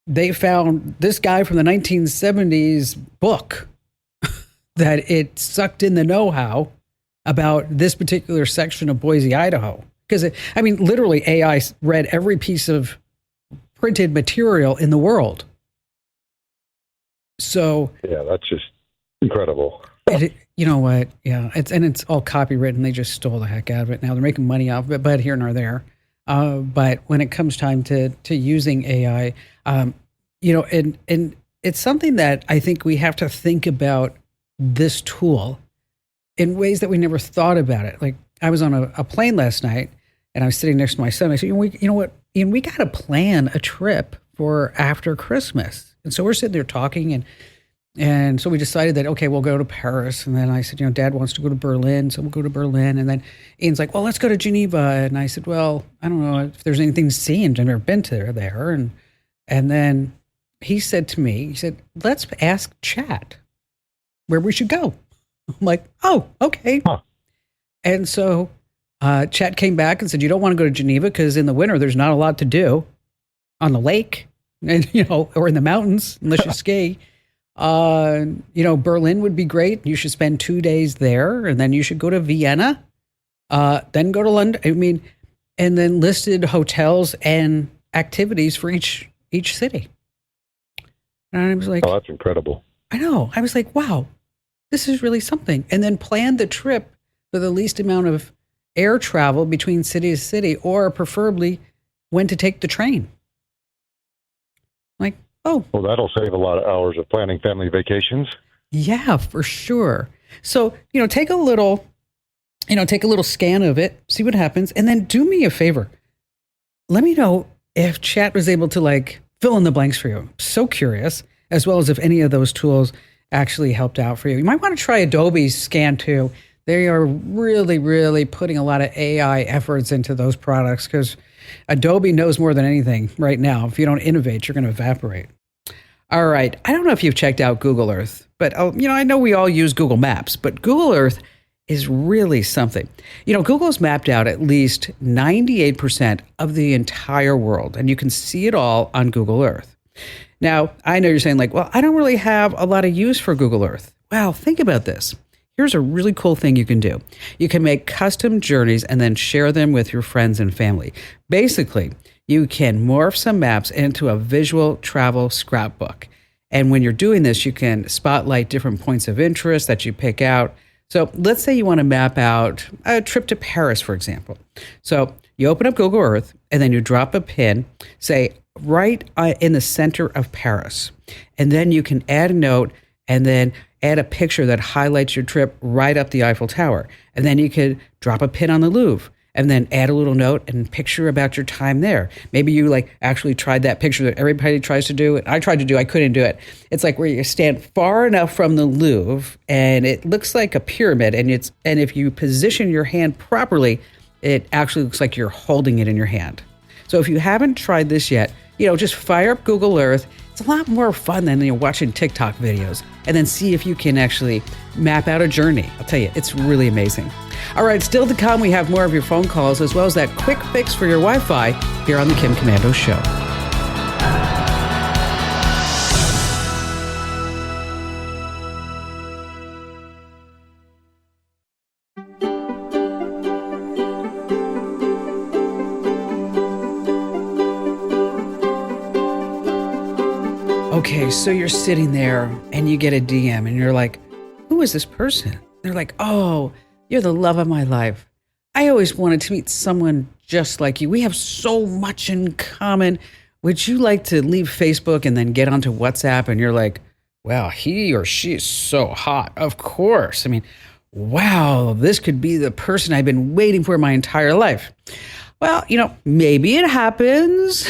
they found this guy from the 1970s book that it sucked in the know-how about this particular section of Boise, Idaho. Because, literally AI read every piece of printed material in the world. So... yeah, that's just incredible. You know what? Yeah, it's all copywritten. They just stole the heck out of it. Now they're making money off of it, but here nor there. But when it comes time to using AI, and it's something that I think we have to think about this tool in ways that we never thought about it. Like I was on a plane last night and I was sitting next to my son. I said, you know what, Ian, we got to plan a trip for after Christmas. And so we're sitting there talking and so we decided that, okay, we'll go to Paris. And then I said, Dad wants to go to Berlin. So we'll go to Berlin. And then Ian's like, well, let's go to Geneva. And I said, well, I don't know if there's anything to see. And I've never been to there. And then he said to me, he said, let's ask Chat where we should go. I'm like, oh, okay. Huh. And so Chat came back and said, you don't want to go to Geneva because in the winter, there's not a lot to do on the lake and, or in the mountains, unless you ski. Berlin would be great. You should spend 2 days there and then you should go to Vienna, then go to London. And then listed hotels and activities for each city. And I was like, oh, that's incredible. I know. I was like, wow, this is really something. And then planned the trip for the least amount of air travel between city to city, or preferably when to take the train. Like, oh. Well, that'll save a lot of hours of planning family vacations. Yeah, for sure. So, take a little scan of it, see what happens, and then do me a favor. Let me know if Chat was able to fill in the blanks for you. I'm so curious, as well as if any of those tools actually helped out for you. You might want to try Adobe's Scan too. They are really, really putting a lot of AI efforts into those products because Adobe knows more than anything right now. If you don't innovate, you're going to evaporate. All right. I don't know if you've checked out Google Earth, but I know we all use Google Maps, but Google Earth is really something. Google's mapped out at least 98% of the entire world, and you can see it all on Google Earth. Now, I know you're saying well, I don't really have a lot of use for Google Earth. Well, think about this. Here's a really cool thing you can do. You can make custom journeys and then share them with your friends and family. Basically, you can morph some maps into a visual travel scrapbook. And when you're doing this, you can spotlight different points of interest that you pick out. So let's say you want to map out a trip to Paris, for example. So you open up Google Earth and then you drop a pin, say right in the center of Paris. And then you can add a note and then add a picture that highlights your trip right up the Eiffel Tower. And then you could drop a pin on the Louvre and then add a little note and picture about your time there. Maybe you actually tried that picture that everybody tries to do. I tried to do, I couldn't do it. It's where you stand far enough from the Louvre and it looks like a pyramid and if you position your hand properly, it actually looks like you're holding it in your hand. So if you haven't tried this yet, just fire up Google Earth It's a lot more fun than watching TikTok videos and then see if you can actually map out a journey. I'll tell you, it's really amazing. All right, still to come, we have more of your phone calls as well as that quick fix for your Wi-Fi here on the Kim Komando Show. Okay, so you're sitting there and you get a DM and you're like, who is this person? They're like, oh, you're the love of my life. I always wanted to meet someone just like you. We have so much in common. Would you like to leave Facebook and then get onto WhatsApp? And you're like, wow, he or she is so hot. Of course. I mean, wow, this could be the person I've been waiting for my entire life. Well, maybe it happens.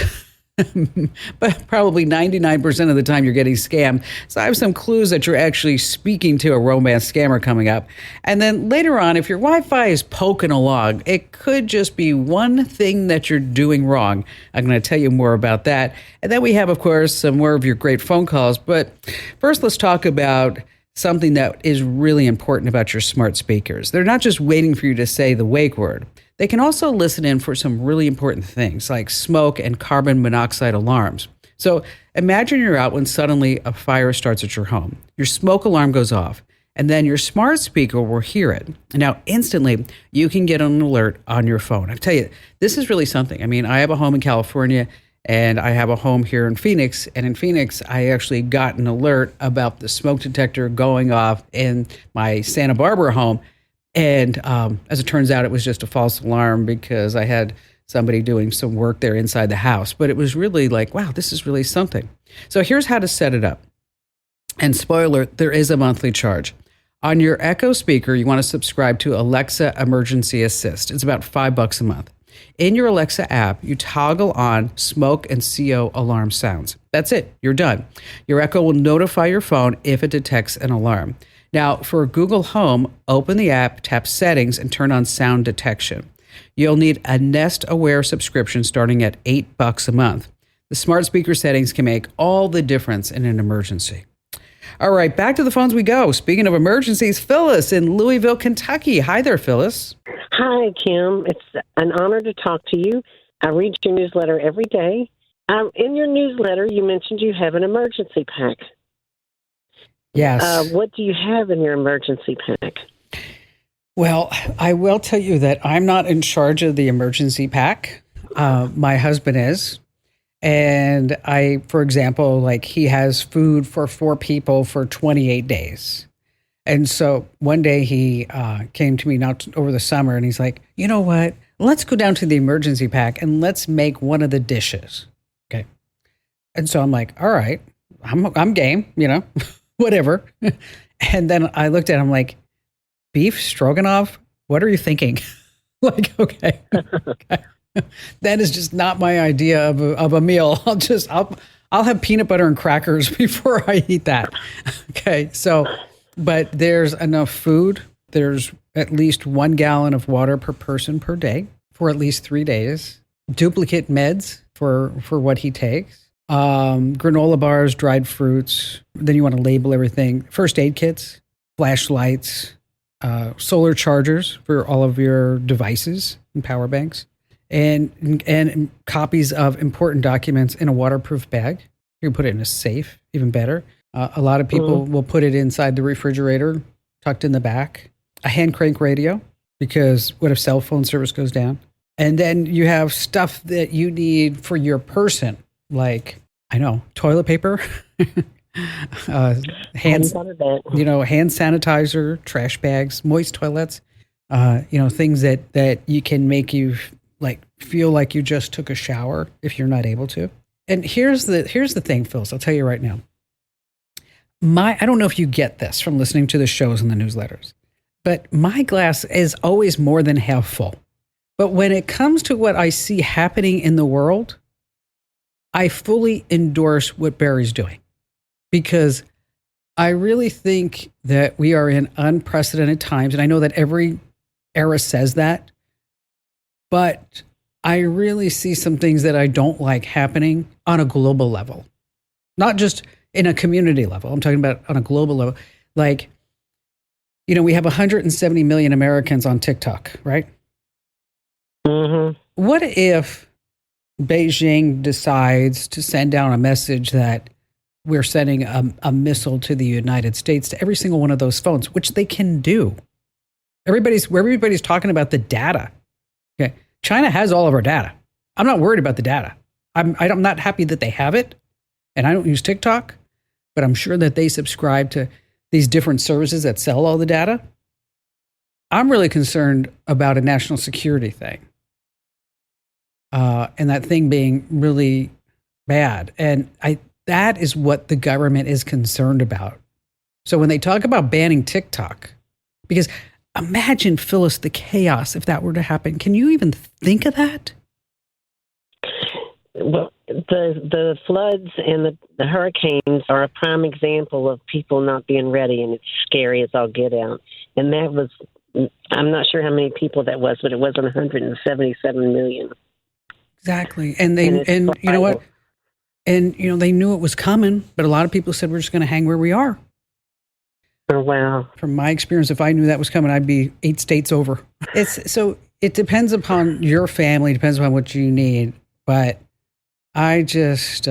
But probably 99% of the time you're getting scammed. So I have some clues that you're actually speaking to a romance scammer coming up. And then later on, if your Wi-Fi is poking along, it could just be one thing that you're doing wrong. I'm going to tell you more about that. And then we have, of course, some more of your great phone calls. But first, let's talk about something that is really important about your smart speakers. They're not just waiting for you to say the wake word. They can also listen in for some really important things like smoke and carbon monoxide alarms. So imagine you're out when suddenly a fire starts at your home. Your smoke alarm goes off, and then your smart speaker will hear it. And now instantly, you can get an alert on your phone. I tell you, this is really something. I mean, I have a home in California, and I have a home here in Phoenix. And in Phoenix, I actually got an alert about the smoke detector going off in my Santa Barbara home. And as it turns out, it was just a false alarm because I had somebody doing some work there inside the house. But it was really like, wow, this is really something. So here's how to set it up. And spoiler, there is a monthly charge. On your Echo speaker, you want to subscribe to Alexa Emergency Assist. It's about $5 a month. In your Alexa app, you toggle on smoke and CO alarm sounds. That's it. You're done. Your Echo will notify your phone if it detects an alarm. Now, for Google Home, open the app, tap Settings, and turn on Sound Detection. You'll need a Nest Aware subscription starting at $8 a month. The smart speaker settings can make all the difference in an emergency. All right, back to the phones we go. Speaking of emergencies, Phyllis in Louisville, Kentucky. Hi there, Phyllis. Hi, Kim. It's an honor to talk to you. I read your newsletter every day. In your newsletter, you mentioned you have an emergency pack. Yes. What do you have in your emergency pack? Well, I will tell you that I'm not in charge of the emergency pack. My husband is. And for example, he has food for 4 people for 28 days. And so one day he came to me over the summer and he's like, you know what? Let's go down to the emergency pack and let's make one of the dishes. Okay. And so I'm like, all right, I'm game, whatever. And then I looked at him like, beef stroganoff? What are you thinking? Okay. That is just not my idea of a meal. I'll have peanut butter and crackers before I eat that. Okay. So, but there's enough food. There's at least 1 gallon of water per person per day for at least 3 days. Duplicate meds for what he takes. Granola bars, dried fruits. Then you want to label everything. First aid kits, flashlights, solar chargers for all of your devices and power banks, and copies of important documents in a waterproof bag. You can put it in a safe, even better. A lot of people will put it inside the refrigerator, tucked in the back. A hand crank radio, because what if cell phone service goes down? And then you have stuff that you need for your person, like, toilet paper, hand sanitizer, trash bags, moist toilets, things that you can make you feel like you just took a shower if you're not able to. And here's the thing, Phyllis, I'll tell you right now. I don't know if you get this from listening to the shows and the newsletters, but my glass is always more than half full. But when it comes to what I see happening in the world, I fully endorse what Barry's doing, because I really think that we are in unprecedented times. And I know that every era says that, but I really see some things that I don't like happening on a global level. not just in a community level. I'm talking about on a global level. Like, you know, we have 170 million Americans on TikTok, right? Mm-hmm. What if Beijing decides to send down a message that we're sending a missile to the United States to every single one of those phones, which they can do? Everybody's talking about the data. Okay, China has all of our data. I'm not worried about the data. I'm not happy that they have it, and I don't use TikTok, but I'm sure that they subscribe to these different services that sell all the data. I'm really concerned about a national security thing. And that thing being really bad. And that is what the government is concerned about. So when they talk about banning TikTok, because imagine, Phyllis, the chaos if that were to happen. Can you even think of that? Well, the floods and the hurricanes are a prime example of people not being ready, and it's scary as all get out. And that was, I'm not sure how many people that was, but it wasn't 177 million. Exactly. And you know what? And, you know, they knew it was coming, but a lot of people said, we're just going to hang where we are. Oh, wow. From my experience, if I knew that was coming, I'd be 8 states over. So it depends upon your family, depends upon what you need. But I just,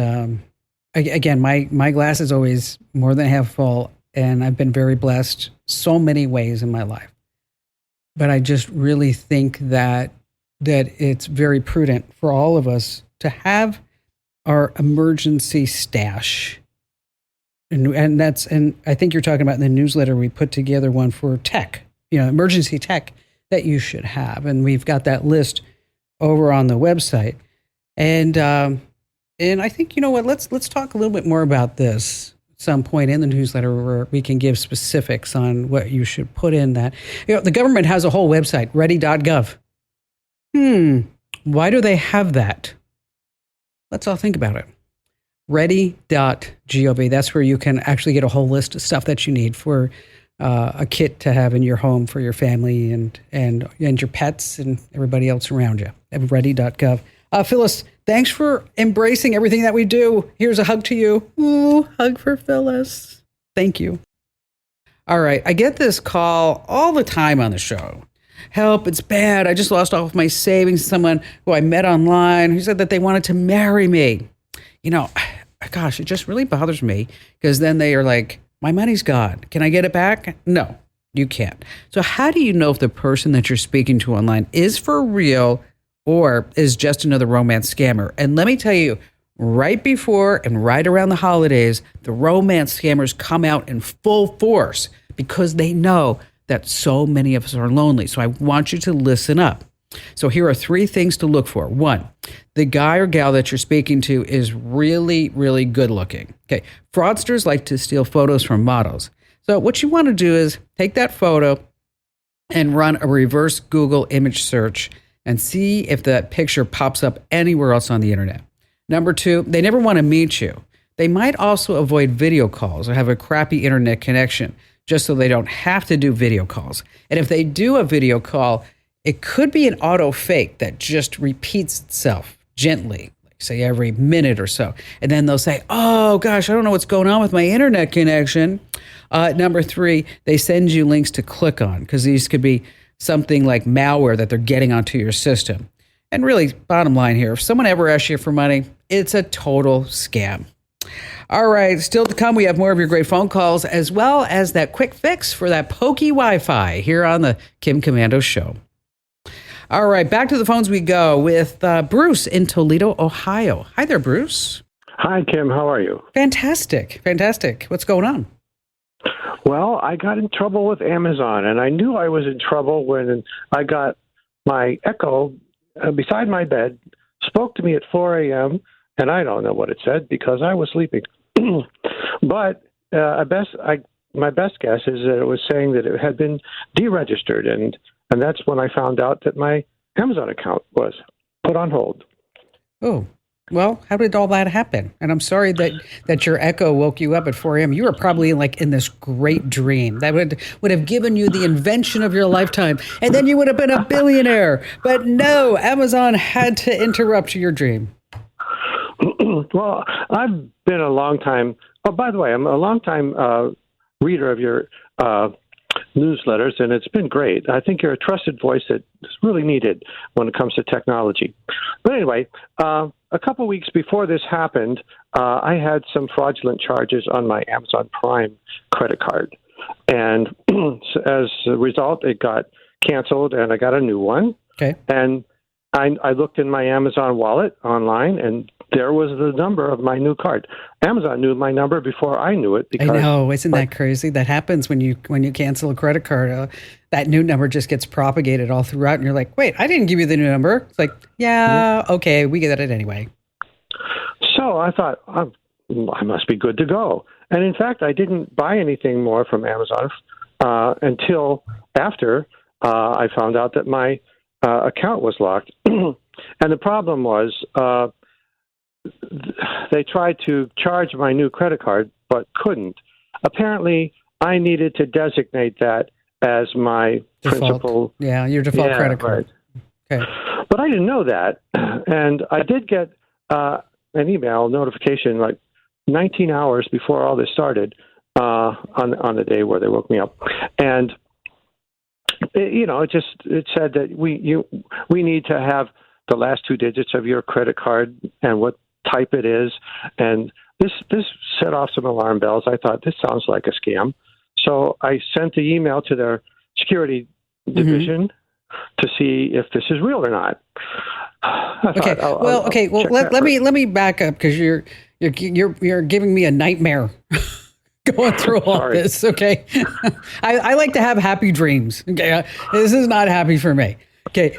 again, my glass is always more than half full, and I've been very blessed so many ways in my life. But I just really think that it's very prudent for all of us to have our emergency stash. And I think you're talking about in the newsletter, we put together one for tech, you know, emergency tech that you should have. And we've got that list over on the website. And I think, you know what, let's talk a little bit more about this at some point in the newsletter where we can give specifics on what you should put in that. You know, the government has a whole website, ready.gov. Why do they have that? Let's all think about it. Ready.gov. That's where you can actually get a whole list of stuff that you need for a kit to have in your home for your family and your pets and everybody else around you. At ready.gov. Phyllis, thanks for embracing everything that we do. Here's a hug to you. Ooh, hug for Phyllis. Thank you. All right. I get this call all the time on the show. Help, it's bad. I just lost all of my savings. Someone who I met online who said that they wanted to marry me. You know, gosh, it just really bothers me because then they are like, my money's gone. Can I get it back? No, you can't. So how do you know if the person that you're speaking to online is for real or is just another romance scammer? And let me tell you, right before and right around the holidays, the romance scammers come out in full force because they know that so many of us are lonely. So I want you to listen up. So here are 3 things to look for. 1, the guy or gal that you're speaking to is really, really good looking. Okay. Fraudsters like to steal photos from models. So what you want to do is take that photo and run a reverse Google image search and see if that picture pops up anywhere else on the internet. Number 2, they never want to meet you. They might also avoid video calls or have a crappy internet connection just so they don't have to do video calls. And if they do a video call, it could be an auto fake that just repeats itself gently, like say every minute or so. And then they'll say, oh gosh, I don't know what's going on with my internet connection. Number 3, they send you links to click on because these could be something like malware that they're getting onto your system. And really, bottom line here, if someone ever asks you for money, it's a total scam. All right, still to come, we have more of your great phone calls as well as that quick fix for that pokey Wi-Fi here on the Kim Komando Show. All right, back to the phones we go with Bruce in Toledo, Ohio. Hi there, Bruce. Hi, Kim. How are you? Fantastic. What's going on? Well, I got in trouble with Amazon, and I knew I was in trouble when I got my Echo beside my bed, spoke to me at 4 a.m., and I don't know what it said because I was sleeping. But my best guess is that it was saying that it had been deregistered, and that's when I found out that my Amazon account was put on hold. Oh, well, how did all that happen? And I'm sorry that your Echo woke you up at 4 a.m. You were probably in this great dream that would have given you the invention of your lifetime, and then you would have been a billionaire. But no, Amazon had to interrupt your dream. Well, I've been a long time. Oh, by the way, I'm a long time reader of your newsletters, and it's been great. I think you're a trusted voice that is really needed when it comes to technology. But anyway, a couple weeks before this happened, I had some fraudulent charges on my Amazon Prime credit card. And as a result, it got canceled, and I got a new one. Okay. And I looked in my Amazon wallet online, and there was the number of my new card. Amazon knew my number before I knew it. Because I know, isn't that crazy? That happens when you cancel a credit card. That new number just gets propagated all throughout, and you're like, "Wait, I didn't give you the new number." It's like, "Yeah, okay, we get it anyway." So I thought, I must be good to go. And in fact, I didn't buy anything more from Amazon until after I found out that my account was locked. And the problem was they tried to charge my new credit card, but couldn't. Apparently, I needed to designate that as my principal. Yeah, your default credit card. Right. Okay. But I didn't know that. And I did get an email notification like 19 hours before all this started on the day where they woke me up. And it said that we need to have the last two digits of your credit card and what type it is. And this set off some alarm bells. I thought, this sounds like a scam. So I sent the email to their security division to see if this is real or not. Let me back up, because you're giving me a nightmare going through all this. Okay. I like to have happy dreams. Okay. This is not happy for me. Okay.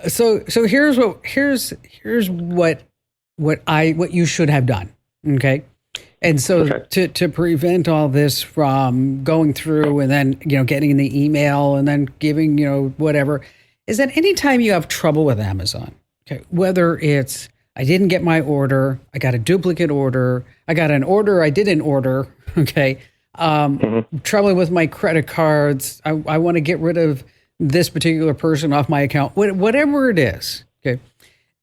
So here's what you should have done. Okay. And so to prevent all this from going through and then, getting the email and then giving, whatever, is that anytime you have trouble with Amazon, okay, whether it's I didn't get my order, I got a duplicate order, I got an order I didn't order, okay, trouble with my credit cards, I want to get rid of this particular person off my account, whatever it is, okay,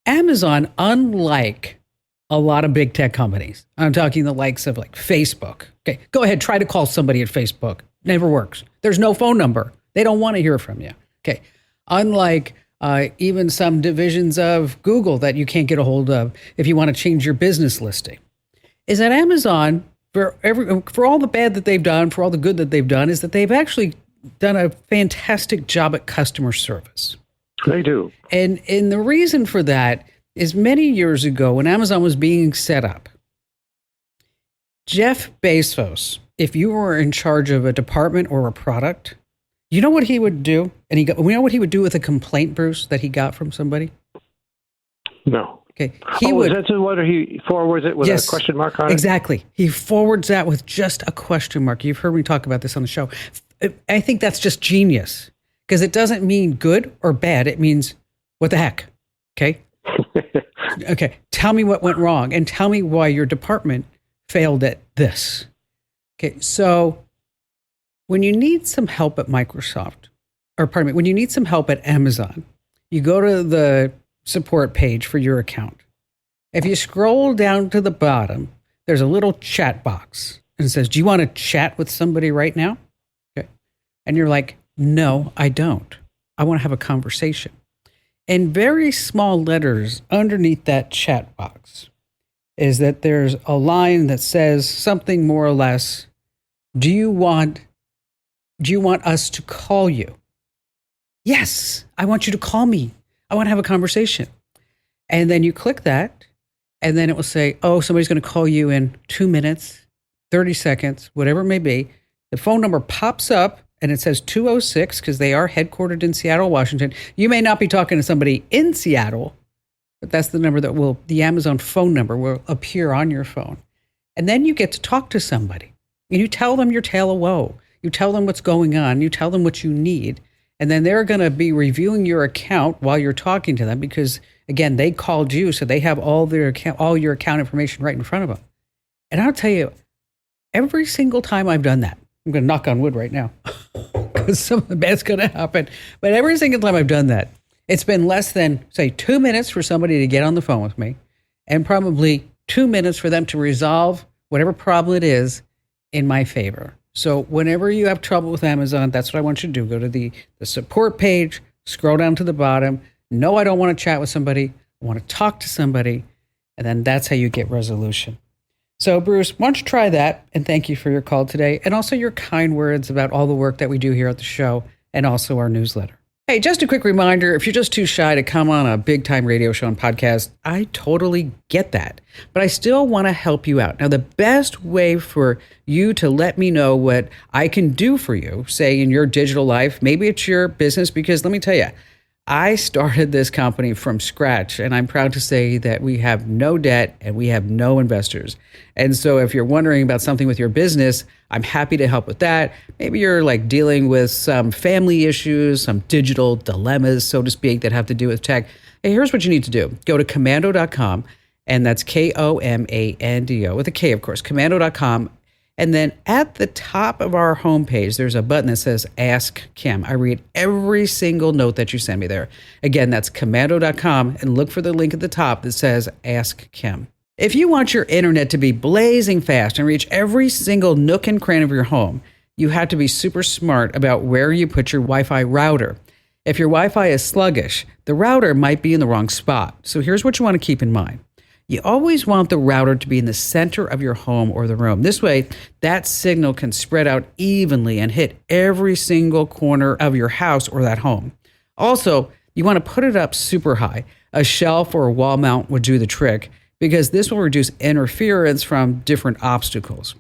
Amazon, unlike a lot of big tech companies, I'm talking the likes of like Facebook, okay, go ahead, try to call somebody at Facebook, never works. There's no phone number. They don't want to hear from you, okay. Unlike even some divisions of Google that you can't get a hold of if you want to change your business listing, is that Amazon, for all the bad that they've done, for all the good that they've done, is that they've actually done a fantastic job at customer service. They do. And the reason for that is many years ago when Amazon was being set up, Jeff Bezos, if you were in charge of a department or a product, you know what he would do? We know what he would do with a complaint, Bruce, that he got from somebody? No. Okay. Is that whether he forwards it with a question mark on it? Exactly. He forwards that with just a question mark. You've heard me talk about this on the show. I think that's just genius, because it doesn't mean good or bad. It means, what the heck? Okay. Okay. Tell me what went wrong and tell me why your department failed at this. Okay. So when you need some help at when you need some help at Amazon, you go to the support page for your account. If you scroll down to the bottom, there's a little chat box and it says, "Do you want to chat with somebody right now?" Okay. And you're like, "No, I don't. I want to have a conversation." In very small letters underneath that chat box is that there's a line that says something more or less, Do you want us to call you? Yes, I want you to call me. I want to have a conversation. And then you click that, and then it will say, oh, somebody's going to call you in 2 minutes, 30 seconds, whatever it may be. The phone number pops up, and it says 206, because they are headquartered in Seattle, Washington. You may not be talking to somebody in Seattle, but that's the number the Amazon phone number will appear on your phone. And then you get to talk to somebody, and you tell them your tale of woe. You tell them what's going on. You tell them what you need. And then they're going to be reviewing your account while you're talking to them because, again, they called you, so they have all your account information right in front of them. And I'll tell you, every single time I've done that, I'm going to knock on wood right now because some of the bad's going to happen. But every single time I've done that, it's been less than, say, 2 minutes for somebody to get on the phone with me and probably 2 minutes for them to resolve whatever problem it is in my favor. So whenever you have trouble with Amazon, that's what I want you to do. Go to the support page, scroll down to the bottom. No, I don't want to chat with somebody. I want to talk to somebody. And then that's how you get resolution. So Bruce, why don't you try that? And thank you for your call today. And also your kind words about all the work that we do here at the show and also our newsletter. Hey, just a quick reminder, if you're just too shy to come on a big time radio show and podcast, I totally get that. But I still want to help you out. Now, the best way for you to let me know what I can do for you, say in your digital life, maybe it's your business, because let me tell you, I started this company from scratch, and I'm proud to say that we have no debt and we have no investors. And so if you're wondering about something with your business, I'm happy to help with that. Maybe you're like dealing with some family issues, some digital dilemmas, so to speak, that have to do with tech. Hey, here's what you need to do. Go to komando.com, and that's Komando, with a K, of course, komando.com. And then at the top of our homepage, there's a button that says Ask Kim. I read every single note that you send me there. Again, that's komando.com, and look for the link at the top that says Ask Kim. If you want your internet to be blazing fast and reach every single nook and cranny of your home, you have to be super smart about where you put your Wi-Fi router. If your Wi-Fi is sluggish, the router might be in the wrong spot. So here's what you want to keep in mind. You always want the router to be in the center of your home or the room. This way, that signal can spread out evenly and hit every single corner of your house or that home. Also, you want to put it up super high. A shelf or a wall mount would do the trick, because this will reduce interference from different obstacles.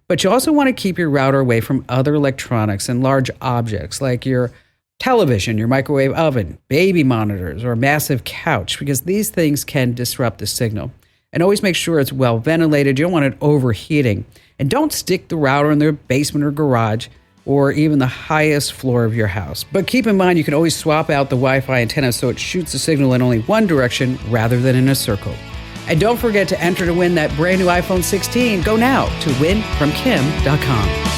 But you also want to keep your router away from other electronics and large objects like your television, your microwave oven, baby monitors, or massive couch, because these things can disrupt the signal. And always make sure it's well ventilated. You don't want it overheating. And don't stick the router in the basement or garage or even the highest floor of your house. But keep in mind, you can always swap out the Wi-Fi antenna so it shoots the signal in only one direction rather than in a circle. And don't forget to enter to win that brand new iPhone 16. Go now to winfromkim.com.